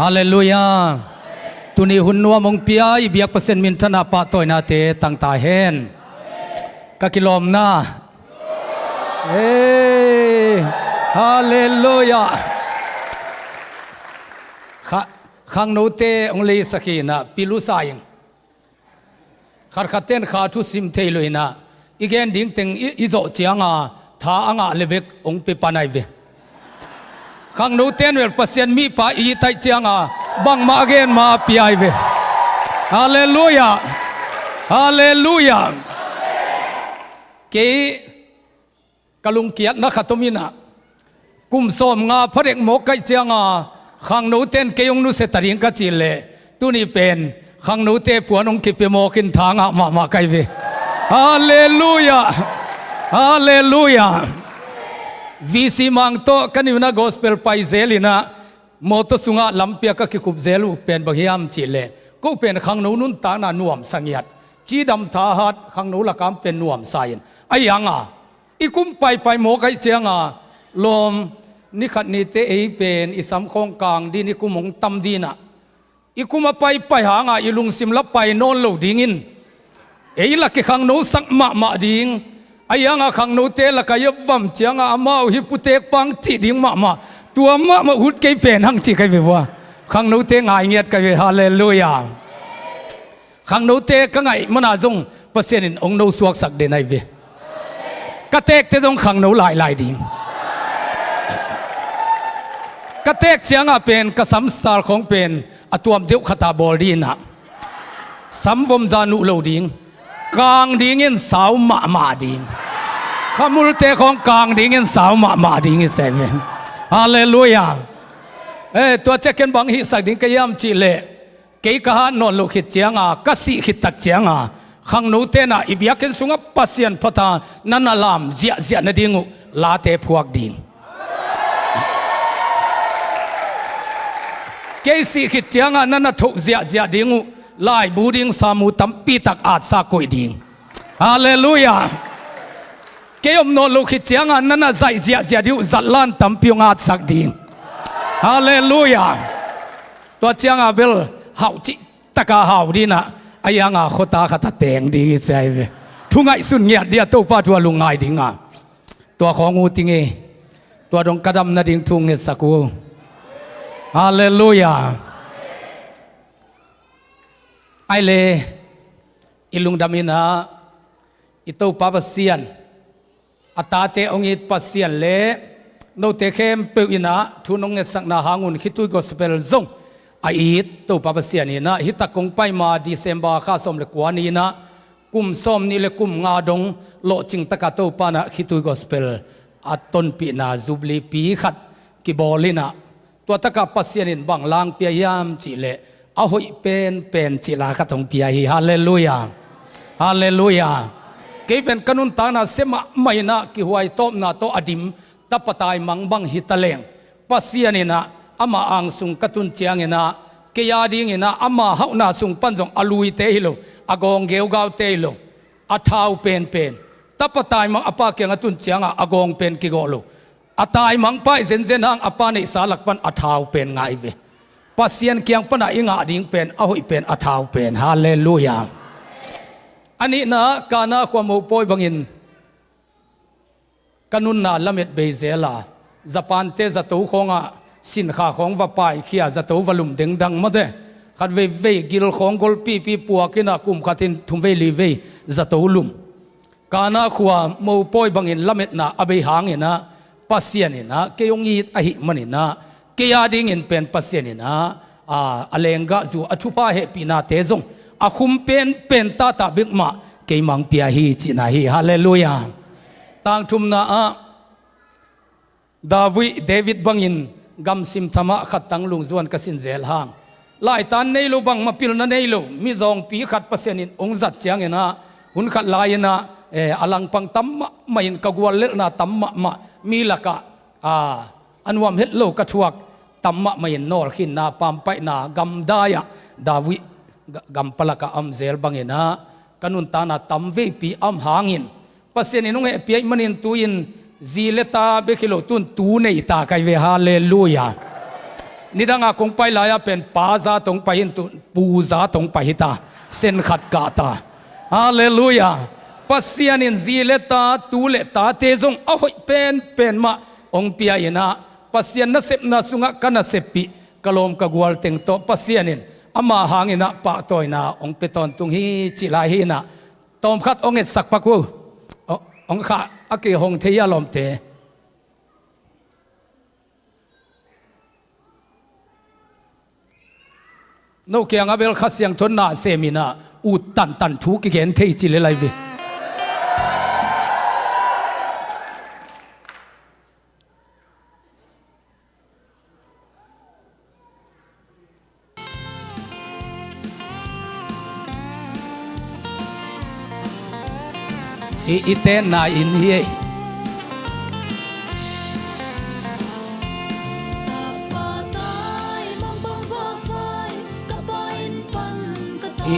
ฮาเลลูยาตุนีหุ่นนัวมงปียอีเบียกเปอร์เซ็นต์มินทนาปะตัวนาเตตั้งตาเห็นกะกิลอมนาฮาเลลูยาขังโนเตองลีสกีนะปิลุสายิงขัดขัดเต้นขาทุสิมเทลุยนะอีกแกนดิ้งเต็งอีโจเจียงอาท้าอ่างเลเบกองปิปานายเวขังโนเตนเวลเปอร์เซ็นต์มีปาอีไตเจียงอาบังมาเกนมาปีไอเวฮาเลลูยาฮาเลลูยาเกกลุงเกียรตินักขัตมินะกุมสมงาพระเอกโมกไกเจียงอาขังโนเตนเกยงนุเสตริงกัจจิเลตุนี่เป็นขังโนเตปวนองคิปโมกินทางมาไกเวฮาเลลูยาฮาเลลูยาวิสิมังโตกันอยู่นะกอสเปลไปเซลินะโมตสุงะลำเปียกกิคุบเซลูเป็นบางยามจิเลก็เป็นขังโนนุนตานาหน่วมสังเกตจีดำทาหัดขังโนละกามเป็นหน่วมสายไอ้ยังอีกุมไปโมกไกเจียงลมนิขัดนิเตเอเป็นอิสามคงกลางดีนิกุมงตำดีนะอีกุมาไปหางอีลุงซิมลับไปโนนโลดิงินลักขังโนสักมาดิงไอ้ยังขังโนเตลักยบวัมเจียงอามาฮิปุเตกปังจีดิงมาตัวมาหุดเกยเป็นหังจีไกเววะขังโนเตง่ายเงียดไกเวฮาเลลูยาขังโนเตก็ไงมันอาจงเปอร์เซ็นต์องโนสวกสักเดนไอเวกเตกเตจงขังโนหลายดิงกเตกเชียงเป็นกษัมสตาร์ของเป็นอตัวมเดียวขตาบอลดีนะสัมวมจานุโลดิงกลางดิงินสาวมาดิงขมุลเตของกลางดิงินสาวมาดิงเซเว่นฮาเลลูยาตัวเจกันบังฮิสักดิงกยามจิเลเกยกะฮานนลุขิดเชียงกสิขิดตักเชียงขังนูเตนะอิบยากันสุงปัสยันพตานันลามเจียนดิงูลาเตพวกดิงเกสิขิดเจียงนั่นทุกเจียดิงูลายบูดิงสามูตัมปีตักอาจสากุยดิงฮาเลลูยาเกยมโนลุขิดเจียงนั่นใจเจียดิวจัดลานตัมปิงอาจสักดิงฮาเลลูยาตัวเจียงเบลหาวจิตะกาหาวดีนะไอ้ยังขตาขตาเตงดีเซเวทุงไอสุนเงียดเดียตัวป้าตัวลุงไงดิงตัวของงูติงตัวดงกระดำนาดิงทุงเงสักูฮาเลลูยาไอเลอิลุงดามินาอิตูปาปเซียนอัตาเตองอิปเซียนเลโนเตเข้มเปิอินะทุนงเงสักนาหางุนคิตุยกอสเปลซงไออิตตูปาปเซียนนี่นะฮิตะกงไปมาดิเซมบาข้าสมเลกวานีนะกุมส้มนี่เลกุมงาดงโลจิงตะกาตูปานะคิตุยกอสเปลอัตตนปีนาจุบลีปีขัดกิบอลินะตัวตะกับปัสยานินบังลางเปียยามจิเลเอาหอยเป็นจิลาขัดของเปียฮีฮาเลลูยาฮาเลลูยาเกี่เป็นกันุนตานาเสมาไม่นะกิหวยโตนาโตอดิมตะปตายมังบังฮิตะเลงปัสยานินะอามาอังสุงกตุนเจียงนะเกียดิงนะอามาเฮานาสุงปันจงอลุยเตฮิโลอากงเกวกาวเตฮิโลอัฐาวเป็นตะปตายมังอปาเกียงตุนเจียงอากงเป็นกิโกโลอัตายมังไปเซนหางอปานิสาลักปันอัฐาวเป็นไงเวปัสยันเกียงปนะอิงาดิงเป็นเอาหิเป็นอัฐาวเป็นฮาเลลูยาอันนี้นะกานาความโมปอยบังอินกันุนนาละเม็ดเบเซลาญี่ปุ่นเตจะตัวของสินค้าของวัปไปเขียจะตัววลุมเด้งดังมาเดขัดเวกิลของกอลปีปัวกินะกุมขัดินทุ่มเวลีเวจะตัวลุมกานาความโมปอยบังอินละเม็ดนะอเบหางอินะปัสยานินะเกยงยีดอหิมันินะเกียดิงอินเป็นปัสยานินะอเลงกะจูอชุพาเฮปีนาเตจงอาคุมเป็นตาบิกมาเกยมังเปียฮีจินาฮีฮาเลลูยาต่างทุมนาเดวิดบังอินกัมซิมธรรมะขัดตังลุงจวนกสินเซลหางหลายตานในโลบังมาพิลนันในโลมิจองปีขัดปัสยานินองจัดเจียงเนะหุนขัดลายนะอลังปังตัมมะไม่เห็นกกวลเลนะตัมมะมามีละกะอันวามเฮตโลกะชวกตัมมะไม่เห็นนอร์ขินนาปามไปนากัมดายะดาวิกัมปละกะอัมเซลบังเห็นะกันุนตานาตัมเวปีอัมหางินปัสยานินงเอปีมันินตุยินจีเลตาเบคิโลตุนตูเนตาไกเวฮาเลลูยา นี่ดังอาคงไปลายเป็นป้าซาตรงไปหินตุปูซาตรงไปหิตาเส้นขัดกาตาฮาเลลูยาปัสยานินซีเลตาตูเลตาเตจงเอาหอยเป็นมาองเปียนะปัสยานนัสเซปนาสุงะกันนัสเซปิกลมกกวลเต็งโตปัสยานินอามาหางินะปะตอยนาองเปตอนตุงฮีจิลาฮีนะตอมขัดองเอสักปักวูองข้าอเกหงเทียลมเตโนเกียงอเบลขัดเสียงทนนาเซมินาอุดตันทุกเกนเทจิเลไลเวอีเตนนาอินเฮ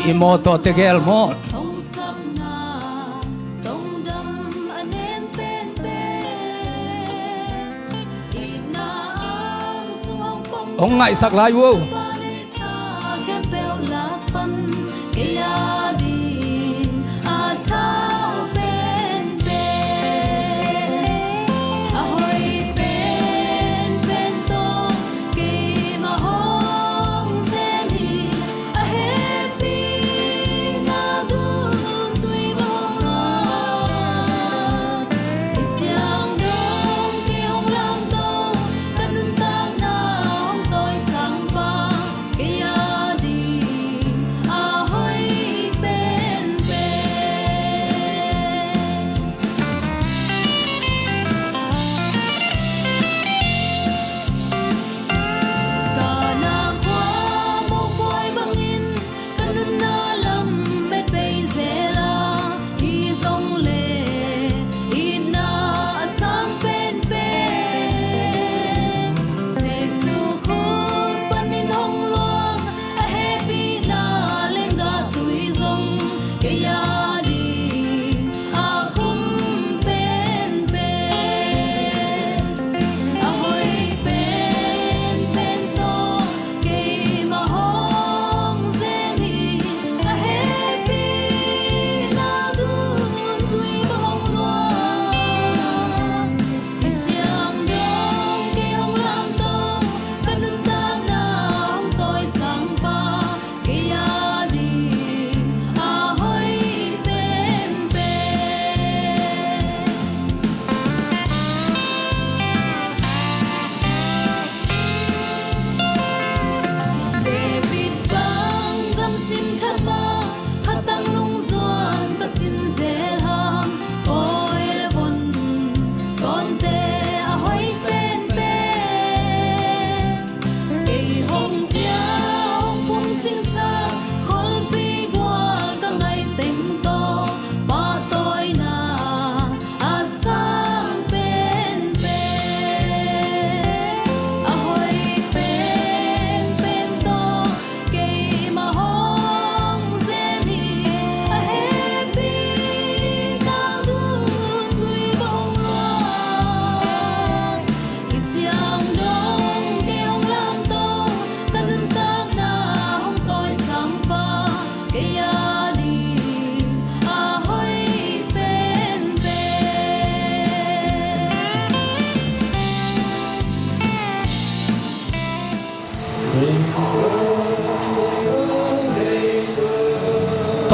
อีโมโตเตเกลโมองไงสักลายวู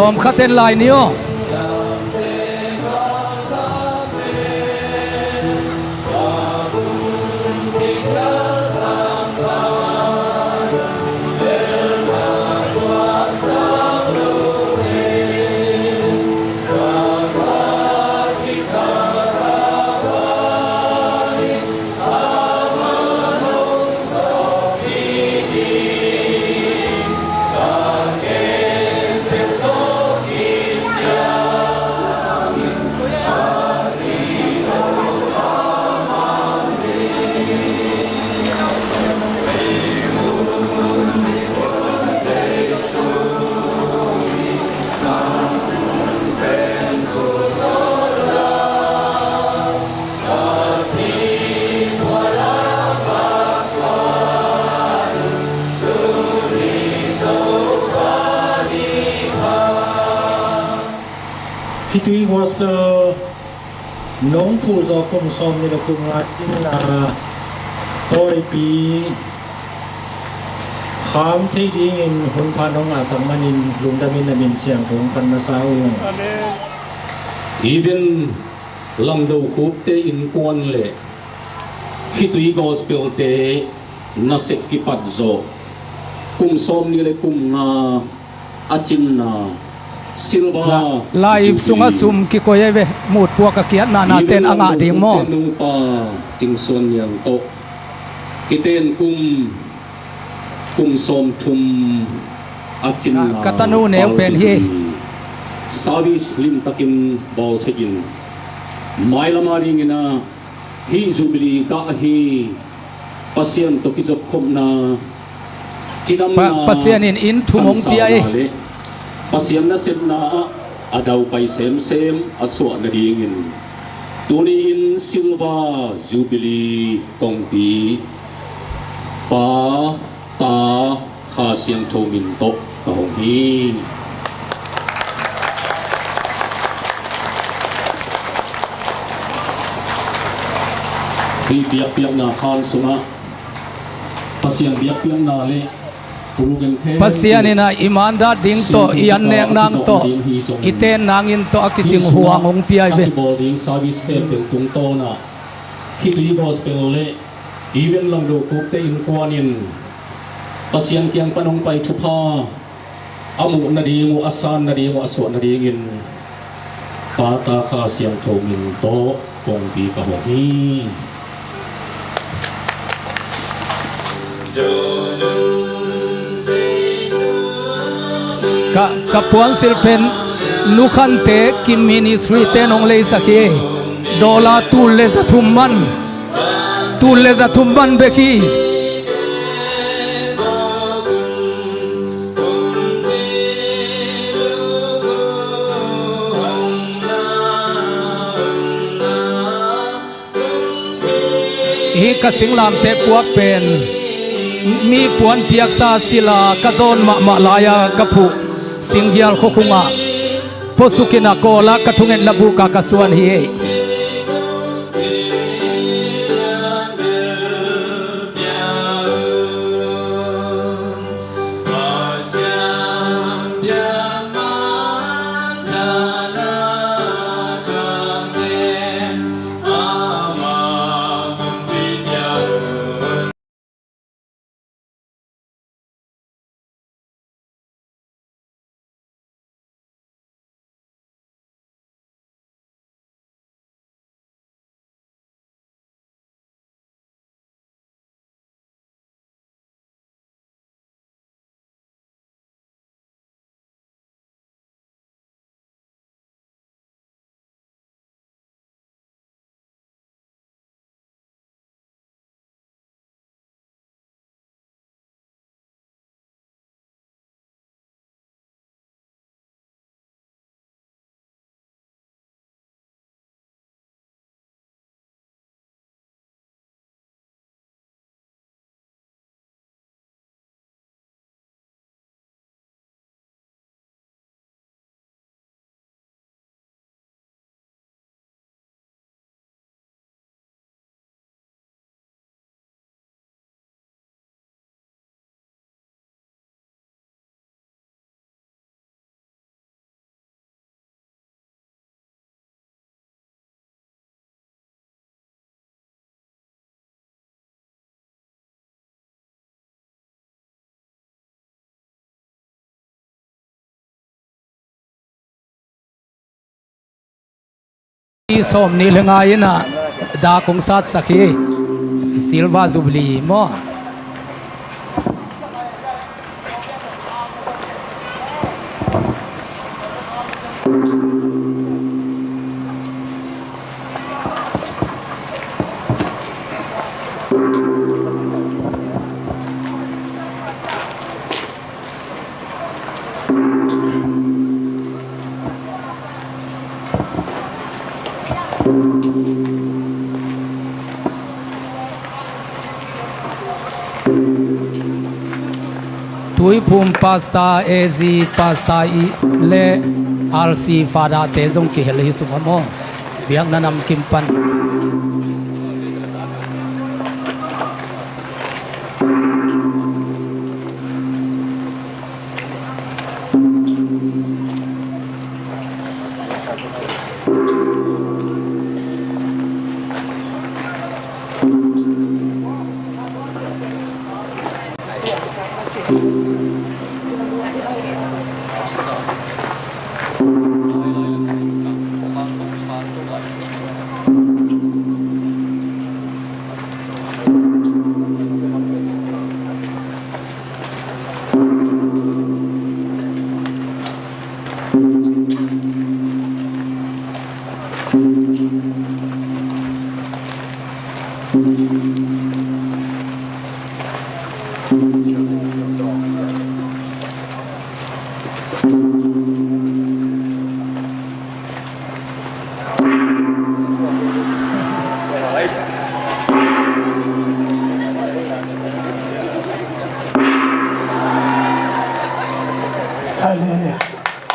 ตอมขัดเต็นลายนี้ Hitui gospel nong pu zo kum som ni la kum nga tin na toy pi kham thei ding in hun pha nong a sam manin lung damin na min siang thung pan na sa ung even lang do khup te in kwan le Hitui gospel te na sek ki pat zo kum som ni le kum nga achin na silva live sunga sum ki ko yeve mut puak ka kiat na ten anga ding mo nung pa ting son yang to kiten kum som thum achin na katanu ne pen hi service lim takin bol thekin mailama ring ina hi jubilee ka hi pasien to ki jok khom na chinam na pasien in thumong piai pasien na set na adaw pai sem aswa na ringin tuni in silva jubilee kongpi pa ta kha siang thomin to ka hong hi biak na khan sunga pasien biak na le pasian ina imanda ding to ian nek nang to iten nangin to akiting huang ong piai be boarding service te tung to na Hitui gospel le even lang do khup te in kwanin pasien kyang panong pai thupa amu na dingu asan na dingu aswa na dingin pata kha siang thomin to kong pi ka ho hi ka puan silpen nukhan te kim ministry te nong lei sakhi dola tul le za thumman bekhi hi ka singlam te puak pen mi puan piak sa sila ka zon ma laya ka phu singyal khokhunga posukina kola kathungen nabu ka kasuan hi som ni lengai na da kong sat sakhi silva jubilee mo tui phum pasta ezi pasta i le RC Fada te zong ki hel hi sum mo biak nanam kimpan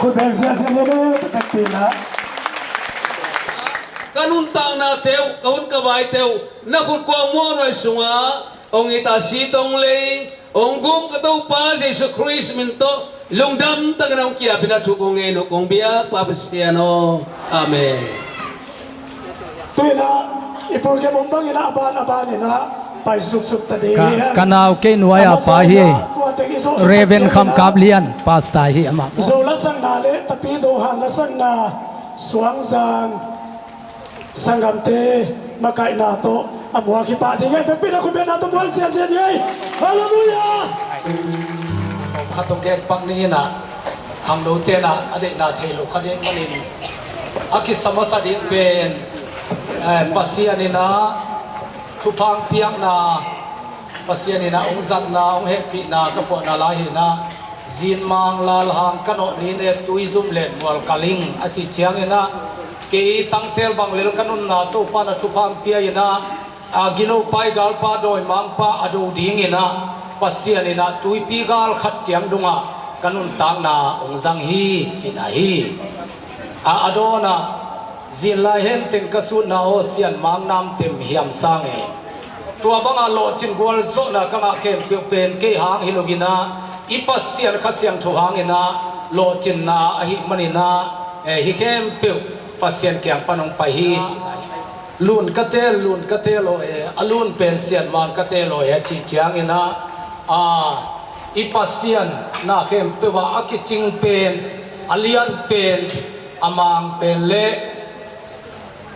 คุณแบงเสียเสียเลยเป็นปีละ kanun tang na teu kaun ka vai teu na khut ko mo noi sunga ong ita si tong le ong gum ka to pa Jesus Christ min to lungdam ta ga nong kia pina thu ko nge no kong bia pa Cristiano amen ตัวละอีโปรแกรมบางอย่างอาบานเนี่ยนะไปสุกตะเดีย kanau ke nuaya pa hi Raven kham kablian pasta hi ama โซลัสังนาเลตะปีโดหันลัสังนาสวงซางสังกัมเตมาไกนาโตอมัวคิปาที่ไงเป็นปีละคุณเป็นนาโตมวยเสียยัยฮาเลลูยา ขตงเกปังนี้นะคำนู้เตนะอดีตนาเทลุขเดงมันนินอากิสมัสดิเป็นปัสยานินะทุพังเปียงนาปัสยานินะองจักนาองเฮปีนากระปนาลาหินะจีนมังลาลหังกันโอนี้เนตุยซุมเลนวัลกาลิงอาจิเจียงนะเกยตั้งเทลบังเลลกันุนนาตุปานะทุพังเปียนะกินุไปกาลปาโดยมังปาอดูดิงินะปัสยานินะตุยปีกาลขัดเจียงดุงะกันุนตังนาองจังฮีจินาฮีอโดนะจีนลายเห็นเต็งกสุนาโอเซียนมังนำเต็มเหียมสังเอตัวบังอาโลจินกวลโซนะกังอาเข้มเปียวเป็นเกหางฮิโลกินาอีปัสเซียนขัดเสียงทุหางอินะโลจินนาอหิมันินาฮิเข้มเปียวปัสเซียนเกียงปนงไปฮีจินาลุนกะเตโลอลุนเป็นเซียนมันกะเตโลจิเจียงอินะอีปัสเซียนนาเข้มเปียวว่าอากิจิงเป็นอเลียนเป็นอมังเป็นเละ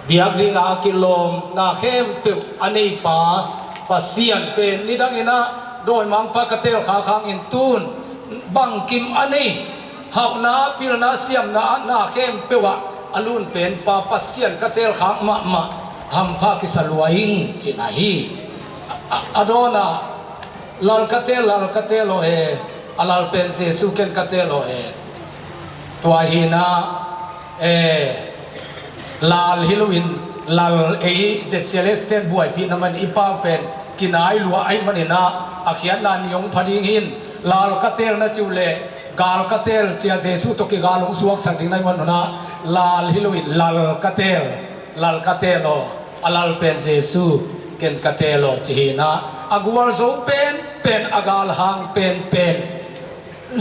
เบียกดิ่งอากิลมนาเข้มปิวอันนี้ป่าปัสเซียนเป็นนิดังอินะโดยมังปะกะเตลขาขางอินตูนบังกิมอันนี้หากนาพิรนาเซียมนาเข้มปิวะอลุนเป็นป่าปัสเซียนกะเตลขางมะหัมภากิสลวยิงจินาฮีอโดนาลลกะเตโลอลลเป็นเซสุเกนกะเตโลตัวฮีนาลาลฮิโลวินลาลเจเซเลสเตนบวยปีนั้นมันอีป้าเป็นกินไอลัวไอมันนะอาเขียนนานิยงพอดีหินลาลกะเตลนะจูเลกาลกะเตลเจียเจสุตกิกาลงสวกสังติงในมันนะลาลฮิโลวินลาลกะเตโลอลาลเป็นเจสุเกนกะเตโลจีนะอากวลโซเป็นอากาลหางเป็น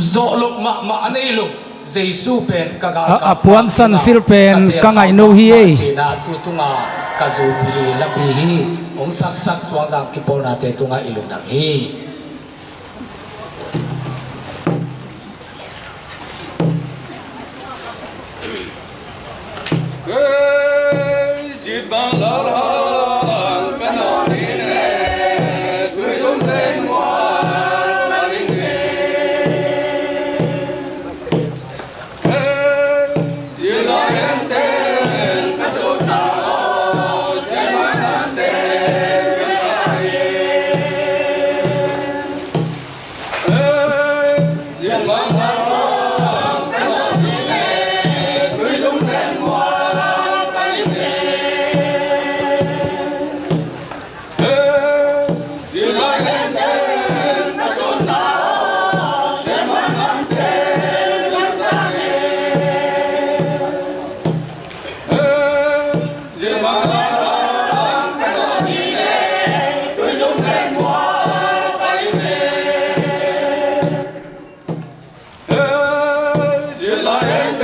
โซลุกมาอันนี้ลุกJesu pen kagal apuan san sil pen kangai no hi e na tu tunga kazu pili lapi hi ong sak swang jang ki pona te tunga ilung dang hi jit bang lar hang kanoni ne tui dum len wa maring ne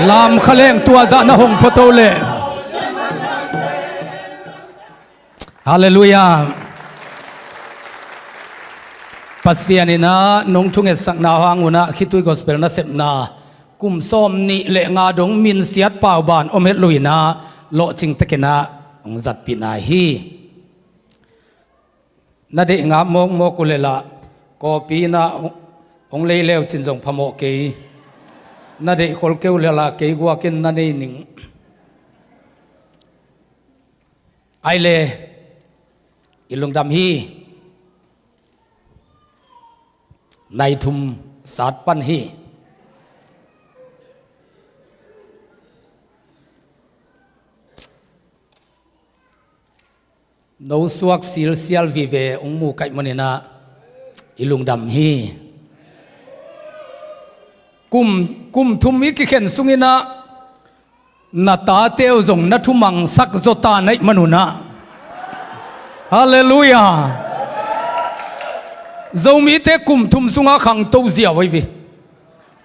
ลามขะเลงตัวจะนะหงพโตเลฮาเลลูยาปัสเซียนินะนงทุงเอสักนาฮังอุนะคิดตุยกอสเปลนะเซปนากุมส้มนิเลงาดงมินเสียดป่าวบานอมเฮลุยนะโลจิงตะเกนะองจัดปินาฮีนาเดงามงโมกุเลละกอปีนะองเลเลวจินจงพโมเกนาเดขอลเกวเลละเกกัวกินนาเดนิงไอเลอิลุงดำฮีในทุมศาสตร์ปันฮีนูสวกสิลเซียลวิเวองมูไกมันนะอิลุงดำฮีกุมทุมมิกิเข็นสุงินะนาตาเตวจงนัทุมังสักจตาในมนุนะฮาเลลูยาเจ้ามีเตกุมทุมสุงาขังโตเสียไว้วิ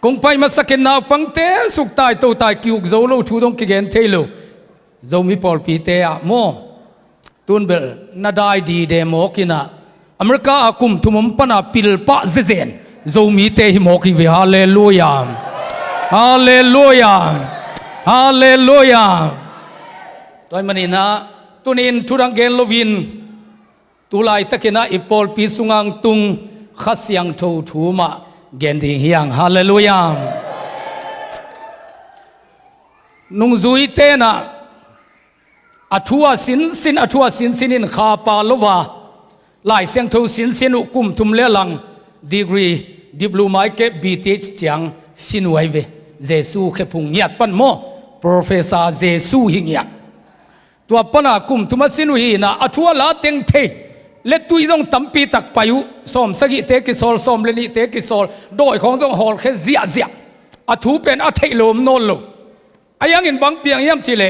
คงไปมาสักนาวปังเตสุกตายโตตายกิวเจ้าโลทูตงกิเกนเทโลเจ้ามีปอลปีเตอะโมตุนเบลนาได้ดีเดโมกินะอเมริกากุมทุมปนาปิลปะเจนเจ้ามีเตหิโมกิวิฮาเลลูยาฮาเลลูยาฮาเลลูยาตัวมันนี่นะตุนินทุรังเกนโลวินตุลายตะกินะอิปอลปีสุงังตุงขัสยังทูทูมาเกนดีเฮียงฮาเลลูยานุงจุยเตนะอัทัวสินอัทัวสินอินข้าปาลวาลายเสียงทูสินอุกุมทุมเลลังดีกรีดิบลูไมเก็บบีทีจังสินไว้เวเจสูเขพุงยัดปันโมโปรเฟสซาเจสูหิงยัดตัวปนากุมทุมาสินวีนะอัทัวลาเต็งเทเล็ดตุยต้องตั้มปีตักไปอยู่สมสกิเตกิโซลสมเลนิเตกิโซลโดยของต้องหอลแค่เสียอัทูเป็นอัทเทลมโนโลอายังอินบังเปียงยามจิเล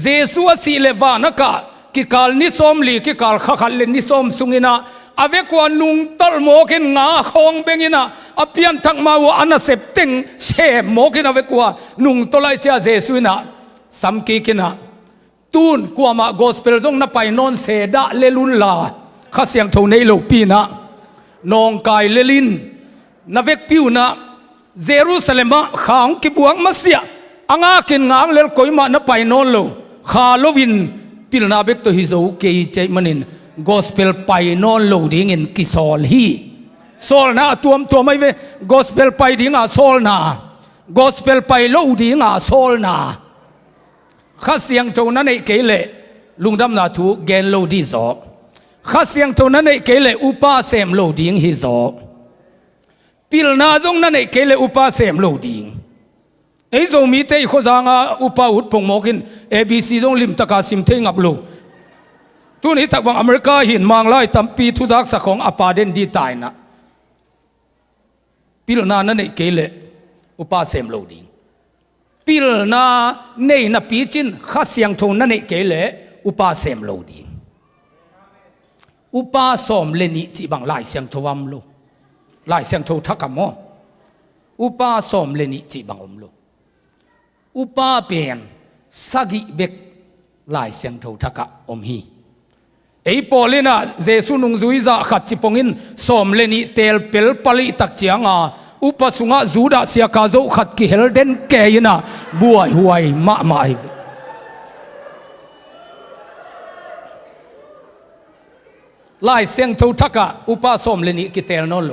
เจสูสิเลวานักะกิกาลนิสมลีกิกาลขัลเลนิสมสุงินะอเวกวานุงตลโมกินงาคงเบงินะอเปียนทักมาวานาเซปติงเชโมกินอเวกวานุงตลายเจ้าเจสูนะสัมกีกินะตูนกว่ามาโกสเปลจงนับไปนอนเสดะเลลุนลาข้าเสียงโทในโลปีนะนองกายเลลินนาเวกปิวนะเยรูซาเล็มข้างกิบวงมัสยาอ่างกินงางเลลกอยมานับไปนอนโลข้าโลวินปิลนาเบกตัวฮิโซเกย์ใจมันินกอสเปลไปนอนโลดิ้งอินกิซอลฮีโซลนะตัวไม่เวกอสเปลไปดิ้งอาโซลนากอสเปลไปโลดิ้งอาโซลนาข้าเสียงโทนั้นไอ้เกลเลลุงดำนาทูเกนโลดีโซข้าเสียงโทนั้นไอ้เกลเลอุปาเซมโลดิ้งฮิโซปิลนาจงนั้นไอ้เกลเลอุปาเซมโลดิ้งไอ้จงมีเตยโคจางาอุปาอุดพงโมกินABC จงลิมตะกาสิมเทงับโลตัวนี้ตักวังอเมริกาหินมังไล่ตั้มปีทุจักสักของอปาเดนดีตายนะปิลนานั่นไอ้เกลเลอุปาเซมโลดิ้งปิลนาเนยนับปีจินข้าเสียงโทนั่นไอ้เกลเลอุปาเซมโลดิ้งอุปาสมเลนิจีบังไล่เสียงโทวัมโลไล่เสียงโททักกะโมอุปาสมเลนิจีบังอมโลอุปาเป็นสกิเบกไล่เสียงโททักกะอมฮีไอ้ปอลินะเจสุนุงจุยจะขัดจิปงอินสมเลนิเตลเปลปลิตักเจียงอาอุปสุงะจูดาเสียกาโจขัดกิเฮลเดนแกยนะบัวหวยมาไล่เสียงโททักกะอุปสมเลนิกิเตลนนโล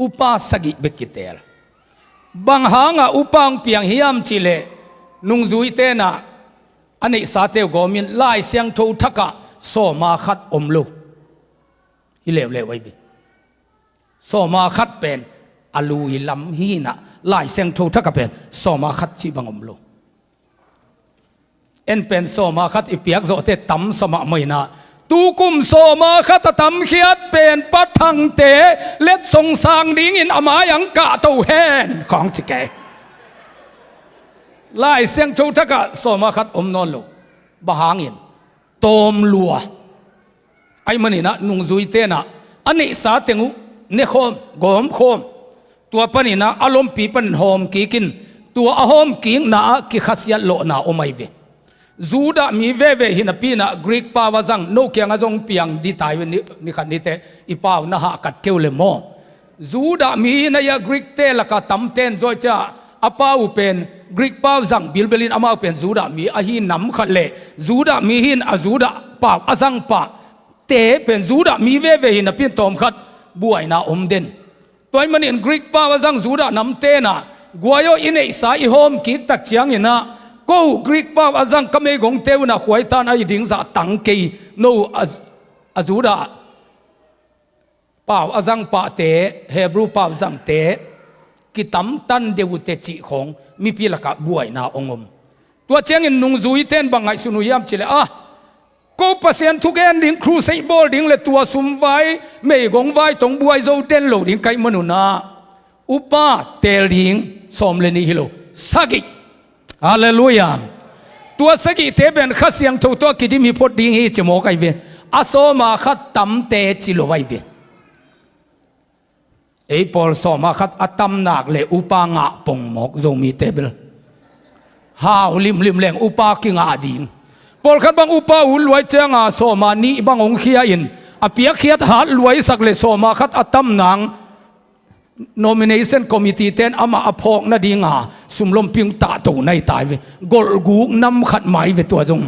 อุปสกิเบกิเตลบางหางอุปังเปียงฮิยามจิเลนุงจุยเตนะอันนี้สาเตวกอมินไล่เสียงโททักกะโซมาขัดอมโลฮิเลวเลวไว้บิโซมาขัดเป็นอลูยลำฮีนะไล่เสียงโททักกะเป็นโซมาขัดจีบังอมโลเอ็นเป็นโซมาขัดอีเปียกโซเตตั้มสมะไม่นะตูกุมโซมาขัดตั้มเขียดเป็นปัดทังเตเล็ดทรงสางดิ้งอินอามายังกะเต้าแฮนของสิแกไล่เสียงโททักกะโซมาขัดอมนอนโลบะหางอินตอมลัวไอ้มันนี่นะนุงจุยเตนะอันนี้สาเตงูเนโคมกอมโคมตัวปนินะอารมณ์ปีปันหอมกีกิน ตัวอหอมกิ้งนากิขัสยันโลนาอมัยเวจูดามีเวหินปีนะกรีกปาวจังโนเกียงอจงเปียงดีตายเวนิขันนิเตอีปาวนะฮะกัดเกวเลโมจูดามีนายกรีกเตละกะตัมเตนจอยจ้าอปาวเป็นกรีกปาวจังบิลเบลินอามาเป็นจูดามีอหินนำขัดเลจูดามีหินอจูดาปาวอจังปาเตเป็นจูดามีเวหินปีนตอมขัดบวยนาอมเดนตัวมันอินกรีกปาวจังจูดานำเตนะกัวโยอินเอสายหอมกิกตักเชียงอินะกูกรีกปาวอาจังก็ไม่กงเทวนะหวยตานไอดิ่งจะตังกีโนอาจูดาปาวอาจังปะเตเฮบรูปาวจังเตกิตัมตันเดวุเตจิของมีพิลกะบวยนาองมตัวเชียงอินนุงจุยเทนบังไงสุนุยามชิเลกูเปอร์เซ็นต์ทุกแอนดิ้งครูไซบอลดิ้งเลยตัวซุ่มไว้ไม่กงไว้ตรงบวยโจเทนโลดิ้งไกมนุนาอุปาเตลิงสมเลนิฮิโลสักิฮาเลลูยาตัวสักิเทเป็นข้าเสียงถูกตัวกิดิมีพอดิ้งฮีจมอกไอเวอาโซมาขัดตัมเตจิโลไอเวไอพอลสมาขัดอัตัมนักเลอุปางะปงมอกโจมีเตเบลฮาวลิมแรงอุปากิงอาดิ้งพอลขัดบางอุปาหุ่นรวยเจ้างาโซมานีบางองเขียอินอเปียเขียดหาดรวยสักเลโซมาขัดอัตัมนังnomination committee เต้นอามาอภอกนาดีงาสุมลมพิงตาตูในตายเวกอลกูนำขัดหมายเวตัวจง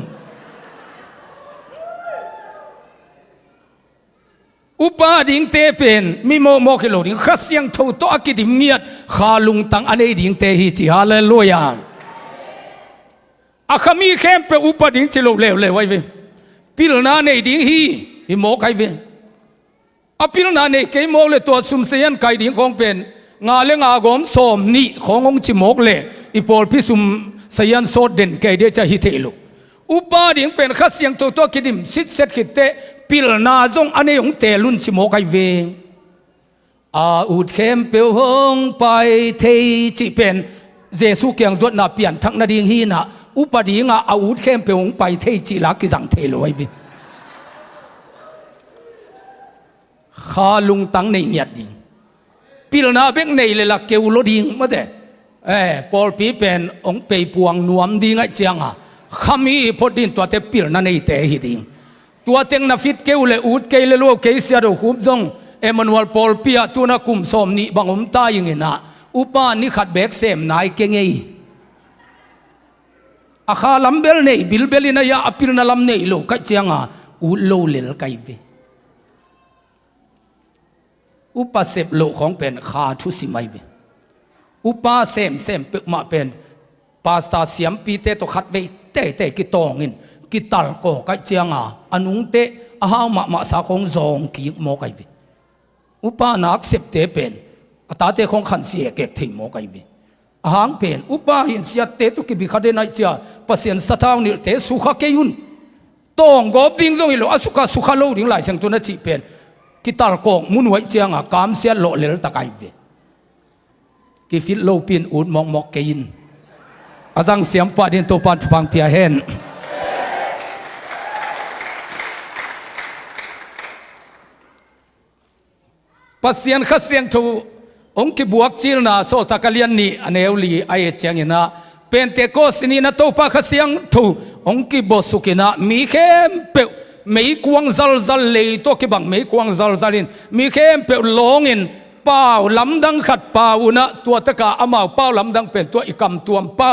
อุปาดิ่งเตเป็นมีโมกิโลดิ่งขัดเสียงทูโตอกิดิมเงียดขาลุงตังอันเอดิ่งเตฮิจิฮาเลลูยาอาขมีเข้มเปอุปาดิ่งจิโลเลวไว้เวพิลนาในดิ่งฮิโมกไอเวอภิรนาเนเกมโมเลตัวสุมเซียนไกดิ่งของเป็นงาเลงากอมสมนี่ขององจิโมกเลอีพอลพิสุมเซียนโซดเด่นไกเดจะฮิเทลุอุปาดิ่งเป็นข้าเสียงตัวกิดิมสิทเซตขิดเตพิลนาจงอันเนยองเตลุนจิโมกไอเวอุดเข้มเปียวหงไปเทจิเป็นเยซูเกียงจวดนาเปลี่ยนทั้งนาดิ่งฮีนะอุปาดิ่งอุดเข้มเปียวหงไปเทจิลักกิจังเทลุไอเวข้าลุงตังในเงียดดิ่งพิลนาเบกในเลยละเกวโลดิ่งมาเดพอลปีเป็นองเปยปวงนวมดิ่งไอเจียงขามีพอดินตัวเตพิลนาในเตหิดิ่งตัวเต็งนาฟิตเกวเลอุดเกเลโลเกเสียดูขุบจงเอมานูเอลพอลปีตัวนักกุมสมนี่บังอมตายิงเงินะอุปานี่ขัดเบกเซมนายเกงไงอาคาลัมเบลเนยบิลเบลินายาอพิลนาลัมเนยโลกัจเจียงอุโลเลลไกเวอุปาเสพโลของเป็นขาทุสิไม่เวอุปาเซมเปิกมาเป็นปาสตาเสียมปีเตตขัดเวเตกิตองอินกิตัลโกกัจเจียงอนุงเตอาหามาสาของจงกีกโมไกเวอุปานักเสพเตเป็นอัตาเตของขันเสียเกกถิ่งโมไกเวอาหางเป็นอุปาเห็นเสียเตตุกิบิคาเดนัยเจียปัสเซียนสตาวนิเตสุขเกยุนตองกอบดิ้งจงอิโลอสุขโลดิ้งหลายเสียงตัวนั้นจีเป็นกิตาลกงมุนไว้เจียงกามเสียโลเลลตะไกเวกิฟิตโลปินอุดมอกเกยินอาจังเสียมปาดินโตปานฟังเพียเฮนปัสเซียนขัดเสียงทูองค์กิบวกจิลนาโซตะกะเลียนนี่อเนวลีไอเจียงนะเป็นเตโกสนีนะโตปาขัดเสียงทูองค์กิบสุกินะมีเข้มเปไม่กวางซัลเลยตัวกิบังไม่กวางซัลอินมีเข้มเปลงอินเป้าลำดังขัดเป้านะตัวตะกาอามาเป้าลำดังเป็นตัวอีกำตัวเป้า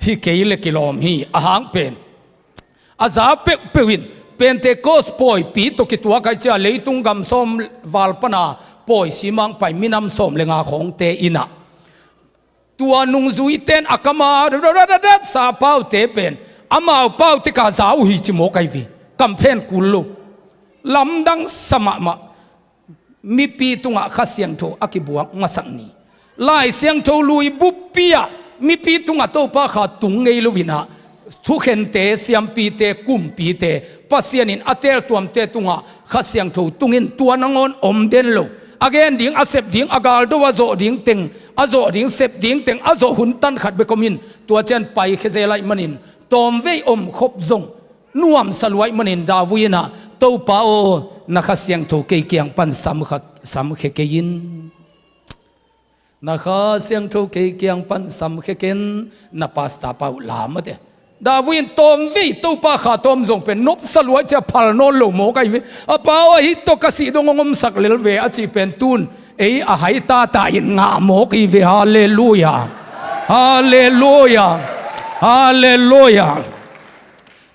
ฮิเกยเลกิโลมฮีอาหางเป็นอาซาเปวินเป็นเตโกสปอยปีตัวกิตัวไกเจาเลยตุงกำส้มวาลปนาปอยสีมังไปมินำส้มเลงาของเตอินะตัวนุงจุยเตนอากามาซาเป้าเตเป็นอามาเป้าตะกาซาอุฮิจิโมไกวีกัมเพนกุลลำดังสมามีปีตุงข้าเสียงโทอากิบวงมาสังนีลายเสียงโทลุยบุปปียมีปีตุงโตปะขาตุงเงลวินะทุกเห็นเตเสียมปีเตกุมปีเตปัสเซียนินอเตลตัวมเตตุงข้าเสียงโทตุงินตัวนงอนอมเดนโลอเกนดิ้งอาเซบดิ้งอากาลตัวโจดิ้งเต็งอาโจดิ้งเซบดิ้งเต็งอาโจหุนตันขัดเบกมินตัวเจนไปเคเจไลมันินตอมเวอมขบจงนวมสลวยมันินดาวินะโตปาโอนักเสียงโทเกียงปันสามเขยิน na kha siang tho ke kyang pan sam khe ken na pasta pau la ma de David tom vi to pa kha tom jong pen nop salwa cha phal no lo mo kai vi a pa hi to ka si dong ngom sak lel ve a chi pen tun ei a hai ta in nga mo ki ve hallelujah hallelujah hallelujah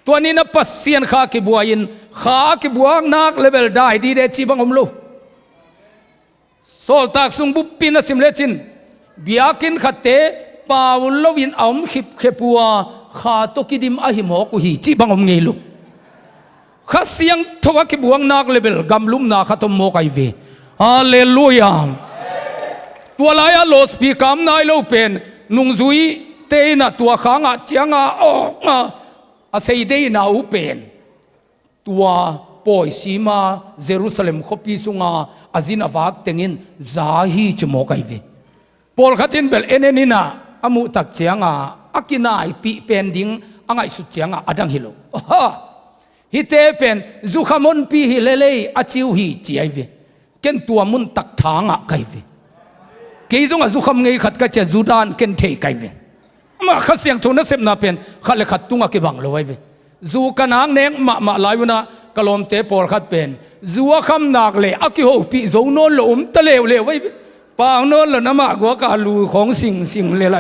ตัวนี้นะปัสเซียนข้ากิบัวยินข้ากิบัวนักเลเวลได้ดีเดชีบังอมลูโซลตากซุงบุปปินสิมเลจินเบียกินขัดเตปาวลวินอมขิบเขปัวข้าตกิดิมอหิมอกุฮีจีบังอมเงลูข้าเสียงทว่ากิบัวนักเลเวลกำลุมนาข้าตมโมกไอเวฮาเลลูยาตัวลายโลสปีกามนายโลเป็นนุงซุยเตนะตัวข้างะเจียงะออกอาศัยได้นาอุเป็นตัวปอยซีมาเยรูซาเล็มขบีสุงาอาจินอวากเต็งินซาฮีจโมกไอเวปอลขัดินเบลเอเนนินาอามุตักเจียงอากินาไอปีเป็นดิ้งอ่างไอสุดเจียงอดังฮิโลฮิเตเป็นจุขมนปีฮิเลเลอาจิวฮีจีไอเวเก็นตัวมุนตักทางไกเวเกยจงอาจุขมเงยขัดกะเจจูดานเก็นเทไกเวมาขัดเสียงทุนนักเสพนาเป็นขัดเลยขัดตุงอากิบังเลยไว้จูกันางเนงมาลายวนะกลมเตปอลขัดเป็นจูคำนักเลยอากิโฮปีจูโนนลมตะเลวเลยไว้ปางโนนละน้ำมากว่ากาลูของสิ่งเลยไร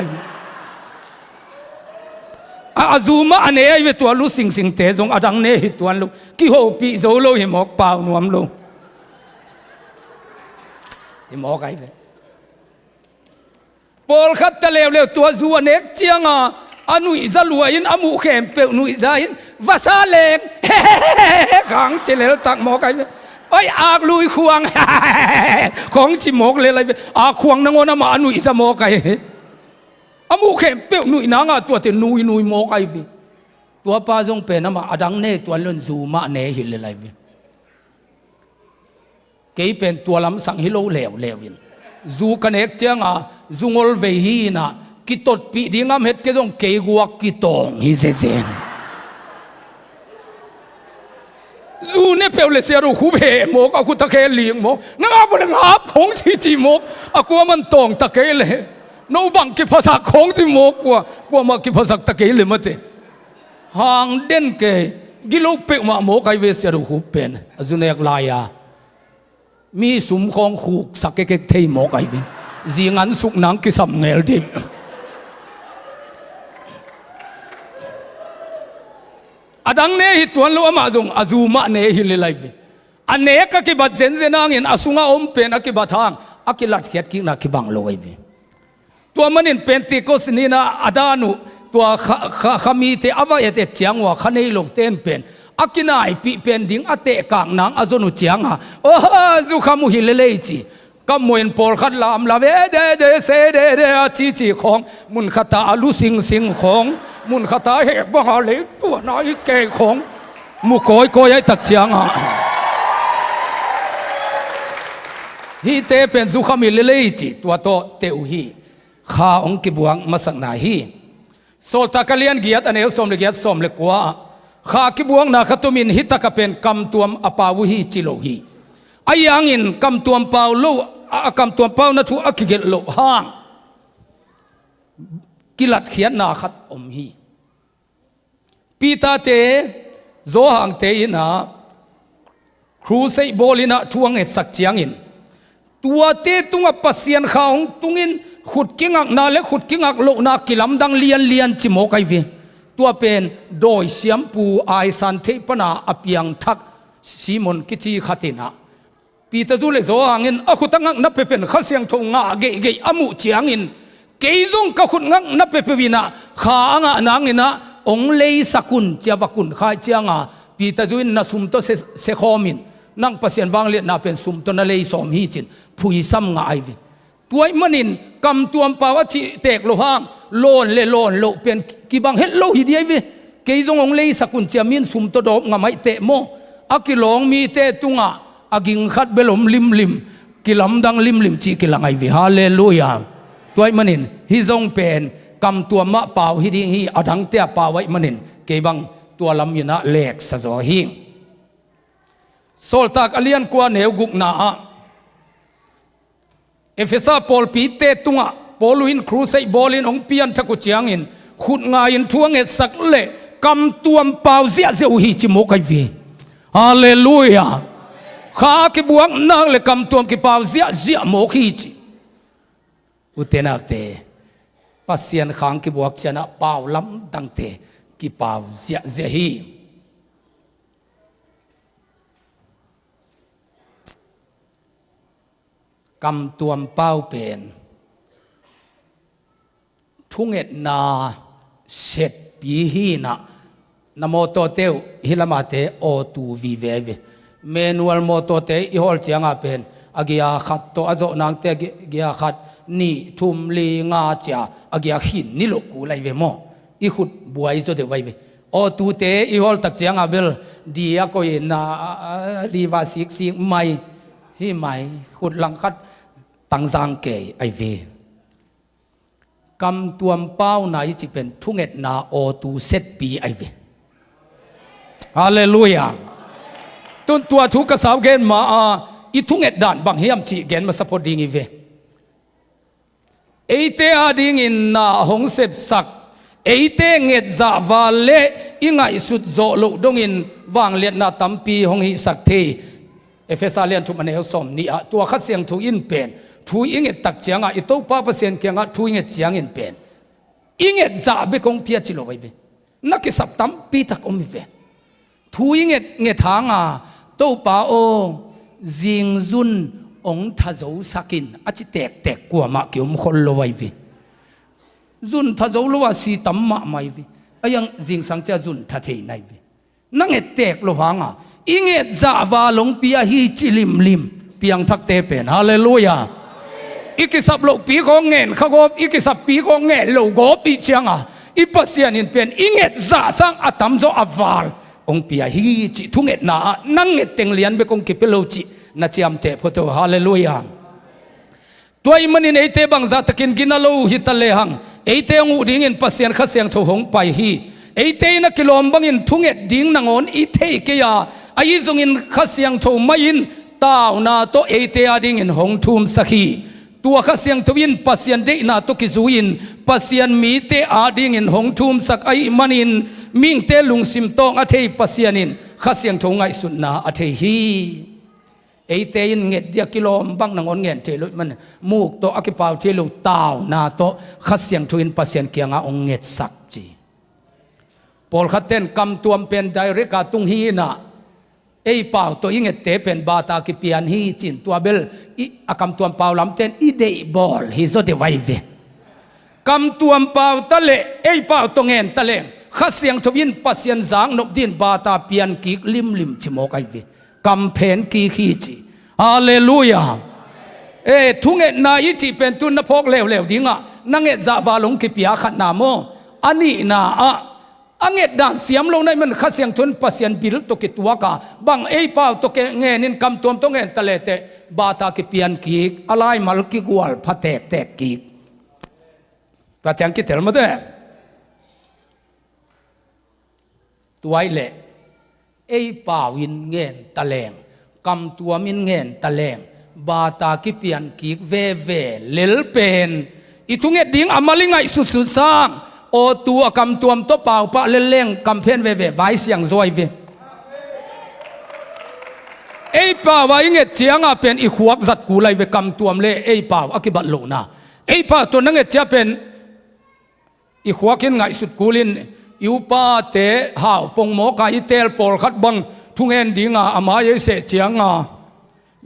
อาจูมาอันเนี้ยตัวลูสิ่งเตจงอดังเนหิตัวลูกิโฮปีจูโลหิมอกปาวนวมลูหิมอกไอ้ปอลขัดตะเลวตัวจูอันเอกเจียงอนุอิจะรวยอินอมุเข็มเปลนุอิจะอินวาซาเลงขังเจเลลตักหมอกไอ้ไอ้อากลุยควงของจิหมอกเลยอะไรอาควงนังวนามาอนุอิจะหมอกไอ้อมุเข็มเปลนุอินางตัวเตนุยหมอกไอ้ตัวป้าจงเป็นน้ำมาอดังเนตัวเล่นซูมาเนหิเลอะไรเกี่ยเป็นตัวลำสังฮิโลเลววินจูกันเอกเจียงจูงอลเวฮีนะกิตดปีดีงามเฮ็ดก็ต้องเกยกัวกิตองฮิเซเซนจูเนี่ยเปลเลเซียรูคูเพหมกอากุตะเคเลียงหมกนังอาบุนังอาผงจีหมกอากัวมันตองตะเคเลยโนบังกิภาษาของจีหมกกัวมากิภาษาตะเคเลยมาเตหางเด่นเกยกิโลเปกมาหมกไอเวเซียรูคูเป็นจูเนกลายามีสุมของขูกสักเกกเทยหมกไอเวจีงันสุกนังกิสัมเงลดิอดังเนหิตัวลูมาจงอาจูมาเนหิเลไลฟ์อันเนกกิบัดเซนเซนังอินอาสุงาอมเป็นอากิบัดทางอากิลัดเขียดกินักกิบังโลไอฟ์ตัวมันอินเป็นติโกสนีนาอดานุตัวขมีเตอวายเตเจียงว่าขณีโลกเต้นเป็นอากินายปีเป็นดิ่งอเตกางนางอาจนุเจียงฮะโอ้จูขามุหิเลเลจีก็มวยปอลขัดลามลาเวเดเซเดจีของมุนขตาลุสิงของมุนขตาเหบบังอะไรตัวน้อยแก่ของมุกอยไอ้ตักเชียงอ่ะฮีเตเป็นสุขามิเลเลจิตัวโตเตอุฮีข้าองกิบวงมาสักนาฮีโซลตากเลียนเกียรติอันเอลสมเลเกียรติสมเลกัวข้ากิบวงนาขตุมินฮิตกะเป็นกำตัวมอปาวุฮีจิโลฮีไอ้ยังอินกำตัวมเปาลูกำตัวเป้านัทุอักเกลโลห้างกิลัดเขียนนาขัดอมฮีปีตาเตโซหังเตอินะครูเซบอลินะทวงเอสักเจียงอินตัวเตตุงปัสเซียนข้าวตุงินขุดกิ้งอักนาเล็กขุดกิ้งอักโลนากิลำดังเลียนจิโมกไอวีตัวเป็นโดยเสียมปูไอสันเทปนาอเปียงทักซีมอนกิจีขัดินะปีตาจูเลโซหังอินอขุดงักนับเป็นข้าเสียงทงงาเกยอมุเจียงอินเกยจงกขุดงักนับเป็นวินะข้างนางอินะองเลยสกุลเจ้ากุลข้าเจียงปีตาจูอินนาสุมโตเซคอมินนั่งปัสเซียนวางเลียนนาเป็นสุมโตนาเลยสอมฮีจินผู้ยิซ้ำงาไอวีตัวมันอินกำตัวปาวจิเตกโลหางโลนโลเป็นกีบังเฮลโลฮิดีไอวีเกยจงองเลยสกุลเจ้ามินสุมโตดอกงาไม่เตะโมอากิลองมีเตตุงอากิงขัดเบลมลิมกิลำดังลิมจีกิลังไอวีฮาเลลูยาตัวมันอินฮิจงเป็นกำตัวมะเปล่าฮิดีฮีอดังเตียป่าไว้มันนินเกบังตัวลำยินะเล็กสะจอหิงโซลตากอเลียนกว่าเหนียวกุกนา Efesa Paul pi te tunga Pauluin crusade bolin ong pian thaku chiangin khut nga in thuang e sak le kam tuam pau zia zeu hi chi mo kai vi hallelujah kha ki buang nang le kam tuam ki pau zia zia mo hi chi utena te pasian khang ki buak chana pau lam dang te ki pau zia zia hi kam tuam pau pen thunget na set pi hi na namoto teu hilamate o tu vi ve manual moto te I hol chianga pen agia khat to azo nang te gia khat ni thum li nga cha agia hin ni lo ku lai ve mo I khut buai zo de vai ve o tu te I hol tak chianga bel dia ko na li va sik sik mai hi mai khut lang khat tang giang ke ai ve cầm tuam bao này chỉเป็นทุ่งเอ็ดนาโอตูเซตปีไอเวฮาเลลูยาตุนตัวทุกกษาวเกณฑ์มาอีทุ่งเอ็ดด่านบางเฮียมจีเกณฑ์มาสปอร์ตดิ้งอีเวเอเตอาดิ้งอินนาหงเสพสักเอเตเงดจ่าวาเลอิงไงสุดโจลุดงอินวางเลียนนาตัมปีหงหิสักเทเอเฟซาเลียนทุกมันเฮลสมนี่ตัวขัดเสียงทุกอินเป็นทุยอิงเอ็ดตักเจียงอิโต้ป้าเปอร์เซ็นต์เกียงทุยอิงเอ็ดเจียงอินเป็นอิงเอ็ดจ่าเบกงเปียจิโลไว้เวนักสับตั้มปีตักอมเวทุยอิงเอ็ดเงทางโต้ป้าโอจิงซุนองทะโจสักินอาจิแตกกว่ามาเกี่ยวมคนโลไว้เวซุนทะโจโลว่าสีตั้มมาไม่เวยังจิงสังเจซุนทะเทนายเวนักเอ็ดแตกโลหางอิงเอ็ดจ่าวาลงเปียฮีจิลิมเปียงทักเตเป็นฮาเลลูยาอีกสับโลปีของเงินข้ากบอีกสับปีของเงินโลกบปีเชียงอีปัสยานินเป็นอิงเอ็ดจ่าสังอัตมโจอวาลองปีฮีจิทุ่งเอ็ดนานั่งเอ็ดเต็งเลียนเบกงกิเปโลจินัจยามเตพุทโธฮาเลลูยาตัวอิมันในเตบังจัตกินกินโลหิตเลหังเอเตงอุดิ่งอินปัสยานข้าเสียงทุหงไปฮีเอเตนักกิโลมบังอินทุ่งเอ็ดดิ่งนางอนอีเทเกียอายุจงอินข้าเสียงทุไม่อินตาวนาโตเอเตอาดิ่งอินหงทุมสักฮีตัวข้าเสียงทวินปัสยันเดนาตุกิจูอินปัสยันมีเตอาดิงอินหงทุมสักไอมันอินมิงเตลุงซิมตองอาเทยปัสยันินข้าเสียงทงไงสุดนาอาเทยฮีไอเตยินเงดเดียกิโลมบังนางอนเงินเทลุมันมูกโตอากิปาวเทลุตาวนาโตข้าเสียงทวินปัสยันเกียงอาองเงดสักจีปอลขัดเต้นกำตัวเป็นไดเรกาตุงฮีนาไอ้เป่าตัวยิ่งเตะเป็นบาตากิเปียนฮีจินตัวเบลอากำตัวเป่าลำเต้นอีเดย์บอลฮิโซเดไวเวกำตัวเป่าตะเลไอ้เป่าตัวเงินตะเลข้าเสียงทวินปัสยันจางนบดินบาตาเปียนกิกลิมชิโมกไอเวกำเพนกีฮีจิฮาเลลูยาทุ่งเอ็ดนายจิเป็นตุนนพกเลวดิ้งนั่งเอ็ดจ่าวาลงกิเปียขัดนาโมอันนี้นาอังเอ็ดด่านเสียมลงในมันข้าเสียงทุนปัสยันบิลตกิตัวกาบังไอ้เป้าตกเงินินกำตัวตกเงินตะเลเตบาตากิเปียนกีกอะไรมัลกิกวลพัดแตกกีกประจังกิเถลมาด้วยตัวไอ้เละไอ้เป้าวินเงินตะเลงกำตัวมินเงินตะเลงบาตากิเปียนกีกเวเลลเป็นอีทุงเอ็ดดิ้งอามาลิงไงสุดสร้างโอตัวกำตัวมโตเปล่าปะเล่งกำเพนเวไว้เสียงซอยเวไอ้ป่าวไว้เงี้ยเจียงเป็นอีขวกจัดกูไลเวกำตัวมเล่ไอ้ป่าวอกิบัตโลนาไอ้ป่าวตัวนั่งเงี้ยเจียเป็นอีขวกินไงสุดกูลินยูป้าเตะห่าวปงโมกายเตลปอลขัดบังทุ่งเอ็นดีงาอามาเยเสเจียง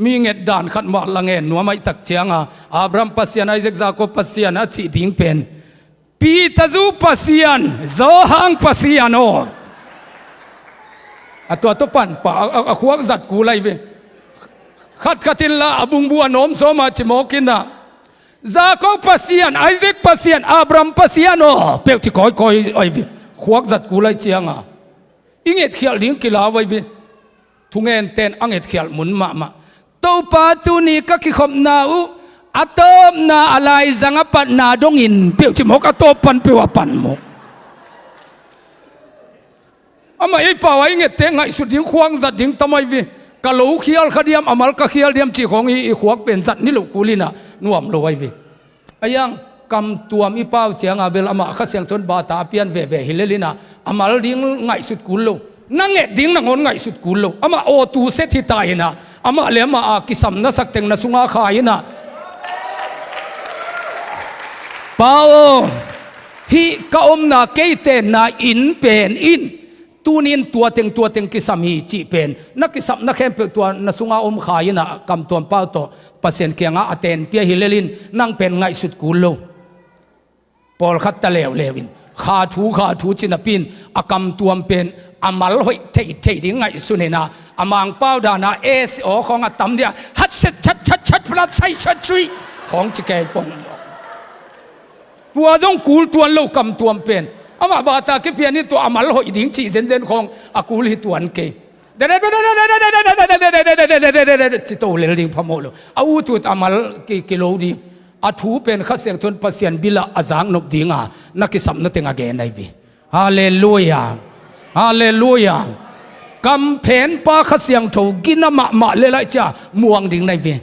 มีเงี้ยด่านขัดมาละเงินนัวไม่ตักเจียงอับรัมปัสยานาอิเซกซาโกปัสยานาจีดิ้งเป็นปีตาจูปัสยันโซฮังปัสยันโอตัวตุปันป่าขวกจัดกูไลเวขัดทินละบุงบัวโนมโซมาจิโมกินนะซาโกปัสยันไอเซกปัสยันอับรัมปัสยันโอเปียกจิคอยไอเวขวกจัดกูไลเจียงอิงเอ็ดเขียลดิ้งกิลาไวเวทุงเอ็นเต้นอังเอ็ดเขียลมุนมาตัวปาตุนีก็คิดขมนาอูอัตมนาอะไรสังปันนาดงอินเปียวจิมกอัตปันเปียวปันมกอามาไอ้ป่าวไอ้เงี้ยเตงไงสุดยิ่งควงจัดยิ่งทำไมวิ กะโหลเขียลขะเดียมอมัลกะเขียลเดียมจีของอีขวกเป็นจัดนี่ลูกกูลินะนวมลอยวิไอ้ยังกำตัวมีเป้าเจียงอาเบลอามาข้าเสียงชนบาตาเปียนเวเวฮิเลลินะอามาลดิ้งไงสุดกุลโลนั่งเงดิ้งนั่งงไงสุดกุลโลอามาโอตูเซติตายนะอามาเลมาอากิสัมนัสักเต็งนัสุงอาขายนะเป้าฮิกะอมนาเกยเตนาอินเป็นอินตูนินตัวเต็งกิสามีจีเป็นนักกิสัมนักแข่งเปิดตัวนัสุงาอมขายนะกำตัวเป้าโตเปอร์เซ็นต์เกียงอาเตนเปียฮิเลลินนั่งเป็นไงสุดกุลโลปอลขัดตะเลวเลวินขาถูจินปินอากำตัวเป็นอามัลหอยเทดิ้งไงสุเนนาอามังเป้าดานาเอสโอของอาตัมเดียฮัดเซชัดพลัดใส่ชัดจุยของจิเกยปงตัวจงกูลตัวโลกำตัวเป็นอามาบาตาเก็บเพียนี่ตัวอามัลหอยดิ้งจีเซนของอากูลฮิตัวเกจิตโตเลดิ้งพมโลอาวุธอามัลกิโลดีอาทูเป็นข้าเสียงทนปัสยันบิลาอาจางนบดิ้งนักสัมนัตเงาเกนไอวีฮาเลลูยาฮาเลลูยากำเพนป้าข้าเสียงถูกินมาเลไลจ้าม่วงดิ้งไอวี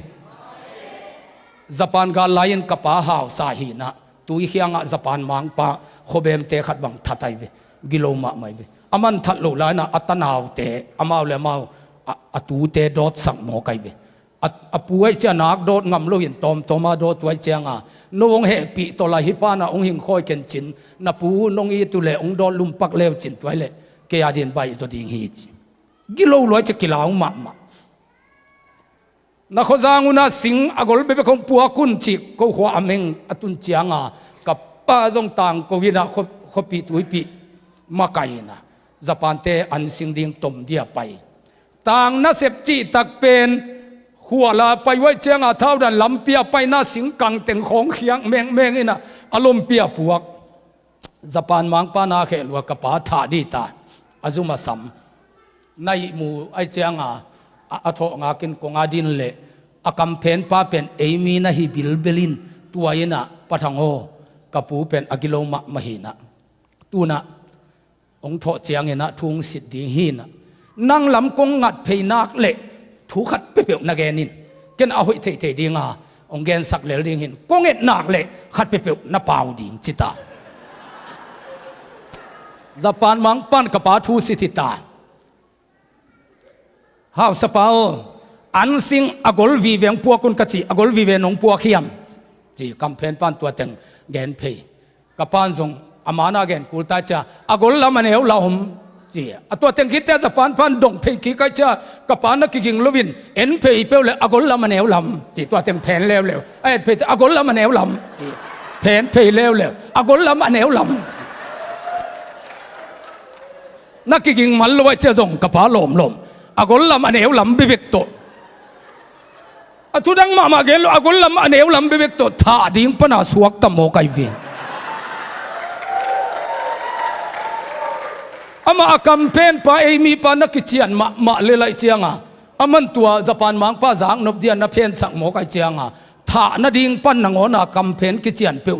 ญี่ปุ่นกาลายินกับป้าหาวสาหีนะตุยเฮียงญี่ปุ่นมังป้าโคเบมเตะขัดบังทัดไอวีกิโลมาไม่วีอามันทัดโลลายนะอัตนาวเตะอามาเลมาอตูเตะดอดสังโมไกวีอาป่วยจะนักโดดงำลุยนตอมาโดดไว้เจียงนงเฮปีตัวลาฮิปานะองหิงคอยเกนจินนับปูนงอีตุเลองโดดลุมปักเลวจินตัวเล่เกียดินใบจดิงฮีจกิโลลอยจะกิลาวมานักขจาngunaสิงอากลเบเบคงปัวกุนจิก็หัวอเมงอตุนเจียงกับป้าจงต่างกวินาขปีตุยปีมาไกนะญี่ปุ่นเตอันสิงดิงตมเดียไปต่างนัเสพจีตักเป็นหัวลาไปไว้เจียงเท่าดันลำเปียไปหน้าสิงกังเต็งของเขียงเมงอินะอารมณ์เปียปวกญี่ปุ่นมังปานาเขลัวกับป้าถาดีตาอาจุมาสัมในหมู่ไอเจียงอาทงากินกงอาดินเละอากัมเพนป้าเป็นเอมีนะฮิบิลเบลินตัวอินะปะทังโอกับปูเป็นอากิโลมะมหินะตูนะองค์โถเจียงอินะทุงสิทธิหินะนั่งลำกงงัดเพนักเละถูขัดเปรี้ยวนักเกนินเกณฑ์เอาหิเทดีงาองเกณฑ์สักเลดิ้งหินกงเอ็ดนักเละขัดเปรี้ยวนับเปล่าดิ่งจิตาญี่ปุ่นมังปันกับป้าทูสิทิตาฮาวสปาอันสิงอากลวีเวงปัวกุนกจีอากลวีเวนงปัวเขียมจีคัมเพนปันตัวเต็งเกณฑ์เพย์กับปันทรงอามานาเกณฑ์กุลตาจ้าอากลละมันเอวละหมจีตัวเต็งคิดแต่ญี่ปุ่นปันดงเพย์กี่ก็จะกับปันนักกิงลวินเอ็นเพย์เปล่าอากลละมันเอวลำจีตัวเต็งแผนเร็วไอ้เพย์อากลละมันเอวลำจีแผนเพย์เร็วอากลละมันเอวลำนักกิงมันรวยเจ้าส่งกับป้าลมอากลละมันเอวลำบิบิกโตทุดังมาเกลอากลละมันเอวลำบิบิกโตท่าดิ่งปนาสวกตะโมไกวีอามาคัมเพนป้าเอมีป้านักกิจยันมาเลไลเจียงอามันตัวญี่ปุ่นมังป้าจางนบเดียนนับเพนสักโมไกเจียงท่านาดิ่งปนงอนาคัมเพนกิจยันเปล่า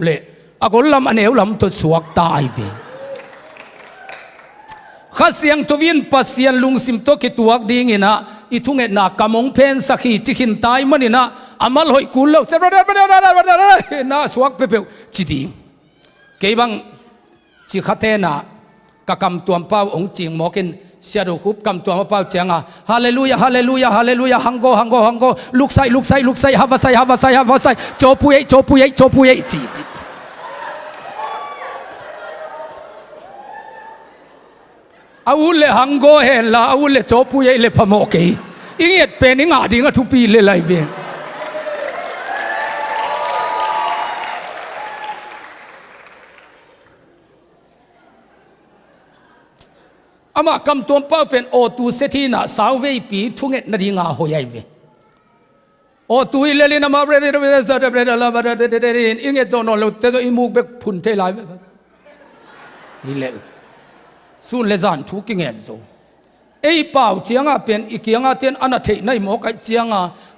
อากลละมันเอวลำตัวสวกตายวีข้าเสียงทวินปัสเซียนลุงสิมโตกิตัวดิ่งอินะอีทุ่งเอ็ดนักกำมงเพนสักขีจิขินตายมันอินะอามัลหอยกุลเลวเซบระเดน่าสวกเปล่าจิดิ่งเกี่ยบังจิขัดเตนะกกำตัวเป้าองจิงมอกินเสียดูคุบกำตัวเป้าเจียงฮาเลลูยาฮาเลลูยาฮาเลลูยาฮังโกลูกไซฮาวาไซโจปุยจีอาวุธเลหังโกเฮลาอาวุธเลโจปุยเลพโมกีอิงเอ็ดเป็นอิงอาดิงทุปีเลไลเวอามาคำตัวเป้าเป็นโอตูเซทีน่ะสาวเวปีทุ่งเอ็ดนาดิงาหอยเวโอตูอิเลลินามาเบรเดลาบาเดอิงเอ็ดโจนอลเตโจอิมูกเบกพุนเทไลนี่เลสู้เลจันทุกิเงินโซไอ้เป่าเจียงเป็นอีกอย่างเตียนอันเทในหมอกเจียง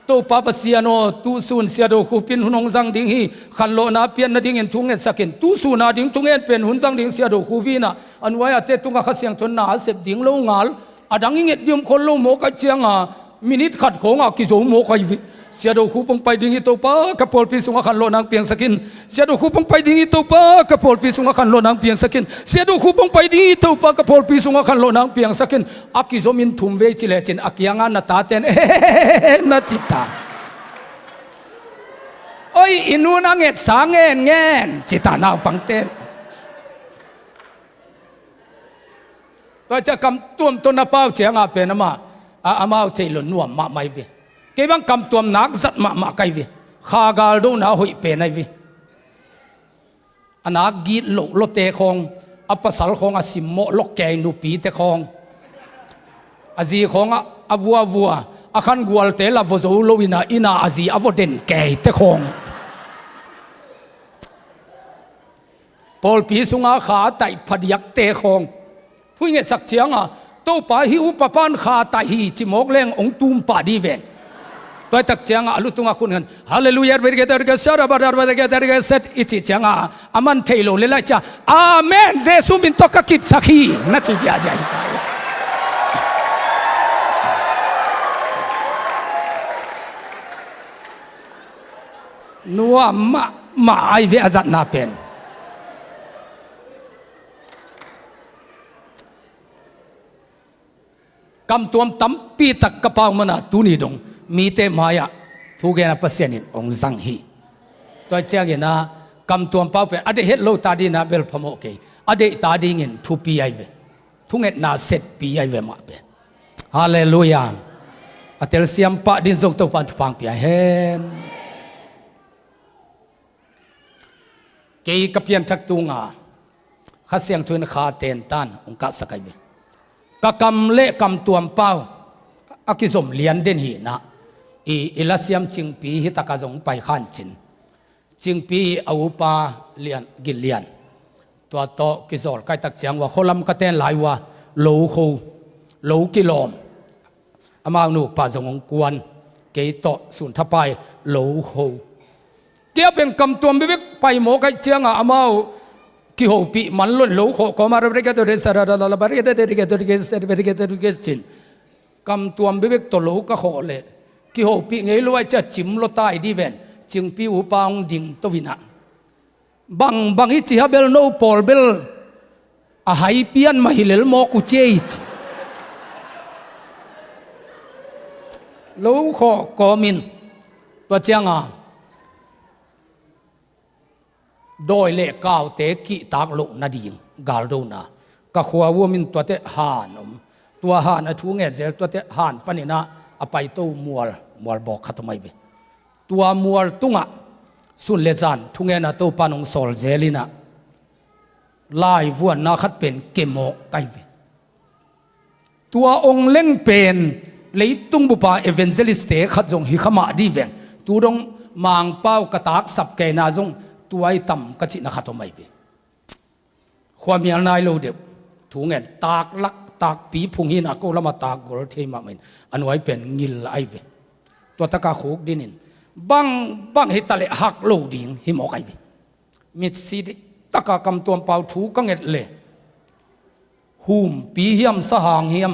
ตัวป้าปเสียโนตูซูนเสียโดคูปินหุนงจังดิ่งฮีขันโลนาเปียนนาดิ่งเงินทุ่งเงินสักเงินตูซูนาดิ่งทุ่งเงินเป็นหุนจังดิ่งเสียโดคูปินะอันไว้เตตุงข้าเสียงทนนาเสพดิ่งโลงาลอดังเงินดิมคนโลหมอกเจียง มินิขัดของอ่ะกิโจโมคอยวิเสียดูคูปงไปดิ้งอีตัวป้ากระโปลปีสุงขันโลนางเปียงสกินเสียดูคูปงไปดิ้งอีตัวป้ากระโปลปีสุงขันโลนางเปียงสกินเสียดูคูปงไปดิ้งอีตัวป้ากระโปลปีสุงขันโลนางเปียงสกินอากิโจมินทุ่มเวจิเลจินอากิยังงานนาตาเตนนาจิตาโอ้ยอินูนังเอ็ดสางเงินเงินจิตานาปังเตนก็จะกำตัวต้นนาเป้าเจียงอาเป็นมาอามาเทลนัวมาไม่วิเก็บังกำตัวนักจัดมาไกวิข้ากาลดูน่าหุยเป็นไอวิอันนักกีดโลเตคงอัปสัลคงอาสิมโมลกแกนูปีเตคงอาจีคงอาวัวอาคันกัวเตลาวโซโลวินาอินาอาจีอาวเดนแกเตคงพอลปีสุงอาขาไตพดยักเตคงทุยเงสักเชียงอ่ะตัวป่าหิวปะปานขาไตหีจิมอกเล่งองตุมป่าดีเวนตัวตักเชียงอ่ะลุตุงอาคุณกันฮาเลลูยาเบรกเตอร์เกสราบาร์บาร์เกเตอร์เกสเซตอิจิเชียงอ่ะอามันเทโลเลไลจ้าอาเมนเจสุมินตอกกิบสักฮีนัดจิจาจาอิตายนัวมาไอเวอาจัดนาเป็นกำตัวตั้มปีตักกระเป๋ามันตูนี่ดงมีเตมายะทุกอย่างปัสยานินองสังฮีตัวเจ้าเงินนะกำตัวเป้าเป็นอดีตเฮโลตาดีนะเบลพมโอเคอดีตตาดีเงินทุปีไอเวทุกเงินน่าเสร็จปีไอเวมาเป็นฮาเลลูยาอัตเลเซียมปะดินทรงตัวปันทุพังปีไอเฮนเกี่ยกับเพียงทักตุงอ่ะข้าเสียงทุนขาเตนตันองค์กษัตริย์กะกำเละกำตัวเป้าอากิสมเลียนเด่นหีนะอีลาเซียมจิงปีฮิตากาจงไปขันจินจิงปีอาวุปาเลียนกินเลียนตัวโตกิโซลใกล้ตักเจียงว่าโคลัมกะเตนหลายว่าโลโคโลกิโลมอามาหนูป่าจงกวนเกยโตสุนทไปโลโคเกี่ยวเป็นกำตัวไม่ไปหมอไกเจียงอามากิโฮปีมันล้นโลโคก็มาเรียกตัวเรสระระระบารีเดริกตัวเรสเดริกตัวเรสจินกำตัวไม่ตัวโลก็โคเลยกิโฮปีเงยรู้ว่าจะจิมโลตายดีเวนจิงปีอุปางดิ่งตัววินะบางอิจิฮาเบลโนปอลเบลอาไฮเปียนมาฮิเลลโมกุเจย์โลโคก็มินตัวเจียงอ่ะโดยเล่ก้าวเตะกิตากลุนาดีงกาลโดนาก็ขวาวัวมินตัวเตะหานตัวหานทูเงเจตัวเตะหานปนินะอภัยตัวมัวบอกขัดไม่เบตัวมัวตุงะสุนเลจันทุเงนะตัวปานงโซลเจลินะลายวัวนาขัดเป็นเกมโมไกเวตัวองเล่งเป็นเลยตุงบุปผาเอเวนเจลิสเตขัดจงฮิขมาดีเวงตัวดงมังเป้ากระตากสับเกนาจงตัวไอ้ต่ำกระจินักขัดไม่เบความมีอะไรเราเดียวถูเงินตากลักตากปีพุงหินักก็ละมาตากกอลเทมาเมนอันไว้เป็นงิลไอเวตัวตะกาโขกดินินบังเหตุทะเลหักโลดิ่งหิมอกไอเวมิดซีตะกากำตัวเป่าถูกังเงินเลยหุมปีเฮียมสหางเฮียม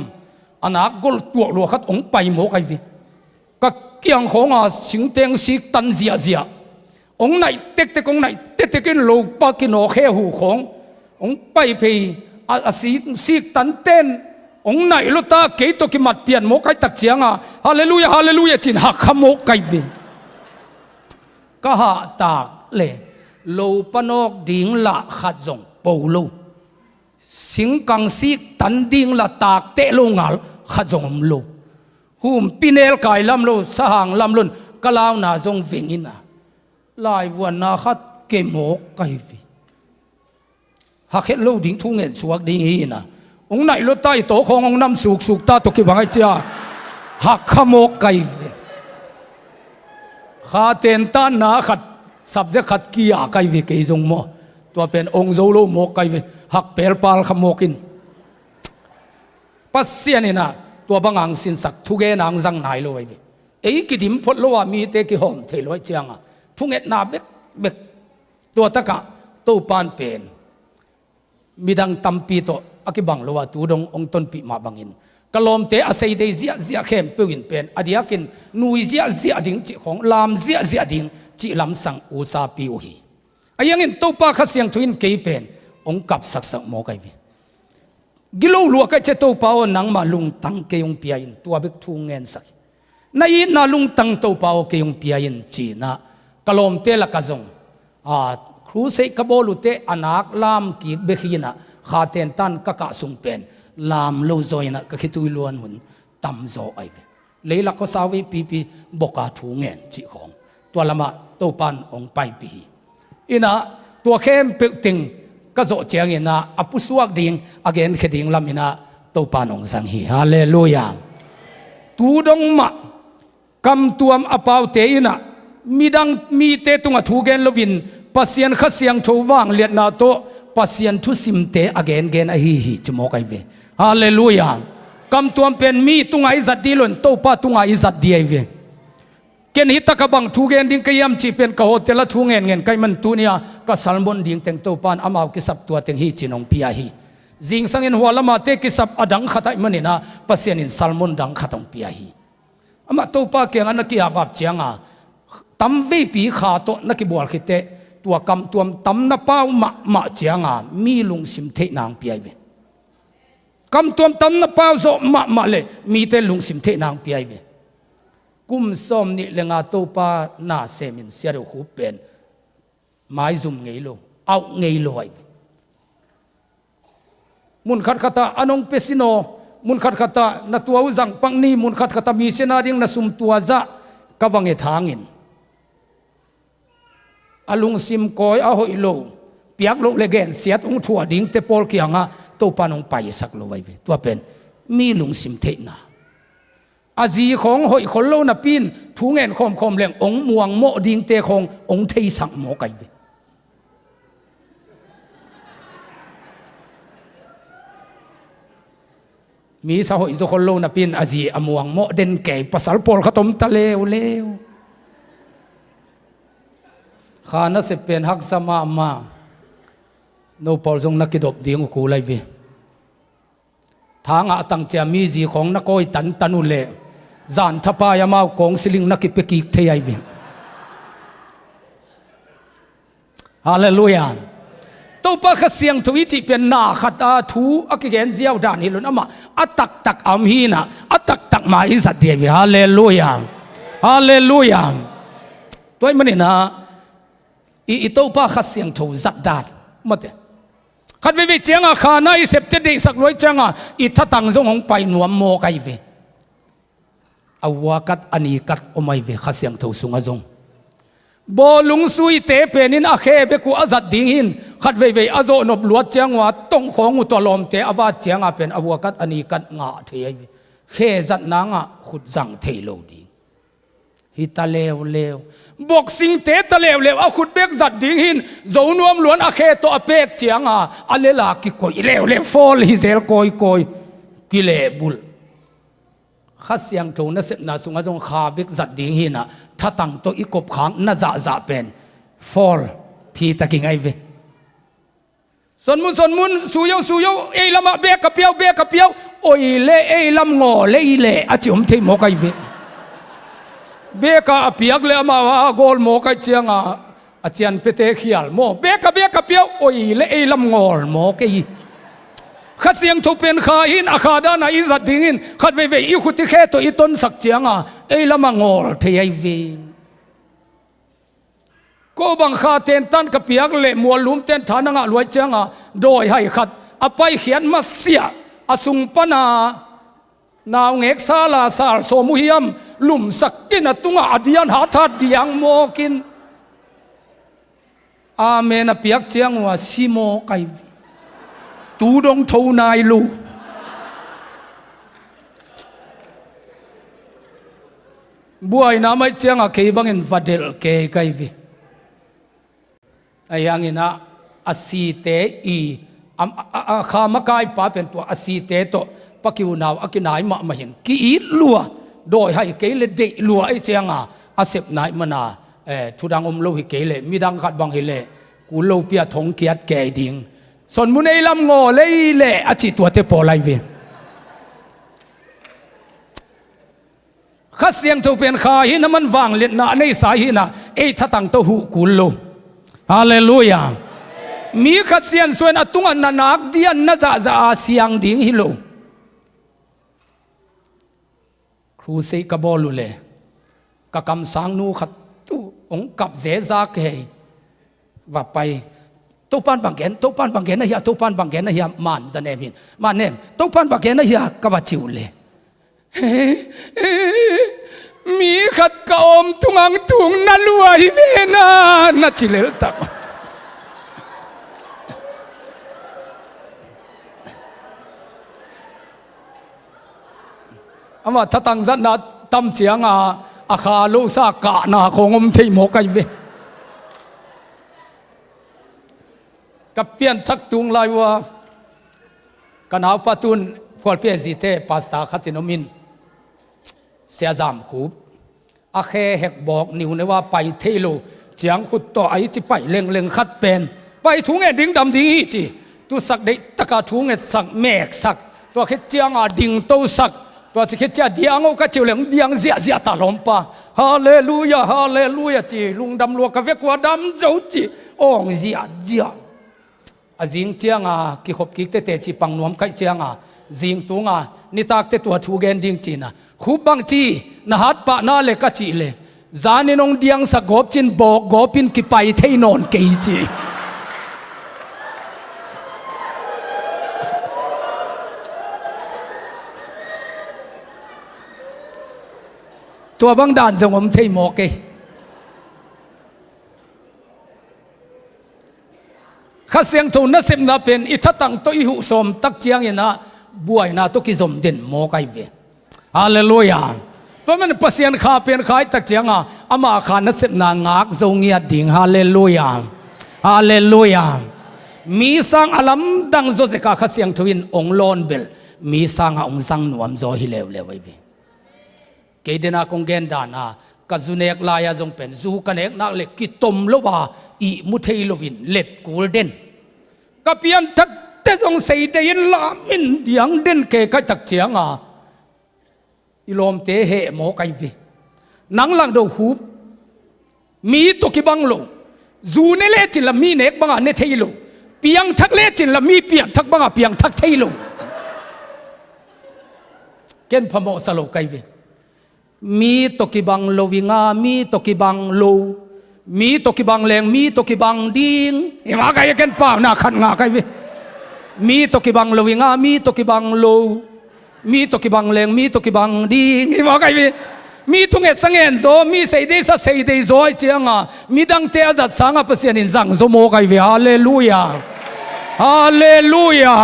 อันนักกอลตัวหลวงขัดองไปหมอกไอเวก็เกี่ยงของอาสิงเตงสิตันเสียองไหนเต็กองไหนเต็กกินโลปากินโอแค่หูขององไปเพยอาสีตันเต้นองไหนลุตาเกยตกิมัดเปลี่ยนโมกไอตักเจียงอ่ะฮาเลลูยาฮาเลลูยาจินหักขโมกไกเวก็หาตากเล่โลปนอกดิ่งละขัดจงปูลูสิงกังสีตันดิ่งละตากเตะลงงัลขัดจงโลหุมปินเอลไก่ลำโลสหางลำลุนกะลาวนาจงเวงินะลายวันนาขัดเกมโมกไกวีหักเห็ดลูดิ่งทุ่งเงินสวกดิ่งฮีนะองไหนรถใต้โตขององน้ำสุกตาตกิบังไอเจ้าหักขโมกไกวีข้าเตนต้านนาขัดสับจะขัดกียาไกวีเกยจงโมตัวเป็นองโซโลโมกไกวีหักเปลปาลขโมกินปัสเซียนี่นะตัวบังอังสินสักทุเกนางจังนายโลไอวีไอ้กิดิมพดโลว่ามีเตกิหอมเทลอยเจียงอ่ะทุงเอ็ดนาเบกตัวตะกะตัวปานเป็นมีดังตัมปีโตอากิบังโลว่าตูดงองต้นปีมาบังอิน กะลอมเตะอาศัยได้เสียเข้มเปวินเป็นอดียกินนุยเสียดิ่งจิของลามเสียดิ่งจิลำสังอุซาปิวฮีอายังอินตัวป้าขัดเสียงทวินเกยเป็นองกับสักโมกัยวิกิโลลัวก็จะตัวป้าหนังมาลุงตั้งเกยงเปียอินตัวเบกทุ่งเงินสักนายนาลุงตั้งตัวป้าเกยงเปียอินจีนะกะลอมเตะละกะจงครูเสกบอลุเตอนักลามกีเบขีนะขาเตนตันกะกะสุงเป็นลามโลโซยนะก็คิดตุยล้วนหุ่นตำโซไอเวเลยลักก็สาวิปีบกาทูเงินจีของตัวละมาตัวปันองไปปีอินะตัวเข้มเปิติงก็โจเจียงอินะอปุสวกดิ่งอเกนเขดิ่งลำอินะตัวปันองสังฮีฮาเลลูยาตูดงมะกำตัวอปาวเตอินะมีเตตุงอทูเกนลวินปัสยันขัดเสียงโชว่างเลียดนาโตปัสยันทุสิมเตอเกนเกนอฮีจมอกไอเวฮาเลลูยากำตัวเป็นมีตุงไอจัดดีหล่นโตป้าตุงไอจัดดีไอเวเกณฑ์ฮิตตะกบังทูเกนดิ้งกยามจีเป็นกะโหเตละทูเงินไกมันตุเนียก็สัลมอนดิ้งเต็งโตปานอามาวกิสับตัวเต็งฮีจินองพิยาฮีจิงสังอินหัวละมาเตกิสับอดังขัดไอมันนะปัสยันินสัลมอนดังขัดองพิยาฮีอามาโตป้าเกียงอันนักกิอากับเจียงอ่ะตั้มวีปีขาโตนักกิบวลขิเตตัวกำตัวตั้มนับเป้ามะเจียงอ่ะมีลุงสิมเทนางพิยาเวกำตัวตั้มนับเป้าโซมะเลยมีเตลุงสิมเทนางพิยาเวกุมส้มนี่เลงอาโตปาหน้าเซมินเสียดูหูเป็นไม้ซุ่มไงโลเอาไงโลไอมุนขัดขัดอันองเปซิโนมุนขัดขัดนัตัวอุจังปังนี่มุนขัดขัดมีเสนาดิ่งนัสุมตัวจะกวังเอทางินอลุงซิมกอยอาหอยโลเปียกโลเลเกนเสียองถั่วดิ่งเตปอลเกียงอ่ะโตปานองไปสักโลไอตัวเป็นมีลุงซิมเทนาอาจีของหอยคนโลนับปีนทูเงินคมเลี้ยงองมวงโมดิงเตะขององเทสังโมไกเวมีสาวหอยจะคนโลนับปีนอาจีอมวงโมเด่นแก่ภาษาปอลขตมตะเลวข้าน่าจะเป็นฮักสมามาโนปอลจงนักกิดบดีงกูไลเวทางอาตังเจามีจีของนักโอยตันุเลจานทัพายามาวกองสิลิงนักกิเปกิกเทียวิฮาเลลูยาตัวปะขเสียงทวิจิเป็นนาขัดอาทูอักเกนเจียวดานฮิลุนอามาอัตักอัมฮีนะอัตักมาอิสัตเดียวิฮาเลลูยาฮาเลลูยาตัวมันนี่นะอีตัวปะขเสียงทวิจัดดาดมาเถอะขัดวิเจียงอาคานาอิเสพติดสักร้อยเจียงอีทัตังจงของไปหนวมโมไกเวอาวากัดอันนี้กัดอไม่เวขเสียงทูสุงอจงบอลุงซุยเตเป็นินอาเคเบกูอาจัดดิ่งหินขัดเวอาโจนบลวดเจียงว่าต้องของอุตลอมเตอาวาเจียงเป็นอาวากัดอันนี้กัดงาเทียเคจัดนางขุดจังเทโลดีฮิตาเลวบอกสิงเตตะเลวเอาขุดเบกจัดดิ่งหินโจนวมล้วนอาเคตัวอเปกเจียงอันเลลากิโกยเลวฟอลฮิเซลโกยกิเลบุลข้าเสียงทูนัสนาสุงอาจงขาบิกจัดดิ่งหินะถ้าตั้งตัวอีกบขังน่าจะเป็นฟอลพีตะกิงไอเวส่วนมุนสุยเอลมาเบกกับเปียวโอ้ยเล่เอลมงอเล่อาจิมเทมอกไอเวเบกกับเปียกเล่มาว่าโกลมอกไอเจียงอาจารย์เปเตเขียลโมเบกกับเปียวโอ้ยเล่เอลมงอมอกไอขัดเสียงทุเป็นขาหินอาคาดานาอิจัดดิ่งหินขัดเวอีขุติแค่ตัวอีต้นสักเจียงเอละมังอลเทียเวก็บังคาเตนตันกับเปียกเละมัวลุมเตนฐานงะรวยเจียงโดยให้ขัดอไปเขียนมาเสียอสุงปนานาวเงกซาลาซาลโสมุฮิยมลุมสักกินตุงอดียนหาทัดดียงโมกินอาเมนเปียกเจียงว่าซิโมไกตูดงทูนายลูบัวน้ำไม่เจียงเคบังอินฟัดเดลเคไกวิไอ้ยังอินะอาศีเตอีข้ามกายป้าเป็นตัวอาศีเตโตปักิวนาวอากินายมาเห็นกีอีลัวโดยให้เกลเดลัวไอ้เจียงอาเสพนายมานาทุดังอมโลหิเกลมีดังขัดบังเฮเลกูโลเปียทงเกียดแก่ดิ่งส่วนมุนไอลำงอเลยอาจิตัวเตปอไลเว ขัดเสียงทุเป็นขาหินมันวางเล็ดนะในสายหินะทัดตังโตหูกุลโลฮาเลลูยามีขัดเสียงส่วนอตุงอันนักเดียนน่าจะเสียงดิ่งฮิโลครูเสกบอลุเลกะกำสังนูขัดตู้องกับเจจากเฮว่าไปตุปันบังเกนตุปันบังเกนนะเฮียตุปันบังเกนนะเฮียมันจะเนมินมันเนมตุปันบังเกนนะเฮียกะว่าจิวเลมีขัดกะอมตุงังตุงนั่นรวยเวนะนัจิเลลตักอามาทัดตังจันนัดตั้มเจียงอาคาลูซากะนาของอมที่หมอกไอเวกับเปลี่ยนทักตุงลายว่ากันเอาปะตุนพอลเปียจิเตปาสตาขัดตินมินเสียจามคูบอาเคเฮกบอกนิวเนว่าไปเทโลเจียงขุดต่อไอที่ไปเล็งขัดเป็นไปถุงเอดิ่งดำดิ่งอีจีตุสักได้ตะกาถุงเอสักแมกสักตัวคิดเจียงดิ่งโตสักตัวจะคิดจะเดียงเอากระเจียวเหลืองเดียงเสียตาลมปะฮาเลลูยาฮาเลลูยาจีลุงดำลัวกะเวกว่าดำเจ้าจีองเสียเจียอาจิงเจียงกิขบกิกเตจีปังนวมไก่เจียงจิงตุงนิตากเตตัวทูเกนดิ่งจีนะขุบังจีนะฮัดปะนาเลกะจีเลจานินงเดียงสักกบจินบอกกบินกิไปเทนอนเกยจีตัวบางด่านจงอมเทยหมอกเกข้าเสียงทูนสิมนาเป็นอิทัตังตัวอิหุสมตักเจียงยินะบวยนาตุกิสมเด่นหมอกไอเวฮาเลลูยาตัวมันเปลี่ยนข้าเป็นข้าตักเจียงอามาขานสิมนางากจงเงียดิ่งฮาเลลูยาฮาเลลูยามีสังอลัมดังโจเจกาข้าเสียงทวินองลอนเบลมีสังองสังนวมโจฮิเลวเลวไอเวเกดินาคงเกนดานากัจุเนกลายจงเป็นจูกันเอกนักเล็กกิตมโลวาอีมุเทโลวินเล็ดกูลเดนกับเพียนทักเตจงใส่เดินลามินเดียงเดนเกยกัตักเจียงอิลอมเตเหหมอไกวีนังหลังดูหูมีตุกิบังโลจูเนเลจินละมีเนกบังเนเทโลเปียงทักเลจินละมีเปียงทักบังเปียงทักเทโลเกนพโมสโลไกวีมีตกิบังโลวิงามีตกิบังโลมีตกิบังแรงมีตกิบังดิงเอ็งอะไรกันเปล่าหน้าขันงาใครวิมีตกิบังโลวิงามีตกิบังโลมีตกิบังแรงมีตกิบังดิงเอ็งอะไรวิมีทุงเอสังเงินโซมีเสดีสัเสดีโซเจียงมีดังเตะจัดสังเปเสียนินสังโซโมใครวิฮาเลลูยาฮาเลลูยา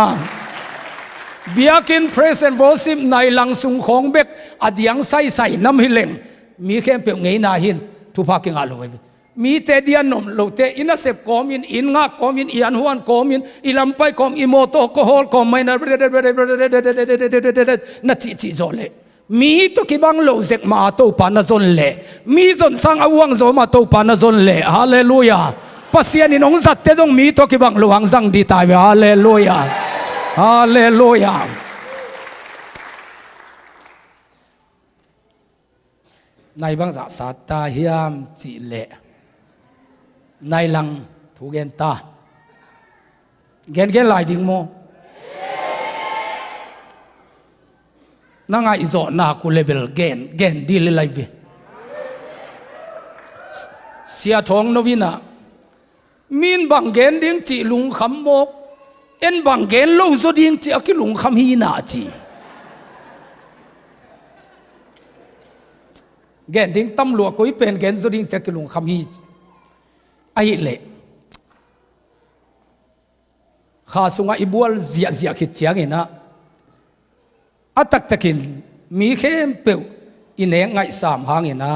เบียกินเพรสเซนต์วอสิมในหลังสุงของเบกอดียงใส่น้ำหิเลงมีแค่เปียงไงนาหินทุพากิงอาลูเวมีเตเดียนนมโลเตอินาเซปกอมินอินงากกอมินอิอันฮวนกอมินอิลัมไปกอมอิโมโตโคฮอลกอมไม่นานาจิโซเลมีตุกิบังโลเซกมาโตปานาซนเลมีจนสังอวังโซมาโตปานาซนเลฮาเลลูยาปัสยานินงจัดเตจงมีตุกิบังโลหังสังดีตายฮาเลลูยาฮาเลลูยาในบางสัตว์ตาเฮียมจิเลในหลังถูกเกนตาเกนลายดิ่งโมนั่งไอโซนาคุเลเบลเกนดีเลยไลฟ์เสียทองนวินามินบังเกนดิ่งจิลุงคำโมกเอ็นบังเกนโลโซดิ่งจิอากิลุงคำฮีนาจีเกนดิ่งตำรวจก็อีเป็นเกนโซดิ่งจะกิลุงคำฮีไอเล่ข้าสุงอิบัวเสียคิดเสียงนะอัตตะกินมีเข้มเปียวอินเองไงสามหางนะ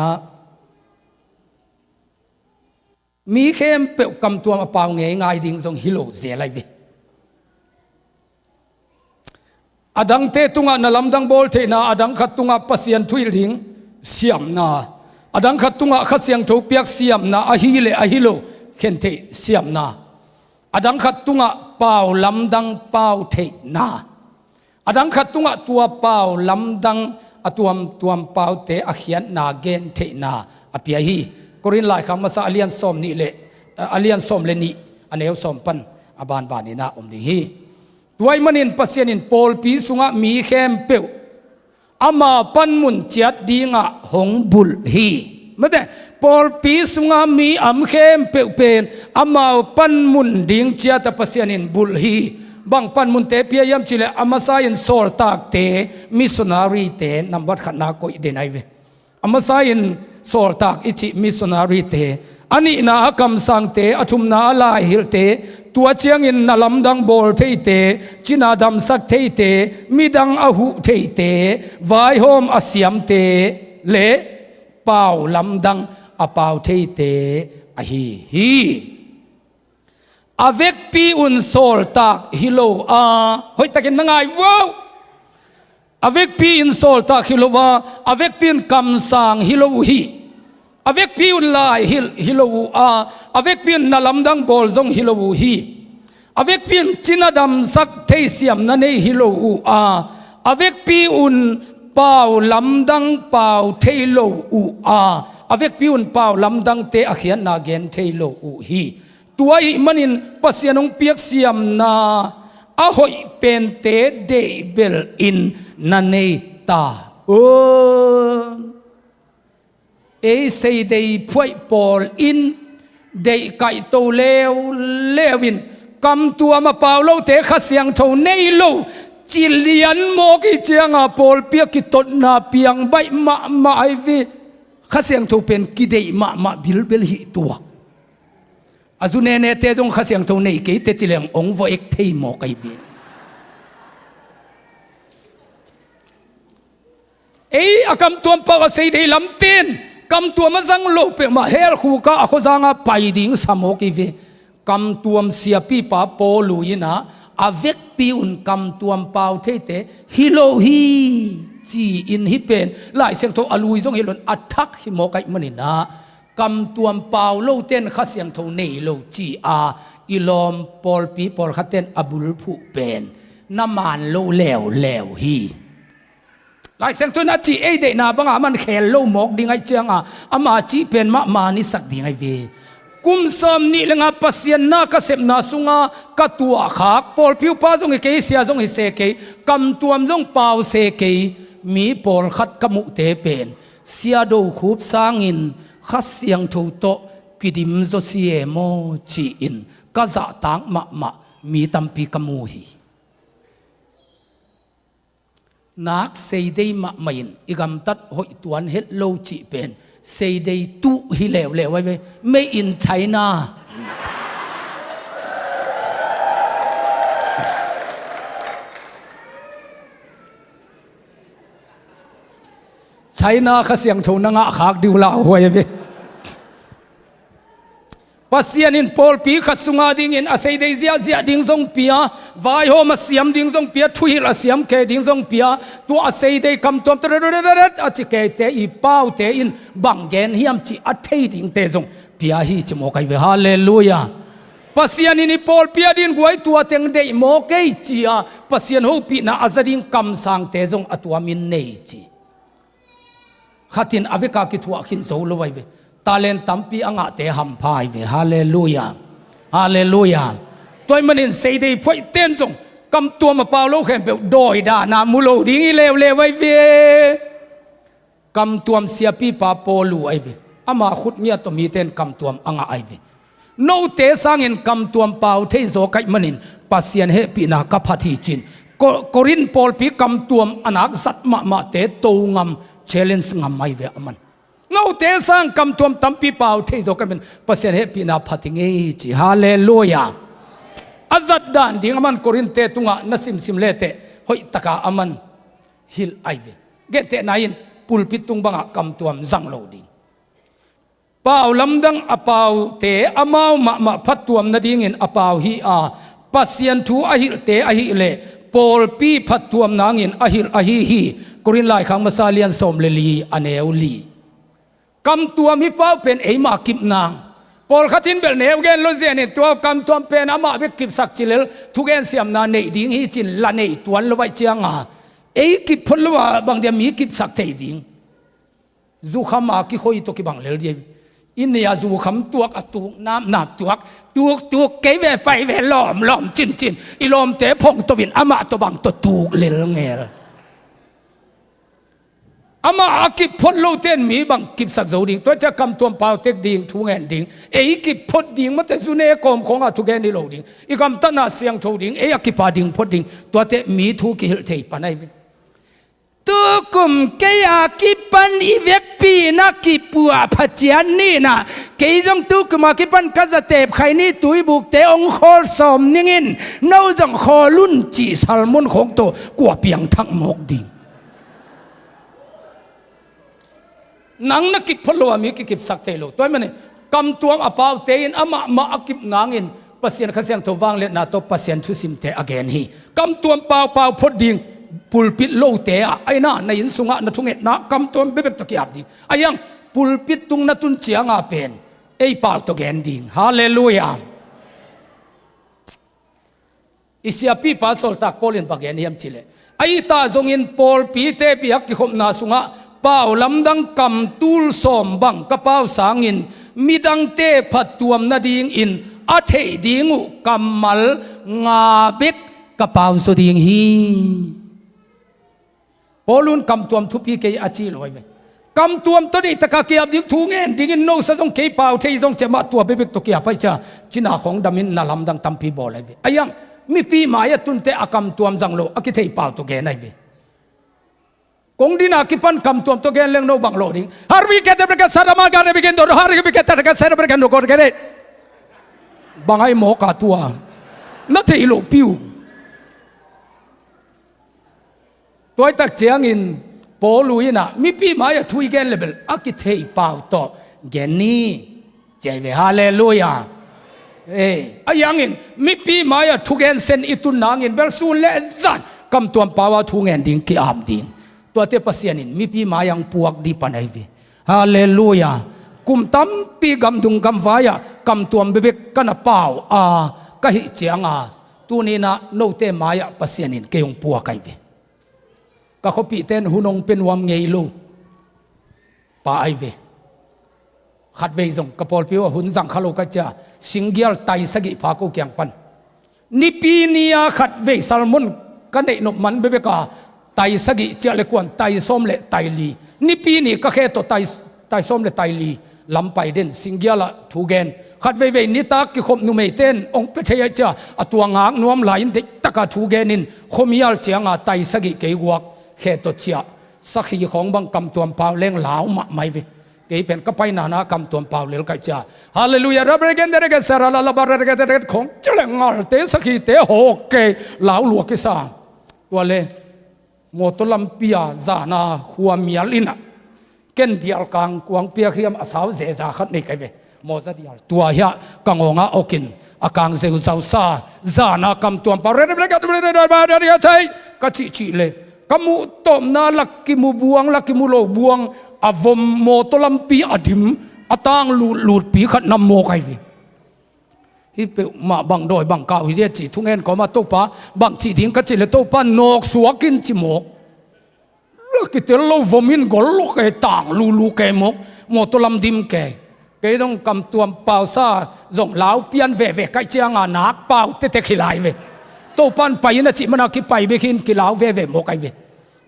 มีเข้มเปียวกำตัวมาเป่าเงยง่ายดิ่งทรงฮิโลเสียไรวิอดังเตตุงะนลำดังโบลเทนาอดังขัดตุงะปัสยันทุยลิงเสียมนาอดังขัดตุงะขัดเสียงถูกเปียกเสียมนาอฮิเลอฮิโลเข็นเทเสียมนาอดังขัดตุงะเป่าลำดังเป่าเทนาอดังขัดตุงะตัวเป่าลำดัง tuam pau te a khian na gen the na apia hi korin lai kham masa alian som ni le alian som le ni aneu som pan aban bani na ding hi tuai manin pasien in pol pi sunga mi khem peu ama pan mun chiat dinga hong bul hi mate pol pi sunga mi am khem peu pen ama pan mun ding chiat pasien in bul hi bang pan mun te pia yam chile amasa in sol tak te missionary te number khana ko denai ve amasa in sol tak ichi missionary te ani na kam sang te athum na la hil te tua chiang in nalam dang bol thei te china dam sak thei te midang ahu thei te vai hom asiam te le pau lam dang apau thei te a hi avec pi un sol tak hilo a hoi takin nangai wow avec pi un sol tak hilo wa avec pi un kam sang hilo hi avec pi un lai hilo a avec pi un nalam dang bol zong hilo hi avec pi un china dam sak thei siam na nei hilo a avec pi un pau lam dang pau thei lo u a avec pi un pau lam dang te a khian na gen thei lo u hi tuai manin pasianong piak siam na ahoi pen te de bel in na nei ta e sei dei phoi pol in dei kai to lewin kam tua ma paulo te khasiang tho nei lo chilian mo ki chianga pol piak ki tot na piang bai ma ai vi khasiang tho pen ki dei ma bil bel hi tua azune ne te jong khasiang tho nei ke te chileng ong vo ek thei mo kai bi ei akam tuam pa sei dei lam tin kam tuam azang lo pe ma hel khu ka akho zanga pai ding samo ki ve kam tuam sia pi pa po luina avec pi un kam tuam pau the te hilo hi chi in hi pen lai seng tho alui jong hilon attack hi mo kai manina kam tuam pau lo ten khasiang tho nei lo chi a ilom pol pi pol khaten abul phu pen naman lo lew hi lai seng tho na chi e de na banga man khel lo mok ding ai chang a ama chi pen ma ni sak ding ai ve kum som ni lenga pasien na ka sep na sunga ka tua khak pol piu pa jong ke sia jong hi se ke kam tuam jong pau se ke mi pol khat kamu te pen sia do khup sangin khasiang tho to kidim zo sie mo chi in ka za tang ma mi tampi kamu hi nak sei dei ma main igam tat hoi tuan het lo chi pen sei dei tu hi lew wai ve made in China China khasiang tho na nga khak diu la hoi ve pasian in pol pi khat sunga ding in asei dei zia ding zong pia vai ho ma siam ding zong pia thui la siam ke ding zong pia tu asei dei kam tom a chi ke te i pau te in bang gen hiam chi a thei ding te zong pia hi chi mo kai ve hallelujah pasian in pol pia din guai tua teng dei mo ke chi a pasian ho pi na azading kam sang te zong atwa min nei chi khatin aveka ki thua khin zo lo wai ve talent tampi anga te ham phai ve hallelujah toy manin sei dei phoi ten jong kam tua ma paulo khem pe doi da na mulo ding i lew wai ve kam tuam sia pi pa polu ai ve ama khut mia to mi ten kam tuam anga ai ve no te sang in kam tuam pau thei zo kai manin pasien he pi na ka phathi chin korin pol pi kam tuam anak sat ma te to ngam challenge ngam mai ve aman no te sang kam tuam tampi pau thei zo kamen pasien he pi na phatinge chi hallelujah azat dan ding aman korin te tunga nasim sim le te hoi taka aman hil ai ve ge te nain pulpit tung banga kam tuam zang lo ding pau lamdang apau te amau ma phat tuam na ding in apau hi a pasien thu a hil te a hi le pol pi phat tuam nangin a hil a hi korin lai khang masalian som le li aneu li kam tua mi pau pen ei ma kip nang pol khatin bel neu gen lo zen in tua kam tuam pen ama be kip sak chilel thu gen siam na nei ding hi chin la nei tuan lo vai chianga ki pholwa bang dia mi ki sak thei ding zu khama ki khoi to ki bang lel dia in ya zu kham tuak atu nam nap tuak ke ve pai ve lom chin i lom te phong to vin ama to bang to tuk lel ngel ama akip phot lo ten mi bang kip sak zo ding to cha kam tuam pau tek ding thu ngen ding kip phot ding ma te zu ne kom khong a thu gen ni lo ding i kam ta na siang tho ding akipa ding phot ding to te mi thu ki hil thei panai tu kum ke akipan i vek pi na ki pua phachian ni na ke jong tu kum akipan ka za te khai ni tui buk te ong khol som ningin no jong kholun chi salmon khong to kwa piang thak mok ding nang na kip pholo mi ki kip sak thelo toy mane kam tuang apau te in ama ma akip ngangin pasien khasiang thowang le na to pasien thu sim te again hi kam tuam pau phot ding pulpit lo te a aina na in sunga na thunget na kam tuam bebek to kiap ding ayang pulpit tung na tun chianga pen ei pau to gen ding hallelujah isia pi pasol tak polin bagen hiam chile ai ta zong in pol pi te pi hak ki khom na sunga pau lamdang kam tul som bang ka pau sangin midang te phatuam na ding in a thei dingu kamal nga bek ka pau so ding hi polun kam tuam thu pi ke achi loi ve kam tuam to di taka ki ab ding thu ngen ding in no sa jong ke pau thei jong chema tua bebek to ki apai cha china khong damin na lamdang tampi bol ai ve ayang mi pi maya tun te akam tuam jang lo aki thei pau to ge nai ve kong dina kipan kam tuam to gen leng no bang lo ding har bi ke te ka sarama ga ne bikin do har bi ke te ka sar ber kan do kor gere bangai mo ka tua na thei lo piu toy tak chiang in poluina mi pi ma ya thui gen level aki thei pau to gen ni jai ve hallelujah ayang in mi pi ma ya thu gen sen itun nang in bel sun le zan kam tuam pawa thu ngen ding ki am dingตัวเตปเสียนินมีปีมายังปวกดีปันไอวีฮาเลลูยากุมตั้มปีกำดุงกำฟ้ายากำตัวเบบกกันเปล่ากะหิเจียงตัวนี้นะโนเตมายาปเสียนินเกี่ยงปวกไอวีก็เขาปีเต้นหุนงเป็นวามเงยลูป้าไอวีขัดเวยงกระปอลพิวหุนสังขลุกจะสิงเกียลไตสกิพากุเกียงปันนิปีนียขัดเวซัลมอนกันเดนบมันเบบกไตสกิเจเลกวนไตส้มเลไตลีนี่ปีนี้ก็แค่ตัวไตส้มเลไตลีลำไปเด่นสิงเกียละทูเกนขัดเวนิตากิคมนุเมเต้นองเปเทียจ้าตัวงางนวมไหลน์ตะกาทูเกนินคมยาลเจียงไตสกิเกยวกแค่ตัวเชียสักขีของบังกำตัวเปล่าเล่งเหลาหมาไม่เวเกยเป็นก็ไปนานากำตัวเปล่าเลลกัจจาฮาเลลูยารับเรกันเดรกันสาระลาบาร์เรกันเดรกันของเจริญงาเตสักขีเตโฮเกเหลาหลวกกิสาตัวเลโมตุลัมปียจานาหัวมียลินะเกนเดียลกังกวางเปียขียมอาสาวเจจาขัดนี่ไงเวโมจะเดียลตัวเฮียกังองาอกินอากังเซอุเจ้าซาจานากำตัวปาร์เรเบรกันเรบาร์เรียไทยกัจจิเลกัมุตมนาลักกิมูบวงลักกิมูโลบวงอาวมโมตุลัมปีอดิมอตังลูดปีขัดนำโมไงเวที่เปมาบังโดยบังเก่าที่เดียจีทุ่งเงินก็มาตุปะบังจีดิ้งก็จีเลตุปะนกสวกินจิโมกแล้วกิเตลวมินกอลกเอต่างลูเกมกโมตุลัมดิมเกต้องกำตัวเปล่าซาส่งเหลาเปียนเวใกล้เจียงนักเปล่าเตะขีลายเวตุปันไปนะจิมันกิไปเบกินกิลาวเวโมกไอเว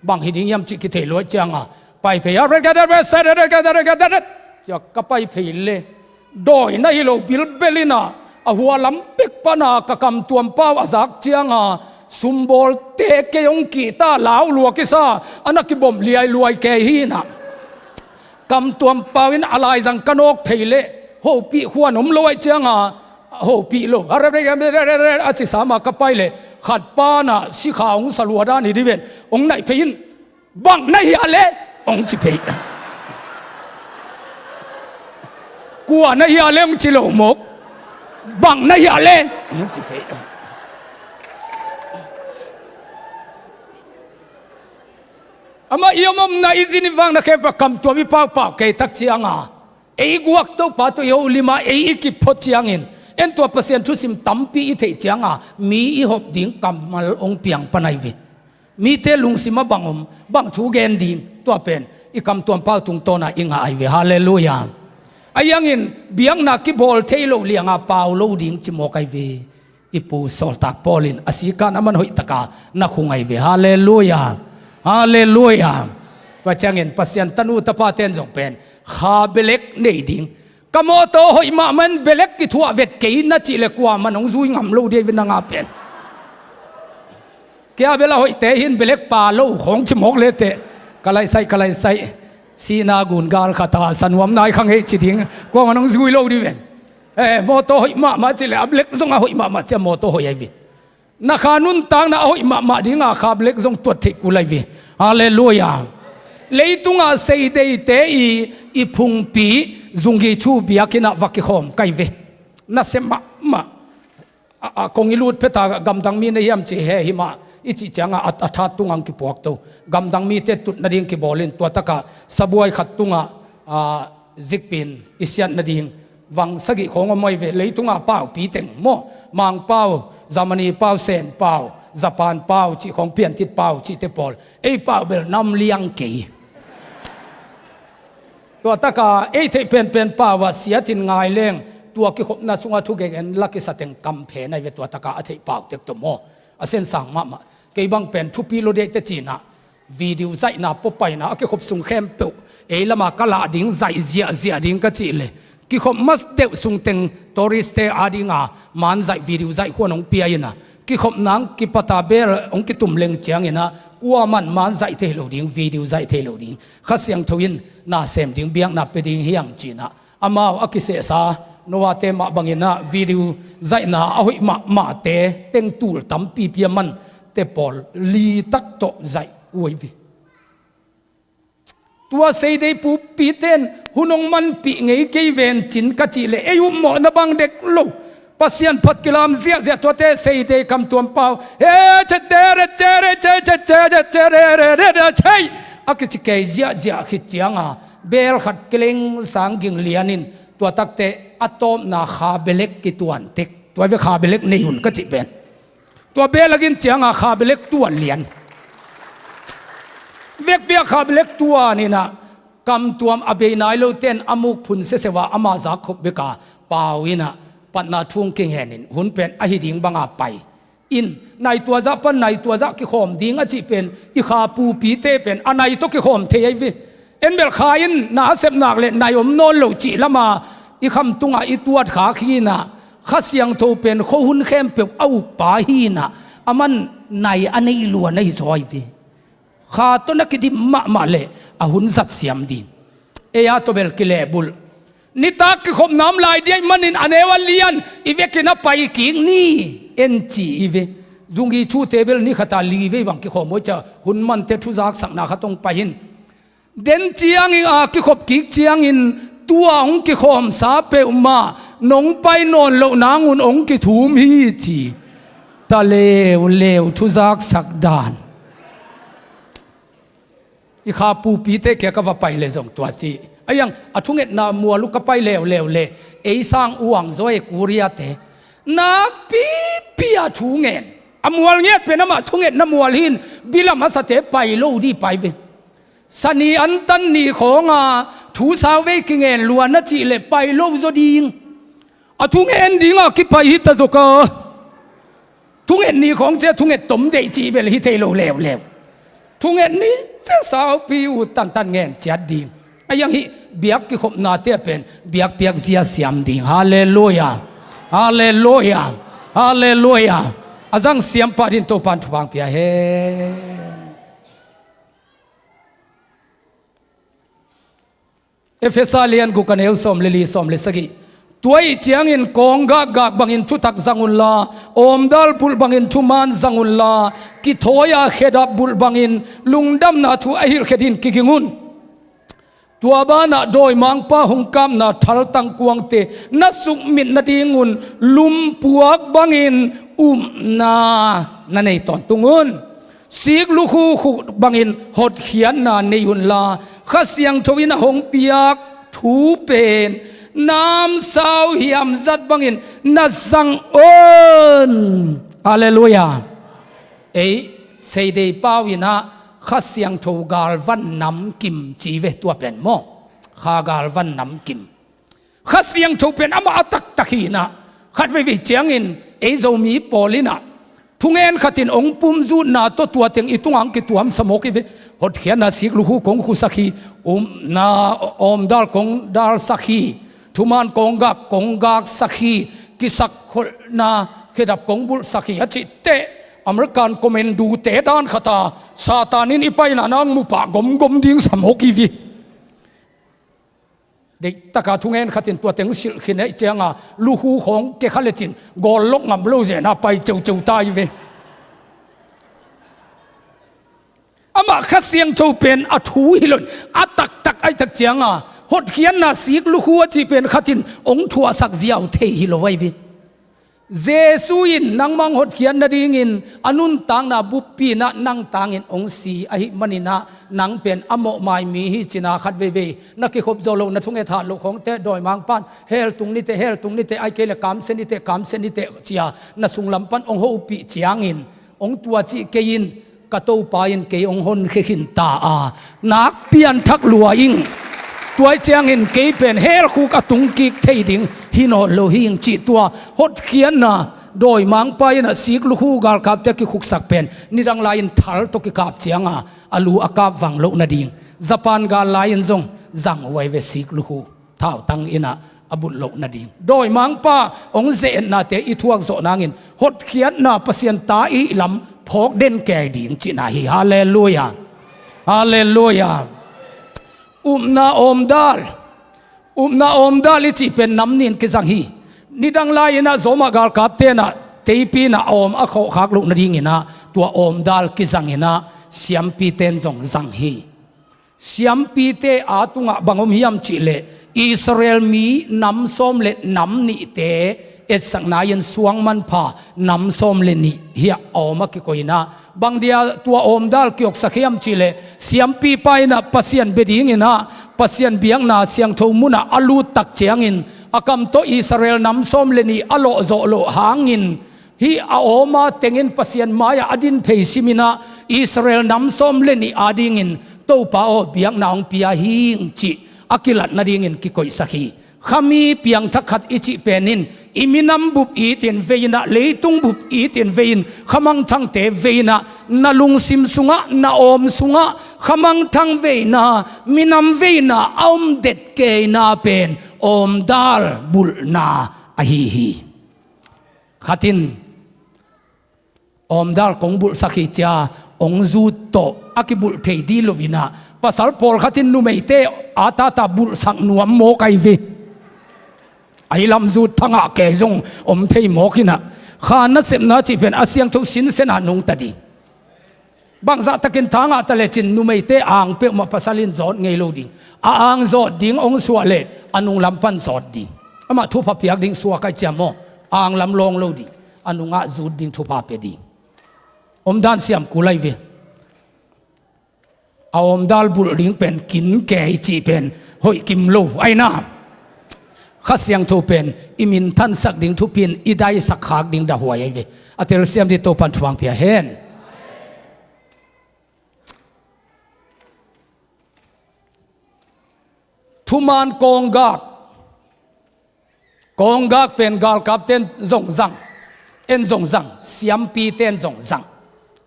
บังหิดิ้งยำจิกิเทลวยเจียงไปเพย์อะไรกันเวเสร็จอะไรกันจะก็ไปเพย์เลยโดยนั่นฮิโลบิลเบลินาหัวลำปิกปนากะกำตัวเป้าอาศักเจียงสุมบอลเตะเกยงกีตาเหลาลัวกิซาอันนักกิบมเลียรวยเกฮีนะกำตัวเป้าอินอะไรจังกนกเพลโฮปีหัวนมลอยเจียงโฮปีโลอะไรกันอาจิสามากะไปเลยขัดป้านะสิขาองสลัวด้านนี้ดิเวนองไหนเพยินบังไหนอะไรองจิเพยกลัวไหนอะไรองจิโลมกบังนายอะไรมันจะเป็นอามาอีมนายจินิวังนักเก็บคำตัวมีป้าเกตักเชียงกวักตัวป้าตัวยูลิมากิพอเชียงอินตัวเปอร์เซ็นต์ทุสิมตั้มปีอิเทเชียงมีหอบดิ่งกำมัลองเปียงปนัยวิ มีเทลุงสิมาบังทูเกนดิงตัวเป็นอีกคำตัวเป้าตุงโตนะอิงไอเวฮาเลลูยาอายังอินเบียงนักกิบอลเทโลเลียงอาเป้าโลดิงจิโมไกเวอีปูโซลตักปอลินอาศิกานามันหอยตะกานักคงไอเวฮาเลลูยาฮาเลลูยาว่าจังอินปัสยันตันูตะปาเตนจงเป็นคาเบเล็กเนดิงกโมโตหอยมามันเบเล็กกิทัวเวทเกยนัดจิเลกว่ามันองซุยงำโลเดวินังอาเป็นแกเวลาหอยเตหินเบเล็กป่าโลของจิมกเลเตกะไลไซสีนากุนกาลคาตาสันวมนายขังเฮจิดิงก็มันองซุยโลดิเวนโมโตหอยมาจิเลอับเล็กจงหอยมาจะโมโตหอยไอวินักขานุนตังนะหอยมาดิงอาคาเบเล็กจงตัวเทกุไลวิฮาเลลูยาเลยตุงอาเซเดเตอีพุงปีจุงกีชูบียกินาวักกิขมไกเวนัสมาคงอิลูดเพตากำดังมีในยามจีเฮหิมาอิจิจังอาทัดตุงังกิปวกโตกำดังมีเตตุนาดิงกิบอลินตัวตะกะสบวยขัดตุงจิกปินอิสยันนาดิงวังสกิของอมวยเวเลยตุงอาเป้าปีเต็งโมมังเป้าจามานีเป้าเซนเป้าญี่ปุ่นเป้าจีของเพียนติดเป้าจีเตปอลเป้าเบลนำเลี้ยงเกยตัวตะกาเทเป็นป่าวเสียทินง่ายเลี้ยงตัวกิขบนาสุงาทุกเองลักกิสัตงกำเพในเวตัวตะกาเทป่าวเต็กตัวโมเส้นสั่งมาเกี่ยบังเป็นทุปีโลเดตจีน่ะวิดีโอใจน่ะปไปน่ะกิขบสุงเข้มเปล่าละมากะลาดิ้งใจเสียดิ้งก็จีเลยกิขบมัสเดวสุงเต็งตอริสเตอาดิ้งมันใจวิดีโอใจหัวน้องเปียนะกิขบนังกิปตาเบลองกิตุมเลงเจียงนะกัวมันใจเทโลดิ้งวิดีโอใจเทโลดิ้งข้าเสียงทวินน่าเสมดิ้งเบียงน่าไปดิ้งเฮียงจีน่ะอามาอักิเสสาโนวาเตมาบังเงินวิดีโอใจน่ะเอาหิมาเตเต็งตูลตั้มปีเปียมันเตปอลลีตักโตใจอวยวิตัวเสดปูปีเต้นหุนงมันปีไงเกยเวนจินกะจิเลอายุหมอนบังเด็กโลปัสยันพัดกิลามเสียตัวเตเสดคำตัวเป้าเฮ้เจเตเรเจเรเจเจเจเจเจเรเรเรเรใช่อักจิเกยเสียขิดจังเบลขัดเกลงสังกิงเลียนินตัวตักเตอะตอมนาคาเบเล็กกิตัวอันเต็กตัวเวคาเบเล็กในหุ่นกะจิเป็นตัวเบลกินจังคาเบเล็กตัวเลียนเวกเบียคาเบเล็กตัวนี่นะกำตัวอเบนายโลเตนอมุกพุนเสวะอามาจากขบเบกาปาวินะปัญนาทุ่งเก่งแห่นินหุ่นเป็นอหิดิงบังอาไปอินในตัวจะปันในตัวจะกิขมดิงอจิเป็นอีขาปูปีเตเป็นอันในตัวกิขมเทยวิเอ็นเบลขายินนาเสพนักเลยนายอมโนโลจิละมาอีคำตุงอีตัวขาขีนะข้าเสียงโทเป็นเขาหุ่นเข้มเปียกเอาป่าหีนะอามันในอันนี้ล้วนในซอยวิข้าตัวนักดิมาเลยอาหุ่นสัตเสียมดีเอียตัวเบลกิเลบุลนิตากิขมน้ำลายเดียมันอินอเนวัลเลียนอีเวกินาไปกิงนี่เอ็นจีอีเวจุงกีชูเทเบลนี่ขตาลีเวบังกิขมว่าจะหุ่นมันเตทุจักสักนาขตงไปหินเด่นเจียงอีกิขบกิกเจียงอินตัวองกิขมสาเปอุมาหนงไปนอนโลนางุนองกิถูมีจีตะเลวทุจักสักดานอีข้าปูปีเตแกก็ว่าไปเลยส่งตัวสิไอ้ยังทุ่งเอ็ดนามัวลูกก็ไปเลวเลยไอ้สร้างอวงโซเอกูริยาเตนาปียทุ่งเอ็ดมัวเงี้ยเป็นน้ำทุ่งเอ็ดน้ำมัวหินบิลามาสเตไปโลดีไปเวสนีอันตันนี่ของทูสาวเวกิเงินล้วนนัดจีเลไปโลโซดิงทุ่งเอ็นดิงกิไปฮิตตะโซกทุ่งเอ็นนี่ของเจ้าทุ่งเอ็ดตมเดจีเบลฮิตเทโลเลวทุ่งเอ็นนี่เจ้าสาวปีอุตันเงินจัดดิงไอ้ยังฮิเบียกกิขบนาเตเป็นเบียกเปียกเสียเสียมดิงฮาเลลูยาฮาเลลูยาฮาเลลูยาอาจังเสียมปาดินโตปันทุบังเปียเฮเอเฟซาเลียนกุกันเอลสอมเลลีสอมเลสกีตัวอีเจียงอินกองกากบังอินทุตักจังุลลาอมดัลบุลบังอินทุมันจังอุลลากิโทยาเขดับบุลบังอินลุงดำนาทุอหิลเขดินกิกิงุนตัวบ้านาโดยมังป้าหงกำนาทัลตังกวงเตนัสุมินนาดีงุนลุมปวกบังอินนานั่นในตอนตุงุนสีกลูกคู่บังอินหดเขียนนาในยุนลาข้าเสียงทวินหงเปียกถูเป็นน้ำสาวเหี่ยมจัดบังอินนัสังโอนฮาเลลูยา เสดเป้าอินะข้าเสียงทูกาลวันน้ำกิมจีเวตัวเป็นโมข้ากาลวันน้ำกิมข้าเสียงทูเป็นอามาตักตะขีนะขัดไว้วิจังอินเอโซมีปอลินะทุงเอ็นขัดินองปุ่มจูนาตัวเตียงอิตุงังกิตัวมสมกิเวหดเขียนนาสิกลูกของคุสักขีนาดาลของดาลสักขีทุมันกงกากสักขีกิสักคนนาเขดับกงบุลสักขีฮัจิเตอเมริกันคอมเมนดูเตดานขตาซาตานินอิไปนานังมุปะกมดิ้งสมกิวีเด็กตะกาทุงเงินขัดินตัวเต็งสิลขินไอเจียงลูกของเกขเลจินกอลลกงับลูเจน่าไปเจ้าตายเวอามาขัดเสียงโจเป็นอัฐุหิลนอัตักไอตักเจียงหดเขียนนาสิกลูกหัวจีเป็นขัดินองทัวสักเจียวเทหิลไว้เวเจสุอินนังมังหดเขียนนาดิงินอนุนตังนาบุปปีนะนังตังอินองสีไอมันินะนังเป็นอโมไมมีฮิจินาขัดเวนักขบโจโลนัทุงเอธาลูกของเตดอยมังปันเฮลตุงนิเตไอเกลกามเซนิเตเจียนัสุงลำปันองโฮอุปิเจียงอินองตัวจีเกยินกระตูปายินเกยองหนเขินตานักเปียนทักลัวอิงตัวเจียงอินเกยเป็นเฮลคูกตุงกิกเทดิงฮิโนโลหิงจิตัวหดเขียนนะโดยมังไปนะสิกลูกกาลกับเตกิคุกสักเป็นนี่ดังลายนทัลตกิกับเจียงอลูอากาวังโลนาดิงญี่ปุ่นกาลายนจงจังไว้เวสิกลูกเท่าตังอินะอบุลโลนาดิงโดยมังป้าองเจนนาเตอิทวกโซนางอินหดเขียนนะปัสยันตาอิลำพกเด่นแก่ดิ่งจินาฮีฮาเลลูยาฮาเลลูยานาอมดาลลิจิเป็นน้ำนินกิจังฮีนี่ดังไลนะโซมากาลกับเตนะเตปีนะอมอโคขักลุกนาดิงินะตัวอมดาลกิจังฮีนะเสียมปีเตนจงจังฮีเสียมปีเตอาตุงะบังอมฮิยมจิเลอิสราเอลมีน้ำส้มเล็ดน้ำนิเตเอสังนายันสวงมันพาน้ำส้มเลนิเฮียอมากิโกยนะบางเดียตัวอมดาลกิยกสักยามจิเลเสียมปีไปนะปัสยันเบดิงินะปัสยันเบียงนาเสียงทูมุนะอลูตักเจียงินอากำโตอิสราเอลน้ำส้มเลนิอโลโซโลหางินฮีอาโอมาเตงินปัสยันมายาอดินเพยซิมินะอิสราเอลน้ำส้มเลนิอาดิงินโตปาโอเบียงนาองปียาหิงจิอากิลัดนาดิงินกิโกยสักฮีขมีเปียงทักขัดอิจิเป็นินอิมินัมบุบอีเตียนเวนะเลตุงบุบอีเตียนเวนขมังทั้งเตเวนะนาลุงซิมสุงะนาอมสุงะขมังทั้งเวนะมินัมเวนะอมเด็ดเกนาเป็นอมดาลบุลนาอหิฮีขัดินอมดาลของบุลสักฮิจาองจูโตอากิบุลเทดีโลวินะภาษาพอลขัดินนุเมเตอาตาตาบุลสังนวมโมไกเวไอ้ลำจูทั้งอาแก่จงอมเทยหมอกินะข้านัดเสพนาจีเป็นอาเซียงทุกสินเสนานุงตัดีบางสัตว์กินทางอาตะเลจินนุไม่เตอ่างเปียมาภาษาลินจอดไงโลดิอ่างจอดดิ่งองสัวเลอนุงลำปันจอดดิ่งอามาทุบเปียกดิ่งสัวกัจจามอ่างลำลองโลดิอนุงอาจูดดิ่งทุบเปียดิ่งอมดานเสียมกุไลเวเอาอมดาลบุลดิ่งเป็นกินแก่จีเป็นหอยกิมโลไอ้น้าข้าเสียงทูเป็นอิมินท่านสักดิ่งทุพินอิได้สักขากดิ่งดาหัวยัยเวอเทลเซียมที่โตปันทวงเพียเฮนทุมานกองกากเป็นกาลกับเต้นจงจังเอ็นจงจังเสียมปีเต้นจงจัง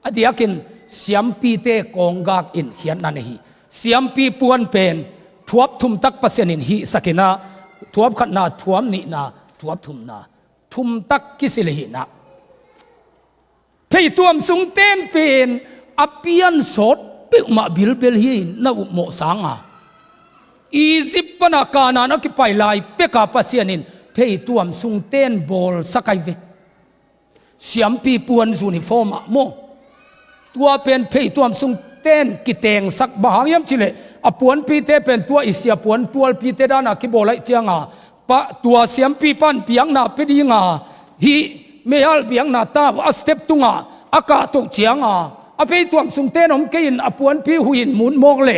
อดียกินเสียมปีเต้กองกากอินเขียนนั่นเองเสียมปีปวนเป็นทวบทุมตักเปอร์เซ็นต์อินฮีสักนาทวบขัดนาทวมนี่นาทวบทุมนาทุมตักกิสิเลหินะที่ตัวมสุงเต้นเป็นอเปียนสดเปิมาบิลเบลฮีนาอุโมสังอียิปต์ปนากานานักไปไล่เปกาปัสยานินที่ตัวมสุงเต้นบอลสักไอเวเสียมปีปวนยูนิฟอร์มโมตัวเป็นที่ตัวมสุงเต้นกิเตงสักบางยามจิเลอปวนปีเตเป็นตัวอิเสียปวนตัวปีเตดานาคิโบไลเจียงปะตัวเสียมปีปันเปียงนาเปดีงฮีเมียลเปียงนาตาอัสเตปตุงอากาตุกเจียงอภิตัวสุงเต้นอมกินอปวนปีหุยนมุนมองเล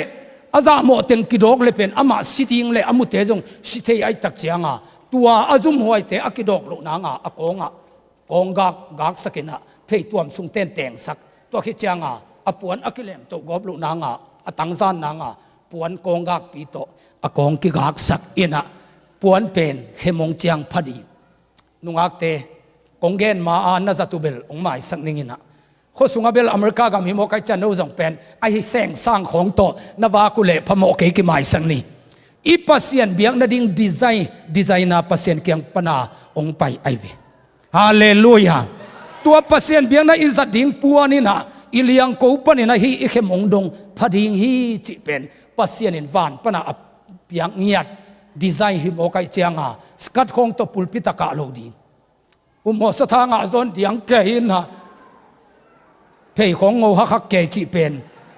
อาจารย์โมเต็งกิดอกเลยเป็นอามาสิทิงเลยอามุเตจงสิเทไอตักเจียงตัวอาจุมหวยเตอกิดอกลูกนางอากงกากสักินะเพ่ตัวสุงเต้นแต่งสัก ตัวขี้จางอาปวนอากิเลมตัวกอบลุนางอาตังซานนางปวนกองกากปีโตอากองกิกากสักอินะปวนเป็นเขมงเจียงพอดีนุงอักเตกงเกนมานาจัตุเบลองไม่สักนิงินะโคสุงเบลอเมริกากับมิโมกัยจันโนจงเป็นไอเสงสร้างของโตนวากุเลพโมเกกิไม่สักนี้อีปัสยันเบียงนาดิ่งดีไซน์นาปัสยันเกียงปนาองไปไอเวฮาเลลูยาตัวปัสยันเบียงนาอิสัดดิ่งปัวนี่นะอิเลียงกูปนี่นะฮีอิเขมงดงพอดิ่งฮีจิเป็นปัสยันอินวานปนาเบียงเงียดดีไซน์ฮิโมกัยเจียงสกัดของตัวปุลปิตากาโลดีมสถางจนเดียงเกยินเพยของงูฮักเกจิเป็น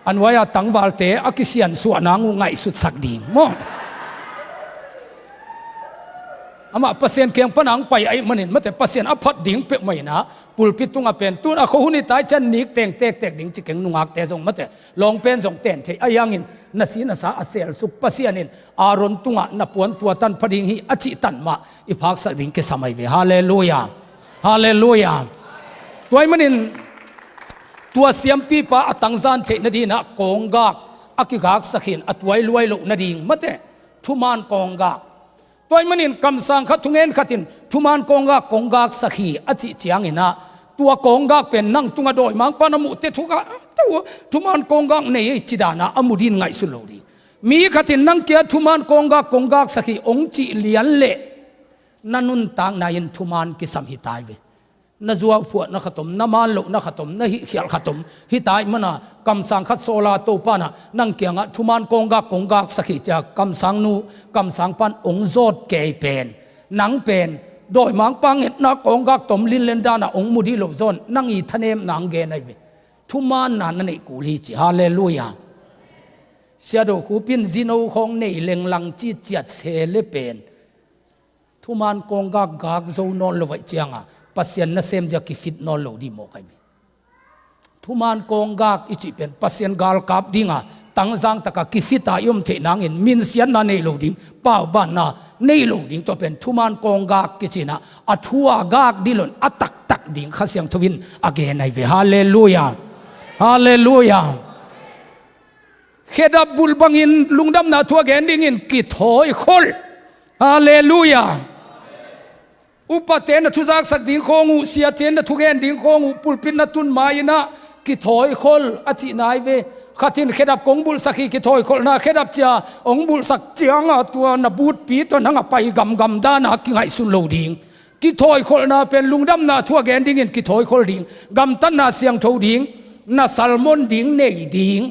อันว่าตังวาลเตอกิเซียนส่วนนางไงสุดสักดีมองอามาเปอร์เซ็นต์เกียงปนังไปไอ้มันเห็นมันแต่เปอร์เซ็นต์อภัดดิ่งเปไม่นะปุลปิตุงเป็นตุนเขาหุ่นตายจันนิกเตงเตกดิ่งจิเก่งนุงอักแต่ส่งมันแต่ลองเป็นส่งเต้นเทอายังอินนาสีนาสาเซลสุปเปอร์เซ็นต์อินอารอนตุงนับปวนตัวตันพดิ่งฮีอจิตันมาอีพักสักดิ่งเกสมัยเวฮาเลลูยาฮาเลลูยาตัวมันอินตัวเสียมปีปะตังซานเทนดีนะกองกากอากิกากสักหินอัตไว้รวยลุนดิ่งมันแต่ทุมานกองกากตัวมันอินคำสั่งขัดทุงเงินขัดอินทุมานกองกากสักหีอจิเจียงอินะตัวกองกากเป็นนั่งตุงโดยมังปานมุเตทุกะตัวทุมานกองกากในจิดานะอมุดินไงสุโลดีมีขัดอินนั่งเกียทุมานกองกากสักหีองจิเลียนเละนันุนต่างนายินทุมานกิสัมหิตายเวนาจัวพวดนักขตมนามันลุนักขตมนาหิเขียลขตมหิตายมันนะคำสั่งขัดโซลาโตปานะนั่งเกียงทุมานกงกากสักขีจากคำสั่งนูคำสั่งปันองโจดเกยเป็นนังเป็นโดยมังปังเห็นนักกากตมลินเลนดานะองมุดีโลซอนนั่งอีทะเนมนางเกนไอเวทุมานนั่นนี่กูลีจิฮาเลลูยาเสียดูคูปินจิโนของในเลงลังจีเจียดเซเลเป็นทุมานกากโซนอนลอยเจียงปัสยันนัเซมจะกิฟิตนอลโลดีโมกัยมีทุมานกองกากอิจิเป็นปัสยันกาลกับดิ้งตั้งจังตะกกิฟิตายมเทนางอินมินเซียนนาเนโลดิ้งป้าวบ้านนาเนโลดิ้งตัวเป็นทุมานกองกากกิจินะอัทัวกากดิลอนอัตักดิ้งข้าเสียงทวินอเกนไอเวฮาเลลูยาฮาเลลูยาเขดับบุลบังอินลุงดำนาทัวแกนดิ้งอินกิถอยคอลฮาเลลูยาอุปเทนทุจักสักดิ่งของอุเสียเทนทุกแห่งดิ่งของอุปุลปินตุนมายินะกิถอยคอลอจินายเวขัดินเขดับกงบุลสักกิถอยคอลนะเขดับจ้าองบุลสักเจียงตัวนบูดปีตัวนังไปกำดานะกิไงสุนโลดิ่งกิถอยคอลนะเป็นลุงดำนาทัวแกนดิ่งกิถอยคอลดิ่งกำตันนาเสียงทูดิ่งนาซัลมอนดิ่งเนยดิ่ง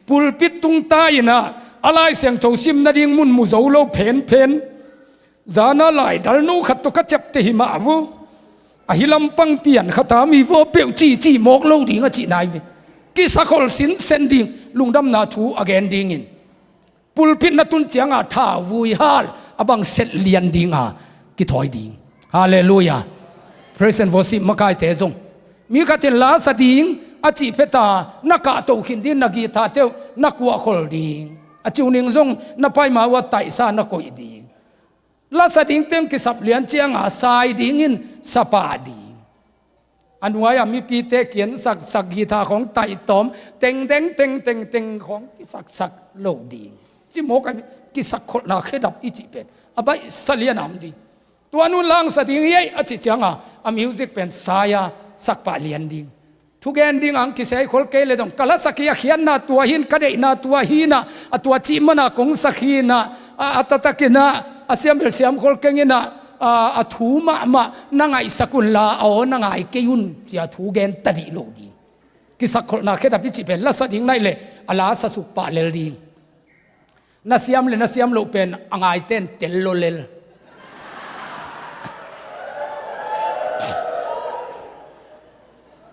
ปุลปิตุงตายนะอะไรเสียงทูซิมนาดิ่งมุนมุโซโลเพนจานาไลดัลนูขัดตุกัดจับเตหิมาวูอหิลัมปังเปียนขัดตามีวัวเปียวจีหมอกโลดิ่งอจินายเวกิสักคนสินเซนดิ่งลุงดำนาทูอเกนดิ่งอินปุลพินนัตุนเจียงท่าวุยฮัลอบังเซตเลียนดิ่งกิถอยดิ่งฮาเลลูยาพระเซนวสิมกายเตจงมีขัดลาสดิ่งอจิเปตานักโตขินดินนักกีตาเตวนักวัวคอลดิ่งอจิวนิงจงนับไปมาว่าไตซานักโกยดิ่งลาสดิ่งเต็มกิสับเลียนเจียงสายดิ่งอินสปาดีอันว่ามีปีเตเขียนสักกีตาของไต่ตอมเต็งของกิสักโลดิ่งจิโมกกิสักคนนาเคดับอิจิเป็นอบายสเลียนามดีตัวนู้นลังสดิ่งยัยอจิเจียงมิวสิกเป็นสายสักปาเลียนดิ่งทุกแห่งดิ่งอังกิเสยคนเกลเลยต้องกะละสักยาเขียนนาตัวหินกระเดนาตัวหินะตัวจิมนาของสักหินะอัตตะกินะอาเซียมเสียมคนเก่งนะถูมานั่งไอสกุลลาเอานั่งไอเกยุนจะถูเกนตัดิโลดีกิสักคนน่ะแค่ดับพิจิเป็นละสดิ่งนั่นเลยอาลาสสุปะเลดีนัสยามโลเป็นอ่างไอเต้นเตลโลเลล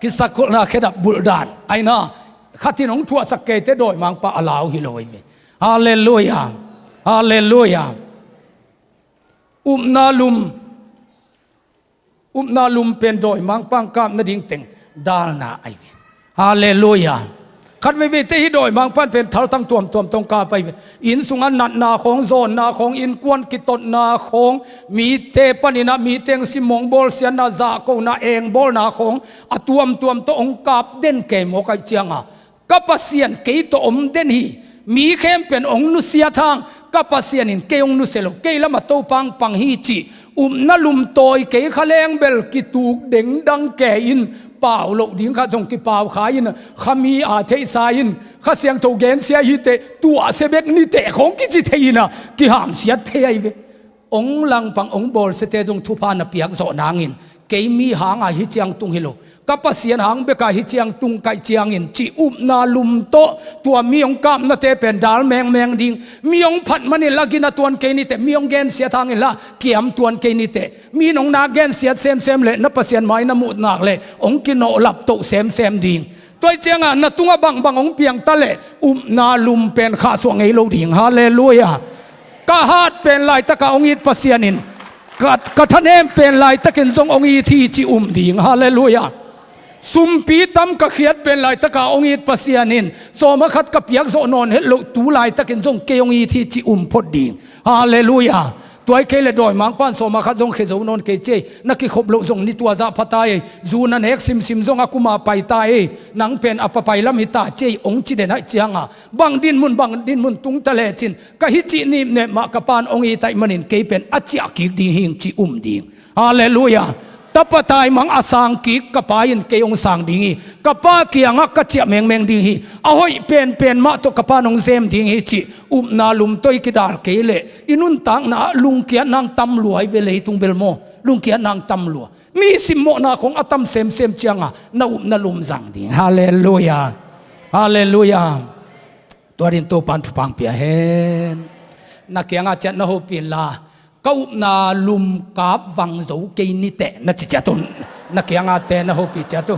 กิสักคนน่ะแค่ดับบุลดานไอ้น่ะขัดที่น้องทั่วสักเกตโดยมังปะอาลาวฮิโลยฮาเลลูยาฮาเลลูยานาลุมเป็นโดยมังปังกามนาดิ่งเต็งดาลนาไอเวฮาเลลูยา ขัดวิเตหิโดยมังพันเป็นทัลตั้งตัวตรงกาไปอินสุงันนัดนาของโซนนาของอินกวนกิตนนาของมีเตปนินะมีเตงสิมงบอลเสียนาซาโกนาเองบอลนาของอตัวมตัวองกาบเด่นเกมโมกัยเจียงกับปัสยานเกยตัวเด่นฮีมีเข้มเป็นองนุเสียทางกับปัสยานินเกยองนุเสลเกยละมาโตปังฮีจีนาลุมโตยเกยขะเลงเบลกิตูกเด้งดังแกอินเปล่าโลดิ้งข้าจงกิเปล่าขายินขามีอาเทสายินข้าเสียงโตเกนเสียฮิเตตัวเสเบกนิเตของกิจิเทยินะกิหามเสียเทยเวองลังปังองบอลเสเตจงทุพานาเปียกโซนางอินเกยมีหางฮิจียงตุงฮิโลกับปัสยานหางเบกาฮิจียงตุงไกจียงอินจีนาลุมโตตัวมีองกามนาเตเป็นดาลแมงดิงมีองผัดมันนี่ลักินาตัวเกนิเตมีองเกนเสียทางอินละเกี่ยมตัวเกนิเตมีน้องนาเกนเสียเซมเลยนับปัสยานไม้น้ำมุดนักเลยองกินโนหลับโตเซมดิงตัวเจียงนาตุงบังองเปียงตะเลนาลุมเป็นข้าสวงไอโลดิงฮาเลลูยากะฮัดเป็นลายตะกาองอิดปัสยานินกะทันเอมเป็นลายตะเกินทรงองอีทีจีดิงฮาเลลูยาสุมปีตั้มกะเขียดเป็นลายตะกาองอีปัสยานินโซมาขัดกับเปียกโซนอนเฮลตูลายตะเกินทรงเกยองอีทีจีพดดิงฮาเลลูยาตัวไอ้เคเลดอยมังป้านโซมาขัดทรงเขโซนอนเกเจนักกิขบลุทรงนิตัวจะพัตายจูนันเอกซิมทรงอากุมาไปตายนังเป็นอปไปลำหิตาเจองจิเดนัยเจียงบังดินมุนตุงตะเลจินกะฮิจินิเนมากะปานองอีไตมันินเกเป็นอัจฉริยหิงจีดิงฮาเลลูยาตัปตายมังอาสังกิกกับปายินเกยองสังดิงีกับปาเกียงกะเจียแมงดิงีอาหอยเป็นมาตกับปานองเซมดิงีจีนาลุมตัวกิดาร์เกเลอินุนตังนาลุงเกียนางตำรวจเวเลยตุงเบลโมลุงเกียนางตำรวจมีสิมโมนาของอาตัมเซมเจียงนาลุมสังดิงฮาเลลูยาฮาเลลูยาตัวดินโตปันทุปังเปียเฮนนักเกียงอาเจนนาโฮปินลาก้านาลุมกาบวังโจเกนิเตนัจจตุนนักยังอาเตนะโฮปิจตุ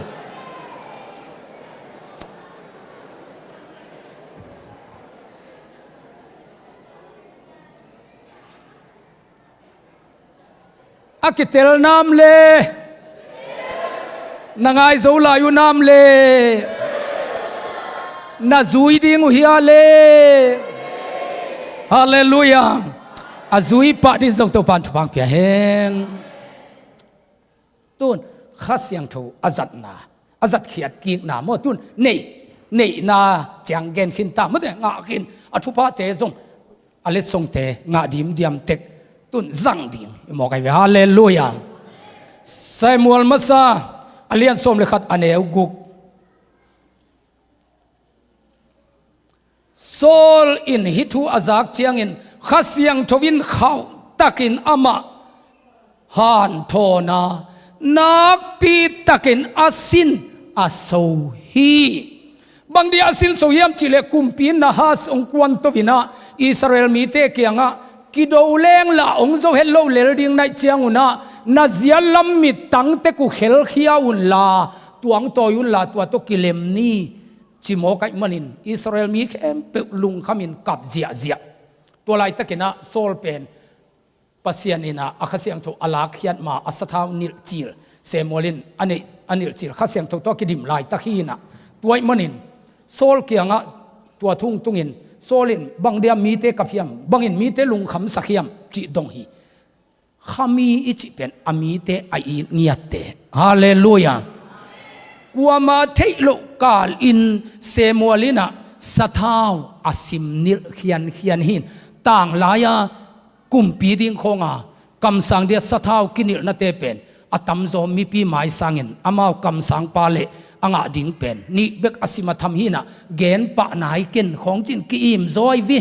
อากิเตลนามเลนางไอโจลายุนามเลนาจุยดิงอุฮิอาเลฮาเลลูยาอาจุยปะดินส่งตัวปันทุพังเพียเฮงตุนข้าเสียงทูอาจัดเขียดกีกนาโมตุนนี่นาจังเกนขินตามดงาขินอทุพาเตจงอเลส่งเตงาดิมเดียมเต็กตุนจังดิมมอกไอเวฮาเลลูยาไซมัวลมัสซาอเลียนสมเลขัดอเนวกุกโซลอินฮิทูอาจักเจียงอินข้าเสียงทวินเขาตักินอามาฮันโทนานักปีตักินอาสินอาโซฮีบางทีอาสินโซฮีมจิเลกุมปีนนาฮัสองควันทวินาอิสราเอลมีเตเกียงะกิโดเลงละองโซเฮลโลเลดิงในเจียงอุนานาเซียลัมมิตังเตกุเฮลขียอุนลาตัวงโตยุนลาตัวโตกิเลมนีจิโมกัยมันินอิสราเอลมีแค่เปลุงขมินกับเจียตัวลายตะกินะโซลเป็นปัสยานินะอาคาเสียงถูกอลาขียนมาอัสทาวนิลจิลเซโมลินอันนิลจิลข้าเสียงถูกตัวกิดิมลายตะขีนะตัวมันินโซลเกียงะตัวทุ่งอินโซลินบางเดียมีเตกับยมบางอินมีเตลุงคำสักยมจิดงฮีขามีอิจิเป็นอามีเตไอเนียเตฮาเลลูยากัวมาเทโลกาลอินเซโมลินะสะท้าวอาสิมนิลเขียนหินต่างลายกุมปีดิงคงกำสังเดียสะท้าวกินิลนาเตเป็นอตัมโซมีปีไม้สังเงินอามาวกำสังปาเลอ่างดิ่งเป็นนี่เบกอาสิมาทำหินะเกณฑ์ปะนายกินของจินกิอิมซอยวิ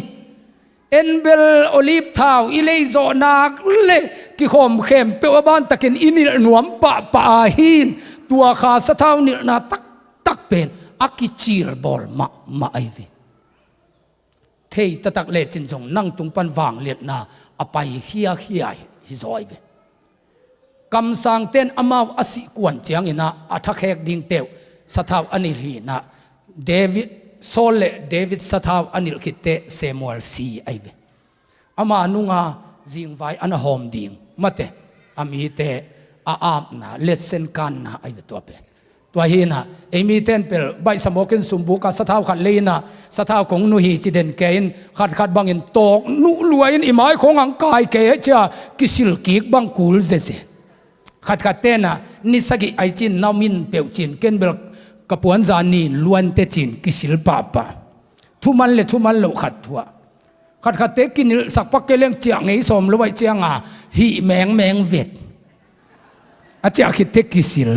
เอ็นเบลโอลิฟทาวอิเลโซนักเลกิขมเข้มเปวบ้านตะกินอินิลหนวมปะหินตัวขาสะท้าวนิลนาตักเป็นอากิจิลบอลมาไอวิเทยตะตักเลจินจงนั่งตุงปันวางเลียดนาอไปเฮียฮิซอยวิกำสังเต้นอามาวอสิกวนเจียงอินะอัฐเขกดิ่งเตวสะท้าวอนิลฮีนะเดวิดโซเลเดวิดสะท้าวอนิลคิเตเซมูเอลซีไอวิอามานุงาจิงไว้อันหอมดิ่งมาเตอามีเตอาบนาเลเซนกันนาไอวิตัวเป็น ตัวหินะเอมีเต้นเปิลใบสมกินสมบุกสะเท้าขัดเลยนะสะเท้าของนุฮีจิเดนเกนขัดบังอินตกนุรวยอินอิมายของอังกายเกจะกิสิลกิกบังคูลเจขัดเต้นนะนิสกิไอจินนามินเปียวจินเกนเบลกับปวนจานีล้วนเตจินกิสิลปาปะทุมันเลทุมันโลขัดทัวขัดเตกินสักพักเกลี้ยงเจียงไงสมรวยเจียงอ่ะหิแมงเวทอาจจะคิดเตกิสิล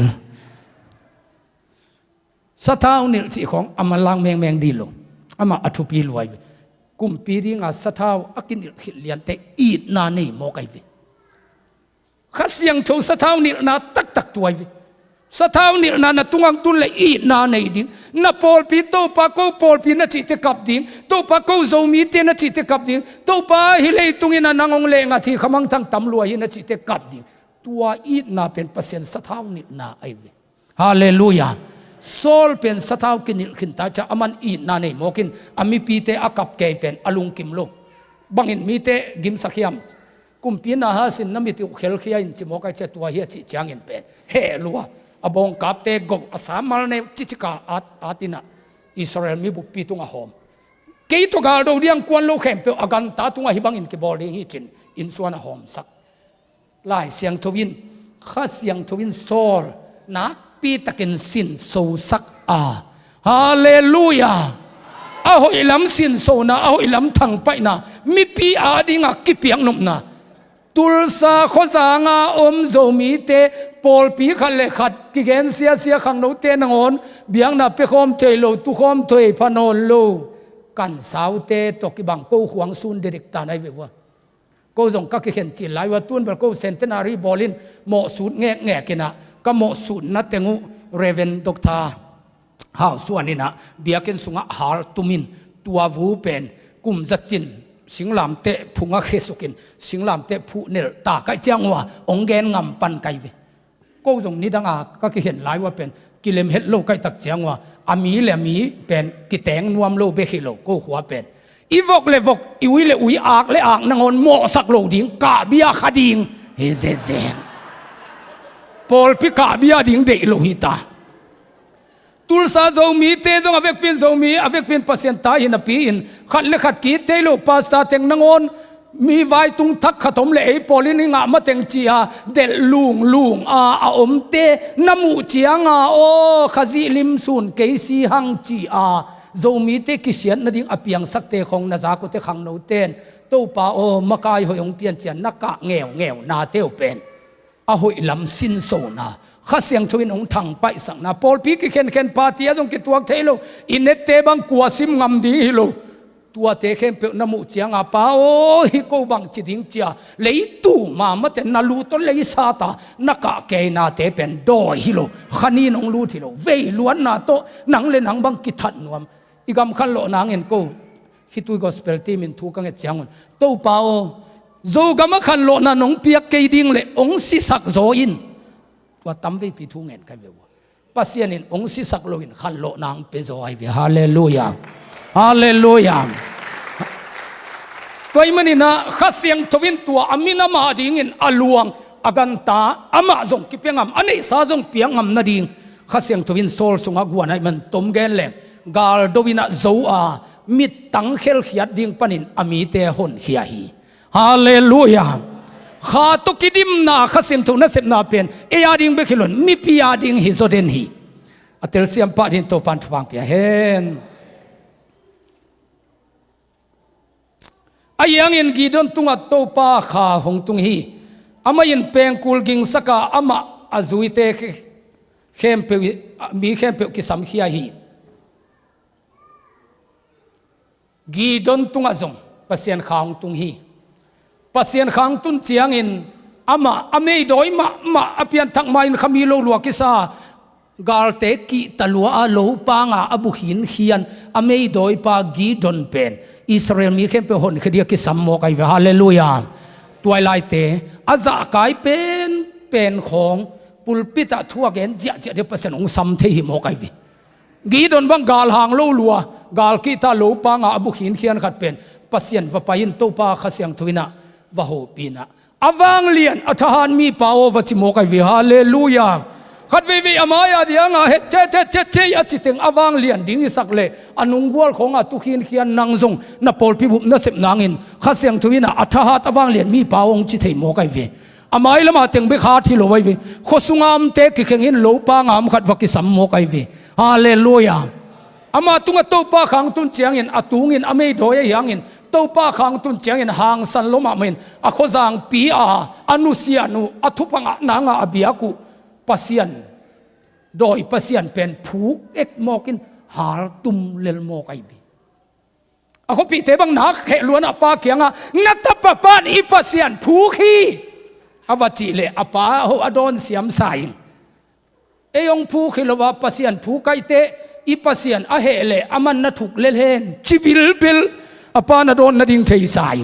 สะเท้านี่สิของอามาลังแมงดีลงอามาอัฐุปีรวยกุมปีริงาสะเท้าอากินหิเลียนเตอีดนานี่โมกไอวิข้าเสียงโชสะเท้านี่นาตักตัววิสะเท้านี่นาตุงังตุนเลยอีดนาในดิ้งนาโปลปีโตปาโกโปลปีนาจิตกับดิ้งโตปาโกโซมีเตนาจิตกับดิ้งโตปาฮิเลตุงินานางองเลงอาทิขมังทั้งตำรวจฮินาจิตกับดิ้งตัวอีดนาเป็นเปอร์เซ็นต์สะเท้านี่นาไอวิฮาเลลูยาโซลเป็นสะเท้ากินขินตาจะอามันอีนาในโมกินอามีปีเตอากับเกยเป็นอลุงกิมโลบังอินมีเตกิมสักยามกุมปีนาฮาสินน้ำมิติเขลขี้อินจิโมกไอเจตัวเฮียจิจางอินเป็นเฮลัวอบงกับเตกอาสามัลในจิจิกาอาตินะอิสราเอลมีบุปผีตุงอาหอมเกยตุกาโดเรียงกวนโลเข้มเปอากันตาตุงอาฮิบังอินกิบอลิงฮิจินอินส่วนอาหอมสักลายเสียงทวินข้าเสียงทวินโซลนักปีตะกินสินโซสักฮาเลลูยาอาหอยลำสินโซนะอาหอยลำทางไปนะมีปีอาดิงากิเปียงนุ่มนะตุลซาข้อสางาอมโซมีเตปอลปีขัดเลขัดกิเกนเสียขังโนเตนงอนเบียงนับไปคอมเทโลตุคอมเทพนอลโลกันสาวเตตกิบังโกหวงซุนเดริกตาในเววะก็ส่งกักเข็นจินไหลว่าตุนเบลโกเซนเทนารีบอลินเหมาะสุดแง่กินะก็เหมาะสุดนัดเตงูเรเวนดอกตาหาส่วนนี้นะเบียกินสุงหาตุมินตัววูเป็นกุมจัดจินสิงลามเตะพุงเคสุกินสิงลามเตะผู้เนรตาไกจังว่าองเกนงำปันไกวิก็ตรงนี้ดังก็เห็นหลายว่าเป็นกิเลมเฮดโลไกตักจังว่าอามีเลมีเป็นกิแตงนวมโลเบคิโลก็หัวเป็นอีวกเลวกอีวิเลอุยอากเลอากนงอนโมสักโลดิงกาเบียขดิงเฮเซเซนปอลพิกาเบียดิงเดโลหิตาตุลซาโซมีเตจงอเวกพินโซมีอเวกพินเปอร์เซ็นต์ตายหินปีอินขัดเลขัดกีเตโลปาสตาเต็งนงอนมีไว้ตุงทักขถมเลไอปอลินิงามาเต็งจีอาเดลุงอาอมเตนมูจียงโอขจิลิมซุนเกซีหังจีอาโซมีเตกิเสียนนดิ่งอเปียงสักเตของนาจากุเตขังโนเตนโตปาโอมากายหอยองเปียนเจียนนักกะเงวนาเตวเป็นอาหอยลำสินโซนาข้าเสียงทวินองทางไปสังนาปอลปีกิเข็นปาเตียจงกิตัวเทโลอินเนตเตบังกัวซิมงำดีฮิโลตัวเตเข็นเปนมุเจียงอาปาโอฮิโกบังจิดิงเจียเลยตู่มาเตนาลูตเลยซาตานักเกนาเตเป็นดอยฮิโลขันีนองลูทิโลเวล้วนนาโตนังเลนังบังกิทันนวมอีกำขันโลนางเอ็นโกฮิตุยกอสเปลทีมินทูกังเอจียงวนโตปาโอโจกำขันโลนานองเปียกเกดิงเลองสิสักโจอินว่าตั้มวิปีทุ่งเงินกันเววปัสยานินองค์สิสักโลอินขันโลนางเปโซไอเวฮาเลลูยาฮาเลลูยาตัวมันนี่นะข้าเสียงทวินตัวอามินามาดิ่งอินอลวงอากันตาอามาจงกิเปียงอันนี้ซาจงเปียงนาดิ่งข้าเสียงทวินโซลสงกวนให้มันต้มแกนแหลงกาลโดวินาโจอามิดตังเขลขียดดิ่งปนินอามีเตหนขียฮีฮาเลลูยาข้าตุกิดิมนาข้าเสียงทุนนัสเซนาเป็นเอียดิ่งเบคิลอนมีพิยาดิ่งฮิโซเดนฮีอัตเลเซียมปาดินโตปันทุบังเปียเฮนอายังอินกีดอนตุงอัตโตปาข้าหงตุงฮีอามาอินเป็งกุลกิงสักอามาอาจุยเตเข้มเปมีเข้มเปกิสัมขียฮีกีดอนตุงอาจงปัสเซียนข้าหงตุงฮีปัสเซียนข้างตุนเจียงอินอามาอเมย์โดยมาอภิยันทักมาอินขมีโลลัวกิซากาลเตกิตลัวอาโลปางาอบุหินเฮียนอเมย์โดยปากีดอนเป็นอิสราเอลมีเข้มเปหนคดีกิสัมโมกัยฮาเลลูยาตัวไลเตอาจะกายเป็นของปุลปิตะทั่วเกนเจเดเปเซนองสัมเทหิโมกัยวิกีดอนบังกาลหางโลลัวกาลกิตาโลปางาอบุหินเฮียนขัดเป็นปัสเซียนวปายินโตปาขเสียงทวินะวะโหปีนะอวังเลียนอัฐานมีปาววจิโมกัยวิฮาเลลูยา ขัดวิอามายาเดียงเฮเจอจิตงอวางเลียนดิ้งสักเล่อนุงวัวของตุขินเขียนนางทรงนับปอลพิบุนับเสพนางอินข้าเสียงทุยนะอัฐหัตอวางเลียนมีป่าวงจิตเหมอกไอเวอามายละมาเต็งเบขาที่โลไอเวขสุงามเตกิเขงินโลปางามขัดวักิสัมมอกไอเวฮาเลลูยาอามาตุงตัวป้าขังตุนเจียงอินอตุงอินอเมย์โดยยังอินตัวป้าขังตุนเจียงอินหางสันลมอามินอโคจางปีอาอนุเซียนุอทุพังนางอาบิอากุปัสยันโดยปัสยันเป็นผูกเอกมอกินหาตุมเลลโมกไอบีอโคปีเตบังนักเขล้วนอปาเกียงนัตปะปานอีปัสยันผูกฮีอวจิเลอปาโฮอดอนเสียมสายเอยงผูกฮิลวาปัสยันผูกไกเตอีปัสยันอเหเลอมันนัทุกเลเลนชิบิลบิลอปานดอนนดิ่งเทยสาย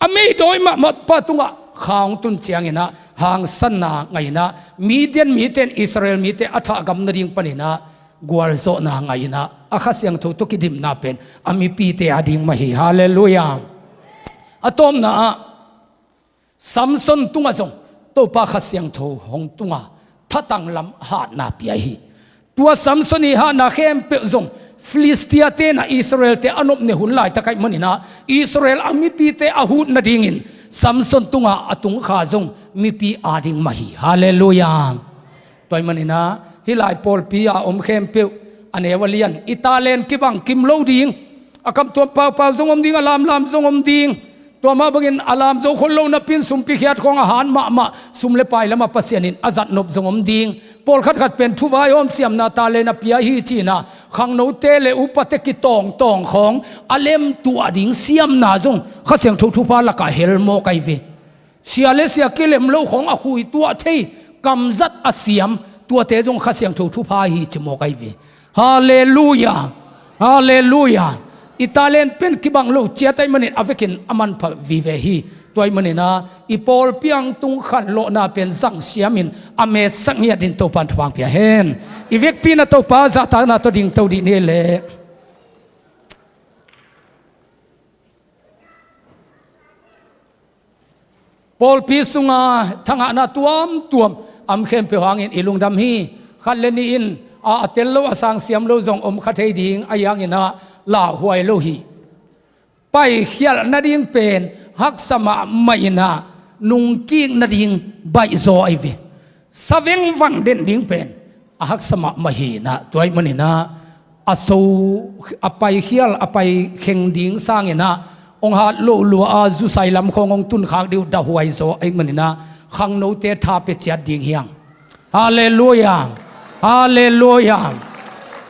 อเมย์โดยมาปะตุงะข้างตุนเจียงนะหางสันนาไงนะมีเดียนอิสราเอลมีเตอัฐกรรมนดิ่งปนินะกวลโซนาไงนะอาคาเสียงทุกตุกิดิมนาเป็นอามีปีเตอดิ่งมาฮีฮาเลลูยาอะตอมนะซัมซอนตุงะจงตัวปาคาเสียงทุหงตุงะทัตังลำหานาปียฮีตัวซัมซอนีฮานาเข้มเปจงฟิลิสเตียเตนะอิสราเอลเตอนบเนหุนไลตะไกมันนะอิสราเอลอามีปีเตอาหูนดิ่งินซัมซอนตุงะอตุงข้าจงมีปีอาดิ่งมาฮีฮาเลลูยาตัวมันนะฮิไลปอลปีอาอมเข้มเปอันเอวเลียนอิตาเลียนกิบังกิมโลดิ่งอาคำตัวเป่าจงอมดิ่งอลามจงอมดิ่งตัวมาบังอินอลามจงคนโลนับพินสุมพิเขียดของอาหารมาสุมเลปายแล้วมาปัสยานินอาจัดนบจงอมดิ่งปอลขัดเป็นทุวายอมเสียมนาตาเลนเปียฮีจีนะขังโนเตเลอุปเตกิตองของอเลมตัวดิ่งเสียมนาจงข้าเสียงทุพาละกะเฮลโมไกเวเสียเลเสียกิเลมโลของอคุยตัวเทกำจัดอาเสียมตัวเตจงข้าเสียงทุพาฮีจโมไกเวฮาเลลูยาฮาเลลูยาอิตาเลียนเป็นกิบังโลเจียไตมันอเวกินอามันพวิเวฮีตัวมันนะอีปอลเปียงตุงขันโลนาเป็นสังเสียมินอเมสังเนียดินตัวปันทวางเปียเฮนอีเวกปีนาตัวป้าจัตานาตัวดิ่งตัวดีนี่แหละปอลปีสุงาทั้งอาณาตัวอัมเข้มเปียหางอินอิลุงดำฮีขันเลนีอินอาเตลโลอาสังเสียมโลจงอมขัดเฮดิ่งอายังอินะลาหวยโลฮีไปเขียนนาดิ่งเป็นฮักสมาไม่นานุงกิ้งนาดิ่งใบโซไอเวสวิงวังเด่นดิ่งเป็นฮักสมาไม่ฮีนะตัวมันนี่นะอาสูอไปเขียนอไปเข่งดิ่งสร้างอินะองหาโลลัวอาจุไซลำขององตุนขางดิวดาหวยโซไอมันนี่นะขังโนเตทาเปจัดดิ่งเฮียงฮาเลลูยาฮาเลลูยา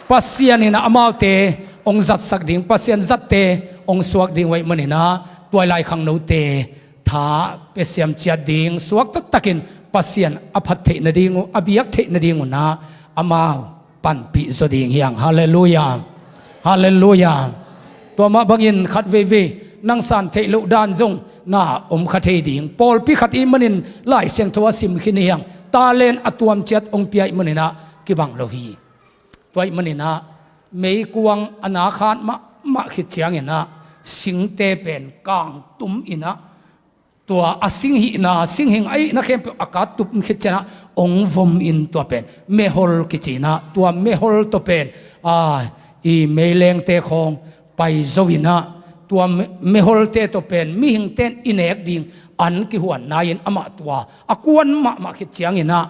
ปัสยานินะอมาเตองจัดสักดิ่งปัสยันจัดเตองสวกดิ่งไว้มันนี่นะตัวลายขังโนเตท้าเปเสียมจัดดิ่งสวกตักินปัสยันอภัทเทนดิ่งอภิยักเทนดิ่งนะอามาปันปิสดิ่งเฮียงฮาเลลูยาฮาเลลูยาตัวมาบังอินขัดเวนังสันเทลุดานจงนาอมขัดเทดิ่งปอลพิขัดอิมันินไล่เสียงทัวสิมขินเฮียงตาเลนอตวมเจ็ดองเปียมันนี่นะกิบังโลฮีตัวมันนี่นะเมย์กวงอนาคารมาขิดเชียงอินะสิงเตเป็นกางตุมอินะตัวอสิงหินะสิงหิงไอนักเข้มอากาศตุมขิดเจนะองวมอินตัวเป็นเมฮอลกิจินะตัวเมฮอลตัวเป็นอีเมเลงเตคงไปโซวินะตัวเมฮอลเตตัวเป็นมิหิงเตนอินเอกดิ่งอันกิหวนนายินอมาตัวอากวนมาขิดเชียงอินะ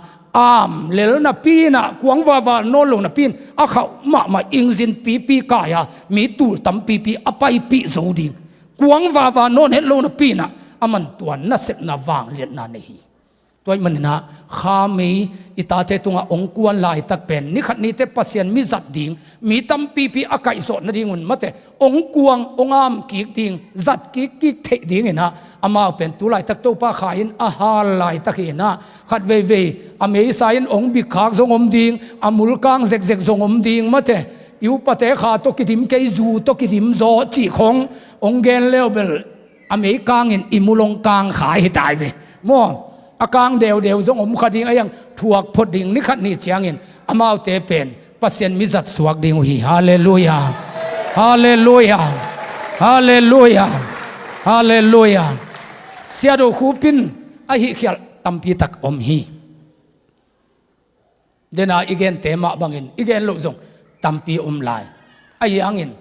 เลลนาปีนะกวงวาโนลนาปีนอาเขามาอิงซินปีกายามีตูตั้มปีอไปปีโซดิงกวงวาโนเฮโลนาปีนะอามันตัวนัสเซนาวางเลียนนาเนฮีตัวมันนะข้ามีอิตาเตตุงองกวนลายตักเป็นนิขัดนี้เตปัสยันมีจัดดิ่งมีตั้มปีอากาศสดนาดิ่งุนมาเตองกวงองอามกีกดิ่งจัดกีกเทดิ่งนะอามาเป็นตุลายตักโตป้าขายินอาหารลายตักเห็นนะขัดเวอเมย์สายินองบิขากทรงอมดิ่งอามุลกังเซกทรงอมดิ่งมาเตอยู่ปะเตขาตกิดิมเกยจูตกิดิมโซจีขององเกนเลวเบลอเมริกังอินอิมุลงกางขายให้ตายเวมั่วอากางเดียวทรงอมขัดดิ่งไอยังถวกพดดิ่งนิขัดนี่เชียงอินอามาเตเป็นปัสยันมิจัดสวกดิ่งฮีฮาเลลูยาฮาเลลูยาฮาเลลูยาฮาเลลูยาเสียดูคูปินไอฮิเขียตัมปีตักอมฮี dena igen tema bangin igen lo zong tampi lai ai angin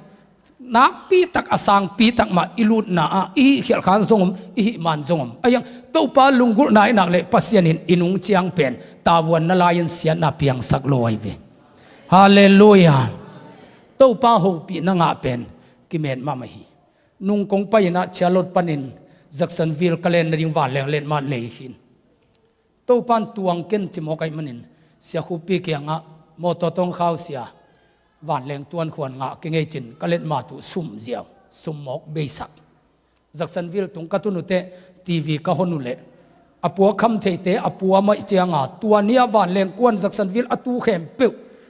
nak pi tak asang pi tak ma ilut na i khial khan zongom i man zongom ayang to pa lungul nai nak le pasianin inung chiang pen tawon na layan sian na piang sak loi ve hallelujah to pa ho pi na nga pen kimen ma hi nung kong pa ina chalot panin Jacksonville kalen na ding van leng len ma le hin to pan tuang ken chimo kai manin sia khu pi ke nga moto tong khau sia van leng tuan khwan nga ke ngei chin kalet ma tu sum ziaw sum mok beisak Jacksonville tung katunu te TV ka honu le apua kham theite apua mai chianga tuania van leng kwan Jacksonville atu khem pe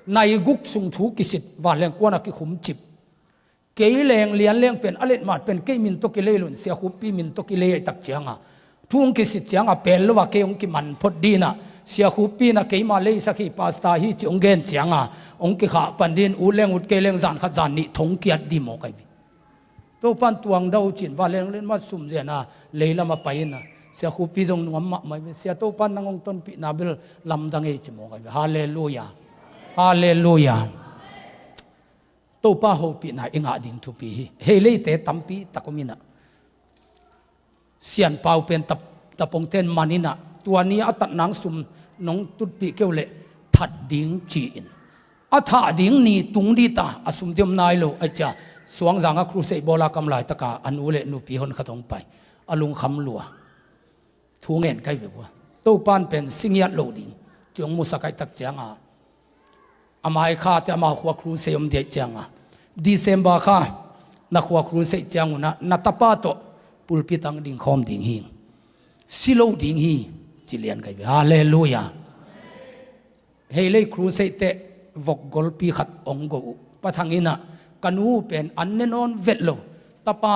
nai guk sung thu kisit van leng kwan ki khum chip ke leng lian leng pen alet mat pen ke min to ki leilun sia khu pi min to ki le tak chianga thung kisit chianga pel lo wa ke ong ki man phot dina sia khu pi na ke ma le sakhi pasta hi chung gen chianga ong ki kha pandin u leng ut ke leng zan kha zan ni thong kiat di mo kai to pan tuang dau chin wa leng len ma sum je na leila ma paina sia khu pi jong nuam ma mai sia to pan nangong ton pi na bil lam dang e chi mo kai hallelujah hallelujah to pa ho pi na inga ding thu pi he le te tampi takomina sian pau pen tapong ten manina tuani atat nang sum nong tut pi keule that ding chi in atha ding ni tung di ta asum dem nai lo acha suang zanga cru sei bola kam lai taka anu le nu pi hon khatong pai alung kham lua thu ngen kai ve wa to pan pen singiat lo ding chung mu sakai tak changa amai kha te ama khwa cru sei om de changa December kha na khwa cru sei changuna na tapa to pulpitang ding khom ding hing silo ding hi chilian kai hallelujah hele cru sei te vok gol pi khat ong go pathangina kanu pen annenon vetlo tapa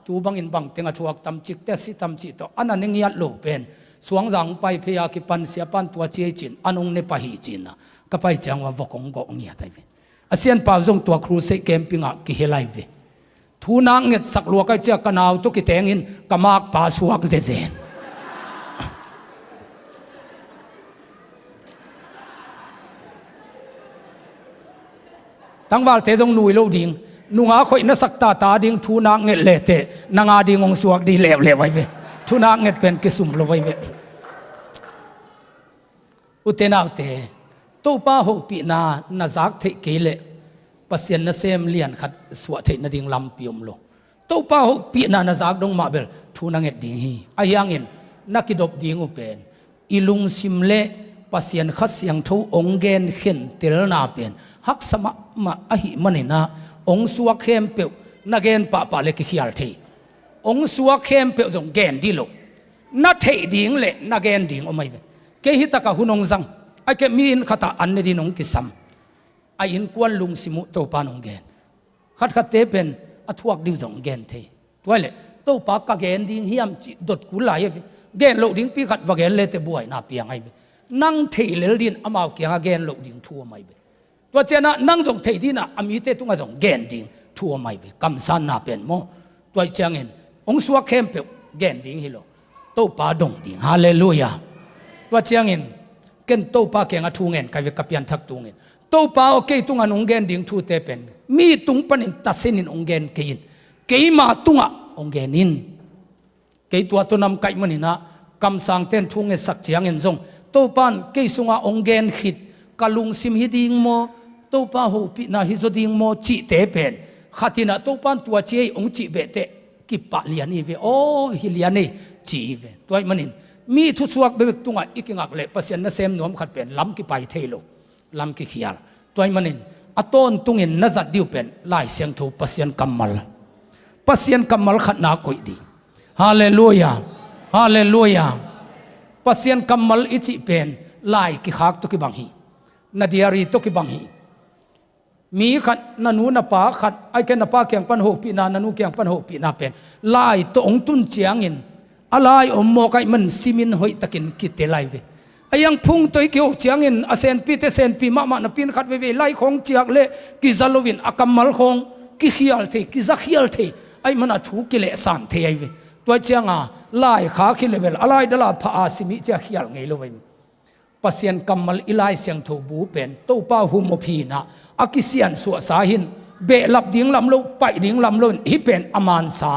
tu bangin bang tenga thuak tam chik te si tam chi to ananing yat lo pen suang jang pai phea ki pan sia pan tua che chin anung ne pa hi chin na ka pai changwa vokong go ngia tai ve asian pa jong tua cru sei campinga ki helai ve thu nang nget sak lua kai cha kanaw to ki tengin kamak pa suak je zen tangwal te jong nui lo ding nunga khoi na sakta ta ding thu nang nget le te nanga ding ong suak di lew le wai ve thu nang nget pen ki sum lo wai ve utenaw te to pa ho pi na zak the ke le pasien na sem lian khat suwa the na ding lam piom lo to pa ho pi na zak dong ma bel thu na nget ding hi ayangin nakidop ding u pen ilung sim le pasien khas yang tho ongen khen tel na pen hak sama ma ahi manina ong suwa khem pe na gen pa le ki khial the ong suwa khem pe jong gen di lo na the ding le na gen ding o mai be ke hi ta ka hunong jang ai ke min khata an ne di nong ki sam ai in kwal lung simu to pa nong gen khat khat te pen athuak diu jong gen the toile to pa ka gen ding hiam chi dot ku lai gen lo ding pi khat wa gen le te buai na piang ai nang thei le din amao kyang gen lo ding thu mai be to chena nang jong thei din na ami te tunga jong gen ding thu mai be kam san na pen mo toi changin ong suak khem pe gen ding hi lo to pa dong ding hallelujah to changin ken to pa ke nga thu ngen kai ve kapian thak tu ngen to pa okay tunga nong gen ding thu te pen mi tung panin tasenin ong gen kein keima tunga ong genin ke tua to nam kai manina kam sang ten thu nge sak chiang en jong to pan ke sunga ong gen khit kalung sim hi ding mo to pa ho pi na hi zo ding mo chi te pen khatina to pan tua che ong chi be te ki pa liani ve o hi liani chi ve toy manin mi thu chuak be tunga ikingak le pasien na sem nom khat pen lam ki pai thelo lam ki khial toy manin aton tungin na zat diu pen lai siang thu pasien kamal khat na koi di hallelujah hallelujah pasien kamal ichi pen lai ki khak to ki bang hi nadiari to ki bang hi mi khat nanu na pa khat ai ken na pa kyang pan ho pi na nanu kyang pan ho pi na pen lai to ong tun chiang in alai om mo kai man simin hoi takin ki te lai ve ayang phung toi kyo chiang in asen pi te sen pi ma na pin khat ve lai khong chiak le ki zalovin akamal khong ki khial the ki za khial the ai mana thu ki le san the ai ve to chianga lai kha khi level alai dala pha asimi cha khial ngei lo ve pasien kamal ilai siang tho bu pen to pa hum mo phi na akisian su sa hin be lap ding lam lo pai ding lam lo hi pen aman sa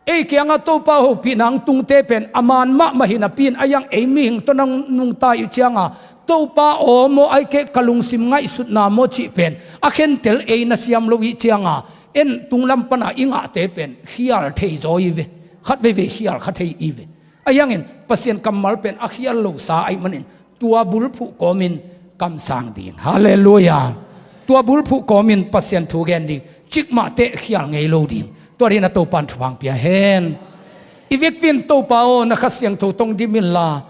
e kyanga to pa ho pi nang tung te pen aman ma mahina pin ayang e mi hing to nang nung ta yu chianga to pa o mo ai ke kalung sim ngai sut na mo chi pen akhen tel e na siam lo wi chianga en tung lam pana inga te pen hial thei zo i ve khat ve ve hial khat thei i ve ayang en pasien kamal pen akhial lo sa ai manin tua bul phu komin kam sang ding hallelujah tua bul phu komin pasien thu gen ding chik ma te khial ngei lo ding to ri na to pan thuang pia hen ivek pin to pa o na khasiang tho tong dimin la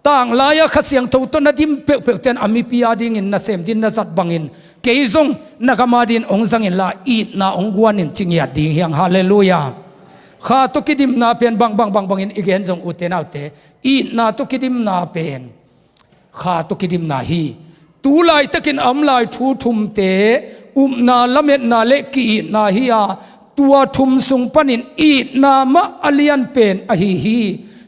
tang la ya khasiang tho to na dim pe pe ten ami pia ding in na sem din na zat bangin keizong na kamadin ong zangin la it na ong guanin chingya ding hiang hallelujah kha to kidim na pen bang bang bang bangin igen jong uten autte it na to kidim na pen kha to kidim na hi tu lai takin am lai thu thum te na lamet na le ki na hi a tua thum sung panin i na ma alian pen a hi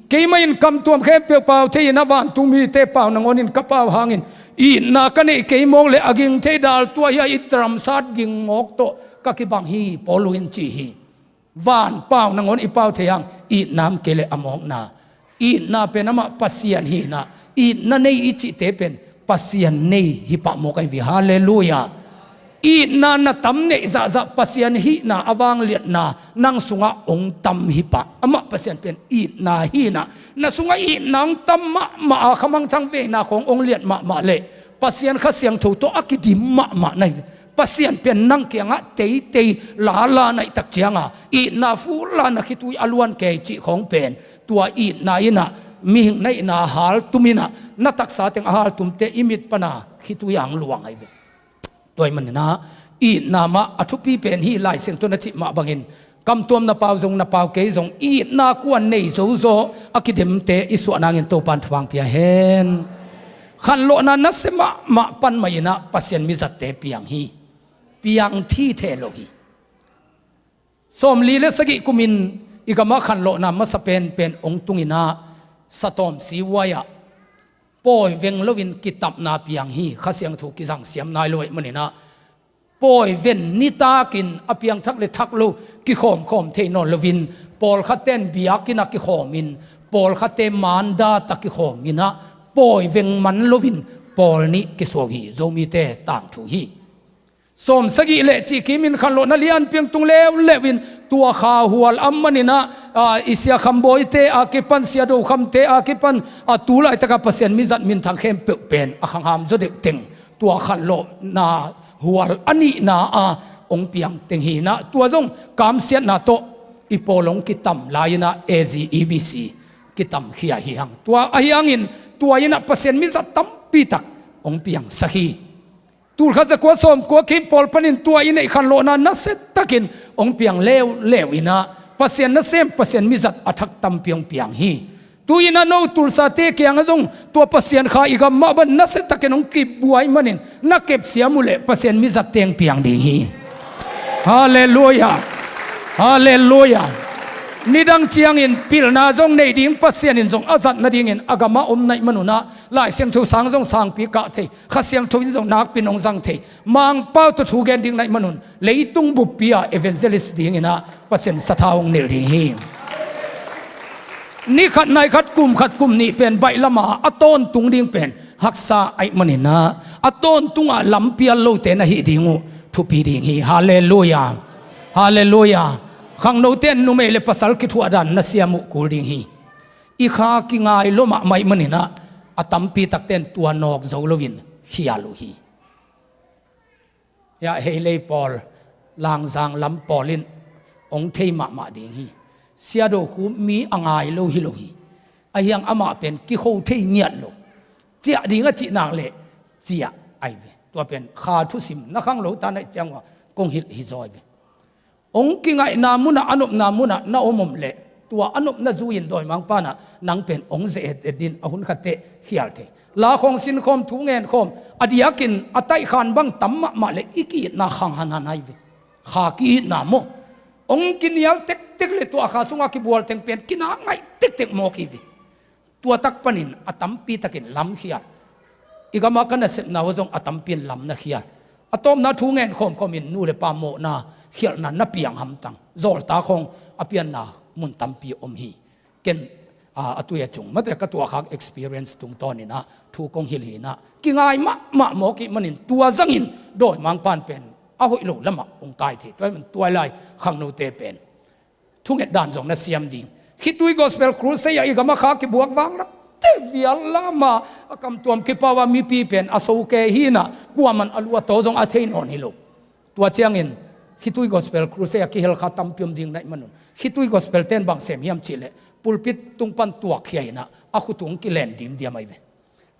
keimain kam tuam khe pe pau the na van tu mi te pau na ngonin ka pau hangin i na ka ne keimong le aging the dal tua ya itram sat ging ngok to ka ki bang hi poluin chi hi van pau na ngon i pau the yang i nam kele among na i na pe na ma pasian hi na i na nei i chi te pen pasian nei hi pa mo kai vi hallelujah i na na tam nei za za pasian hi na awang liat na nang sunga ong tam hi pa ama pasian pen i na hi na sunga i nang tam ma khamang thang ve na khong ong liat ma le pasian kha siang tho to akidim ma nai pasian pen nang kianga te la nai tak chianga i na fu la na khitui aluan ke chi khong pen tua i na ina mi hing nai na hal tumina na taksa teng hal tumte imit pana khitu yang luang ai ve toy man na i na ma athupi pen hi lai seng to na chi ma bangin kam tom na pau jong na pau ke jong i na kuan nei zo akidem te isu anangin to pan thuang pia hen khan lo na na sema ma pan mai na pasien mi zat te piang hi piang thi the lo hi som li le sagi kumin igama khan lo na ma sa pen ong tungina satom siwaya poi veng lovin kitab na piang hi khasiang thu ki jang siam nai loi manina poi ven nita kin apiang thak le thak lo ki khom the non lovin pol khaten biakina ki khomin pol khate manda ta ki khomina poi veng man lovin pol ni ki so hi zomi te tang thu hi som sagi le chi kimin khan lo na lian piang tung lewin tua kha hual ammanina isya khamboi te akipan sia do khamte akipan tulai taka pasien mizat min thang khem pe pen akhang ham zo de teng tua khan lo na hual ani na ong piang teng hi na tua jong kam siat na to ipolong kitam laina AGEBC kitam khia hi hang tua ahiangin tua ina pasien mizat tam pi tak ong piang sahi tul khaza ko som ko kim pol panin tua ina khan lo na na set takin ong piang lew ina pasien na sem pasien mizat athak tam piang hi tu ina no tul sa te kyang azong tua pasien kha igam ma ban na set takin ong ki buai manin na kep siamule pasien mizat teng piang ding hi hallelujah hallelujah nidang chiang in pil na jong nei ding pasien in jong azat na ding in agama nai manuna lai siang thu sang jong sang pi ka the kha siang thu in jong nak pinong jang the mang pau to thu gen ding nai manun leitung bu pia evangelist ding ina pasien sathaung nil ding hi ni khat nai khat kum ni pen bai lama aton tung ding pen haksa ai manina aton tunga lampia lo te na hi dingu thu pi ding hi hallelujah hallelujah khang no ten nu me le pasal ki thu adan na siamu kulding hi i kha ki ngai lo ma mai manina atampi takten tua nok zolovin hialu hi ya hele pol lang jang lam polin ong thei ma ding hi sia do khu mi angai lo hi ayang ama pen ki kho thei niat lo chia ding a chi nang le chia ai ve tua pen kha thu sim na khang lo ta nai changwa kong hil hi zoi ve ong ki ngai namuna anup namuna na omom le tua anup na zuin doi mang pa na nang pen ong ze edin ahun khate hial the la khong sin khom thu ngen khom adiakin atai khan bang tamma ma le iki na khang hananai ve kha ki na mo ong kinial tek le tua kha sunga ki bual teng pen kina ngai tek mo ki ve tua tak panin atam pi takin lam hial igama kana sep na wajong atampin lam na khia atom na thu ngen khom khomin nu le pa mo na khial na na piang ham tang zol ta khong apian na mun tampi om hi ken atuya chung mate ka tua khak experience tung to ni na thu kong hil hi na ki ngai ma mo ki manin tua zangin doi mang pan pen a hoi lo lama ong kai thi toy man tuai lai khang no te pen thung et dan zong na siam ding hitui gospel crusade ya igama kha ki buak wang na te vial lama akam tuam ki pawa mi pi pen aso ke hi na kuaman alua to zong a thein on hi lo tua chiang in hitui gospel crusade ki hel kha tam piom ding nai manun hitui gospel ten bang sem hiam chile pulpit tung pan tuak khiai na aku tung ki len dim dia mai ve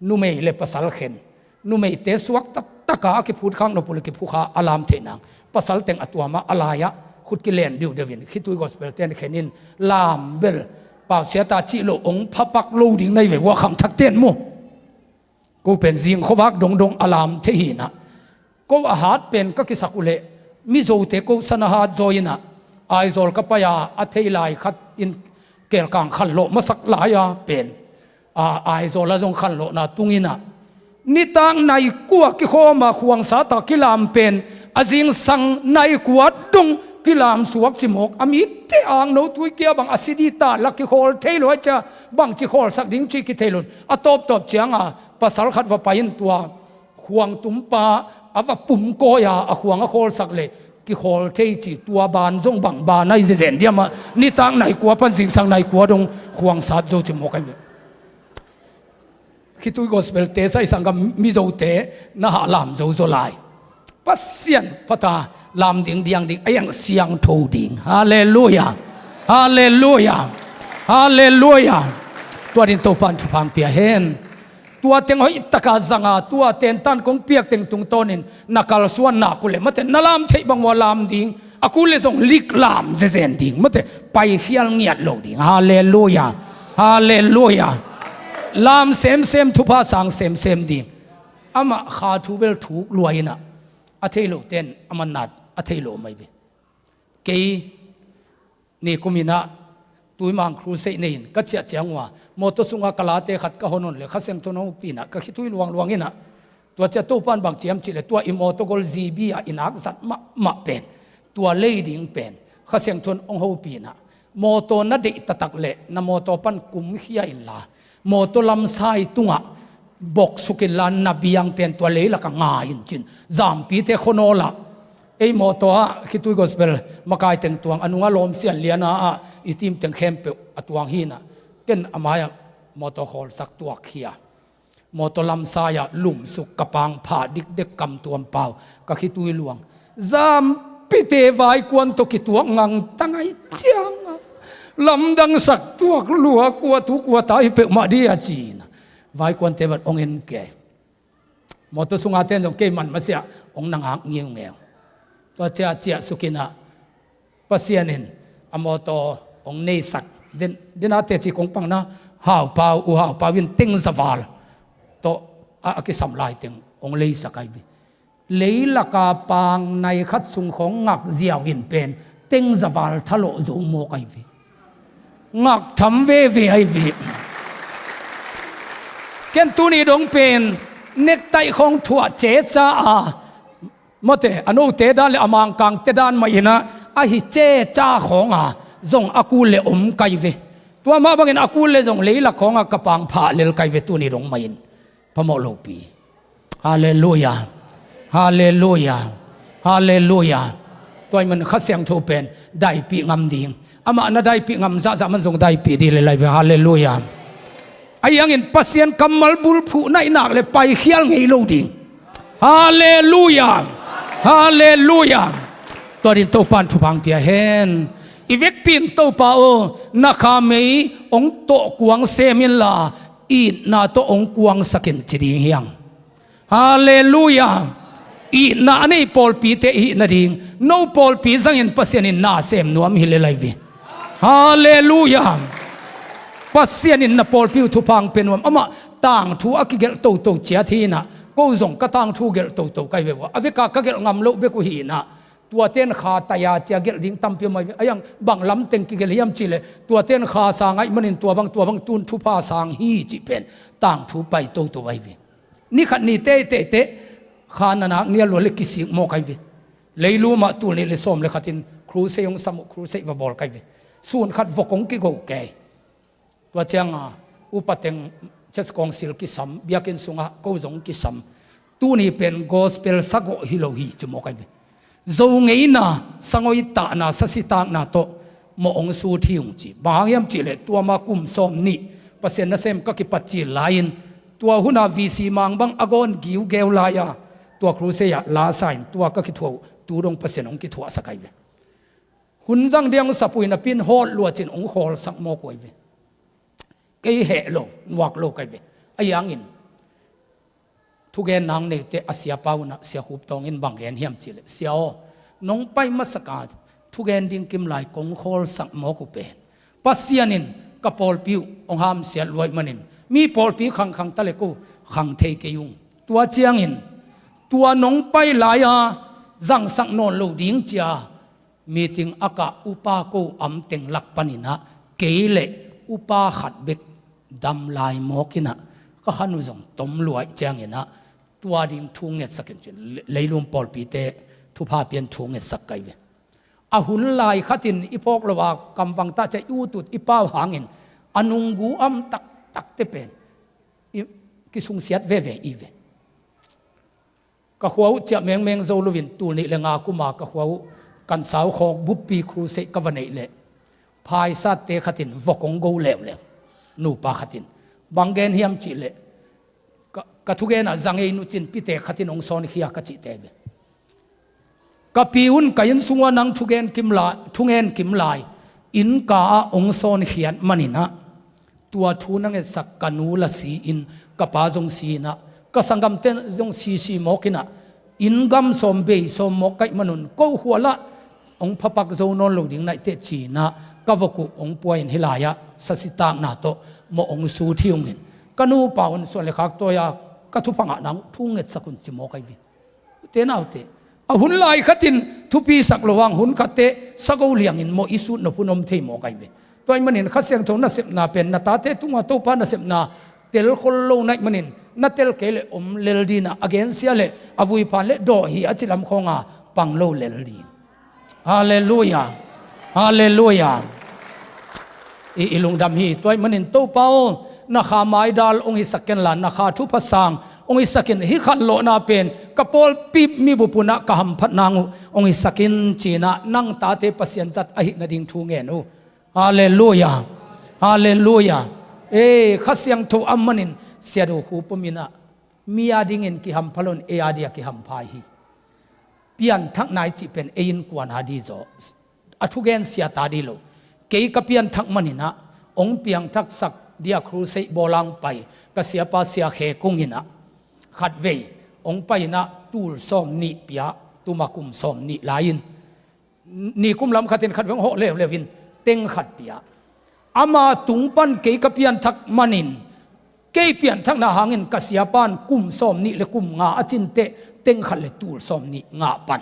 nu mei le pasal khen nu mei te suak taka ki phut khang no pul ki phu kha alam the nang pasal teng atuama alaya khut ki len diu devin khitui gospel ten khenin lam bel pau sia ta chi lo ong phapak lo ding nei ve wa khang thak ten mu ko pen jing khowak dong alam the hi na ko a hat pen ka ki sakule mi zo te ko sanaha joina aizol ka pa ya a thei lai khat in kel kang khan lo masak la ya pen aizol la jong khan lo na tungina ni tang nai kwa ki khoma khuang sa ta kilam pen azing sang nai kwa dung kilam suak chimok ami te ang no tui kia bang asidita laki hol thailo cha bang chi hol sak ding chi ki thailon atop chianga pasal khat wa pain tua khuang tumpa awa pum ko ya a khuang a hol sak le ki hol thei chi tua ban jong bang ba nai je zen dia ma ni tang nai kwa pan jing sang nai kwa dong khuang sa jo chimok ai kitui gospel te sai sangam mi zo te na ha lam zo zo lai pasien pata lam ding diang ding ayang siang tho ding hallelujah hallelujah hallelujah tua din to pan thu phang pia hen tua teng hoi taka zanga tua ten tan kong piak teng tung tonin nakal suan na kule mate nalam thei bang wa lam ding akule jong lik lam ze zen ding mate pai hial ngiat lo ding hallelujah hallelujah lam sem thupa sang sem ding ama kha thu bel thu luaina athelo ten amanat athelo mai be ke ni kumina tuimang crusade nein ka chia changwa moto sunga kalate khat ka honon le khasem to no pina ka khitui luang ina tua cha to pan bang chiam chile tua imoto gol gb a inak zat ma pen tua leading pen khasem thon ong ho pina moto na de tatak le na moto pan kum hiya in la moto lam sai tunga bok sukin lan na biang pen tua le la ka nga in chin zam pi te khonola ei moto a khitui gospel makai teng tuang anunga lom sian liana a itim teng khempe atuang hina ken amaya moto hol sak tuak khia moto lam saya lum suk kapang pha dik dek kam tuam pau ka khitui luang zam pite vai kwan to ki tuang ngang tangai chiang lamdang sak tuak lua kwa tu kwa tai pe ma dia chin vai kwan te bat ong en ke moto sunga ten jong ke man masia ong nang ak ngieng meo to chia sukina pasianin amoto ong nei sak den ate chi kong pang na hau pau win ting zawal to aki samlai teng ong lei sakai bi leila ka pang nai khat sung khong ngak ziaw in pen ting zawal thalo zo mo kai bi ngak tham ve ai vi ken tu ni dong pen nek tai khong thua che cha a mote anu te dan le amang kang te dan mai na a hi che cha khong a zong akul le kai ve tua ma bangin akul le zong leila khong a kapang pha lel kai ve tu ni dong mai pamo lo pi hallelujah hallelujah hallelujah toy man khasyang thu pen dai pi ngam ding ama na dai pi ngam za man zong dai pi di le lai ve hallelujah ayang in pasien kamal bul phu nai nak le pai khial ngei lo ding hallelujah hallelujah torin to pan thu phang pia hen ivek pin to pa o na kha mei ong to kuang semin la i na to ong kuang sakin chidi hiang hallelujah i na nei pol pi te i na ding no pol pi zang in pasien in na sem nuam hi le lai vi hallelujah pasien in na pol pi thu phang penuam ama tang thu akigel to chia thi na ko zong ka tang thu gel to kai ve wa aveka ka gel ngam lo be ku hi na tua ten kha taya chia gel ding tam pi mai ayang bang lam teng ki gel hiam chile tua ten kha sa ngai manin tua bang tun thu pa sang hi chi pen tang thu pai to ai ve นี่ขัดนี่เตะเตะเตะขานานักเนี่ยล้วนเลยกิสิกโมกันวิเลยรู้มาตัวนี้เลยส้มเลยขัดทินครูเซยงสมุครูเซยวบอลกันวิส่วนขัดวกงกิโกแกตัวเจ้าอุปเทงเจสกองสิลกิสัมเบียกินสุงะกูจงกิสัมตัวนี้เป็นกอสเปลสักฮิโลฮีจุโมกันวิโจงเงินนะสังอิตานะสัสิตานะโตมองสูที่องจีบางยามจีเลตัวมากุมส้มนี่เปอร์เซ็นต์นั่นเองก็กิปัจจิลายน์ตัวหุนาวีซีมังบังอากอนกิวเกลลายาตัวครูเซียลาไซน์ตัวก็คิดว่าตัวดงเปอร์เซ็นต์องคิดว่าสักไงเวหุ่นจังเดียงสับปุยนับพินฮอลลัวจินองฮอลสักโมกไว้เวเกยเหโลนวักโลกไงเวไอ้ยังอินทุกแกนางเนี่ยเตอเสียป้าวนะเสียหุบตองอินบางแกนเฮียมจิเลเสียวน้องไปมาสกัดทุกแกนดิ้งกิมไลกงฮอลสักโมกุเป็นปัสยานินกับปอลปิวองหามเสียรวยมันินมีปอลปีขังตะเลกูขังเทเกยุงตัวเจียงอินตัวน้องไปหลายจังสักนอนลูดิ้งเจียมีติงอากาอุปาโกอัมเต็งลักปนินะเกเลอุปาขัดเบกดำลายหมอกินะก็ขันุจงต้มรวยเจียงอินะตัวดิ้งทุ่งเงสักเจเลยลุมปอลปีเตทุพาเปลี่ยนทุ่งเงสักไกเวอาหุนลายขัดินอีพอกละว่ากำฟังตาจะยูตุดอีป้าหางอินอนุงกูอัมตักเตเป็นกิสุงเสียดเวอีเวก็ขวาวจะเมงโจลวินตูนี่เลงากุมาก็ขวาวกันสาวของบุปปีครูเซกวันนี้เลยพายสัตเตขัดินวกงกูเลวนูปาขัดินบางเกนเฮียมจิเลก็ทุกเกน่ะจังเอนุจินพิเตขัดินองซอนขี้ยากจิเตเวก็ปีอุนกัยนสุงวนังทุกเกนกิมลายทุกเกนกิมลายอินกาองซอนขี้ยนมันินะตัวทูนังเอสักกันูละสีอินกับปาจงสีนะก็สังกัมเตนจงสีมอกินะอินกัมสมเบยสมมอกัยมนุนก็หัวละองพระปักโจนนลูดิ้งในเตจีนะก็วกุองป่วยหิลายะสัสิตางนาโตมองสูที่องเงินก็นูป่าวนส่วนเล็กตัวยาก็ทุพังนังทุ่งเงสักุนจิมอกัยวิเตน่าเตหุ่นลายขัดินทุปีสักระวังหุ่นขัดเตสักเอาเลี้ยงอินโมอิสุนพุนมเทมอกัยวิตัวมันเห็นข้าเสียงทงนัสิบนาเป็นนาตาเตตุงาโตปานัสิบนาเตลคนโลนัยมันเห็นนาเตลเกลอมเลลดีนาอเกนเซียเลอวุยพานเลดอฮีอจิลำคงาปังโลเลลดีฮาเลลูยาฮาเลลูยาอีลุงดำฮีตัวมันเห็นโตเป้านาคาไม้ดาลองอิสักเกนลานนาคาทุพสังองอิสักเกนฮิขันโลนาเป็นกระโปลปีบมีบุปุนะกะหัมพัดนางองอิสักเกนจีนะนั่งตาเตปเสียนจัดอหินาดิงทูเงนูฮาเลลูยาฮาเลลูยาข้าเสียงทูอัมมันินเสียดูคูปมินะมีอาดิงินกิฮัมพลนเอียดียกิฮัมพาฮีเปียนทักนายจิเป็นเอินกวนฮาดีโซอทุเกนเสียตาดีโลเกยกับเปียนทักมันินะองเปียงทักสักเดียครูเซโบลังไปก็เสียปาเสียเขกุงินะขัดเวองไปนะตูลซอมนิเปียตุมากุมซอมนิลายินนี่กุมลำขัดเต็นขัดเวงโหเลววินเต็งขัดเปียอามาตุงปันเกยกับเปียนทักมันินเกยเปียนทักนาหางินกเสียปานกุมซอมนิเลกุมงาอจินเตเต็งขัดเลตูลซอมนิงาปัน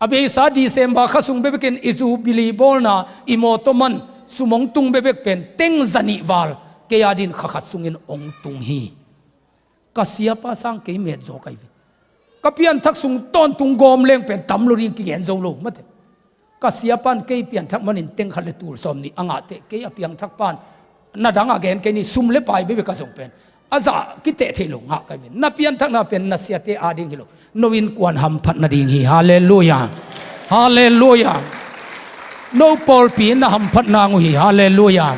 อเบสาดีเซมบาขสุงเบเบกินอิจูบิลีบอลนาอิโมโตมันสุมงตุงเบเบกเป็นเต็งจันิวาลเกียดินขัดสุงินองตุงฮีกเสียปาสังเกยเมดโจกัยกับเปียนทักสุงต้นตุงกอมเล่งเป็นตำลุริงกิเกนโจโลมัดก็เสียปันเกยเปียนทักมันอินเต็งขัดเลตูลซอมนี่อ่างเตเกยเปียงทักปันนาดังอาเกนเกนี่ซุ่มเล็บไปเบบกส่งเป็นอาจากิเตเทลงหักกันนาเปียนทักนาเป็นนาเสียเตอาดิงฮิโลโนวินกวนหัมพัดนาดิงฮีฮาเลลูยาฮาเลลูยาโนปอลปีนหัมพัดนางฮีฮาเลลูยา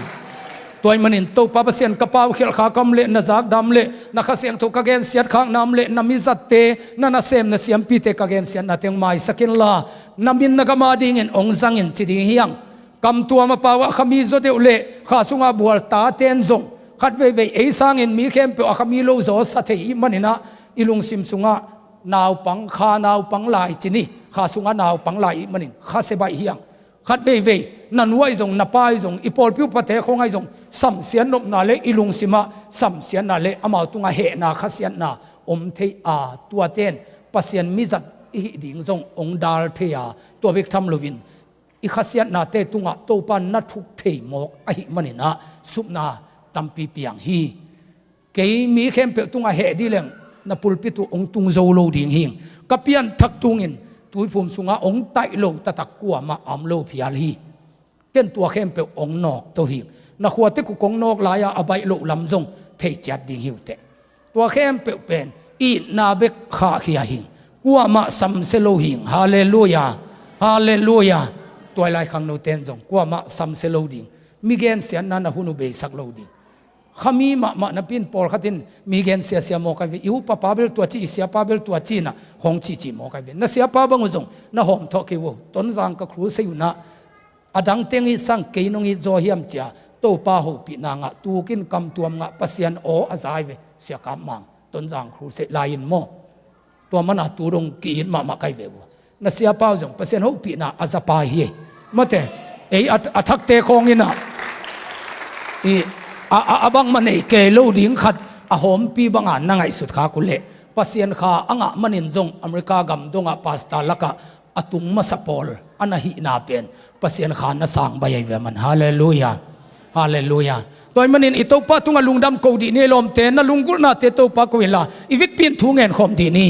ตัวมันอินโตปาเสียนกระเป๋าเขียลขากำเละนาจากดำเละนักเสียงถูกกเกนเสียดข้างน้ำเละนามิจัตเตนาเซมนาเสียมปีเตกเกนเสียนาเตียงไม้สกินลานามินนักมาดิ่งองจังอินจิดิ่งเฮียงกำตัวมาป่าวขมีโจเดอุเละข้าสุงอาบัวตาเตนจงขัดเว่ยสังอินมีเข้มเปอขมีโลโซสัตย์มันอินะอิลุงซิมสุงานาวปังข้านาวปังลายจินี่ข้าสุงานาวปังลายมันอินข้าเสบายเฮียงขัดเว่ยนันไว้จงนับไปจงอีพอลพิวปะเทคงไงจงสัมเสียนนบนาเลอิลุงซิมาสัมเสียนนาเลอามาตุงาเหนาขัดเสียนนาอมเทอาตัวเต้นปัสเซียนมิจัดอีดิ่งจงองดาลเทียตัวเบกทำลวินอีขัดเสียนนาเตตุงะโตปันนัทุกเทมอกไอมันนะสุบนาตัมปีเปียงฮีเก cái mi khem pe tung a he di leng na pulpit tu ong tung zo lo ding hing kapian thak tungin tui phum sunga ong tai lo ta tak kwa ma am lo phial hi ken tua khem pe ong nok to hing na khwa te ku kong nok la ya abai lo lam zong thei chat ding hiu te tua khem pe pen i na bek kha khia hing kwa ma sam se lo hing hallelujah hallelujah toy lai khang no ten zong kwa ma sam se lo ding mi gen sian na na hunu be sak lo ding khami ma na pin pol khatin mi gen sia mo ka ve yu pa pabel tua chi sia pabel tua chi na hong chi mo ka ve na sia pa bang zong na hom tho ke wo ton jang ka khru se yu na adang teng i sang ke nong i zo hiam cha to pa ho pi na nga tu kin kam tuam nga pasian o azai ve sia kam mang ton jang khru se lain mo to mana tu rong ki in ma kai ve wo na sia pa zong pasian ho pi na azapa hi mate ei athak te khong ina i abang manei ke lo ding khat a hom pi banga nangai sut kha kule pasien kha anga manin jong america gam donga pasta laka atung masapol anahi na pen pasien kha na sang bayai ve man hallelujah hallelujah toy manin itopa tunga lungdam ko di ne lom te na lungul na te to pa ko ila ivik pin thungen khom di ni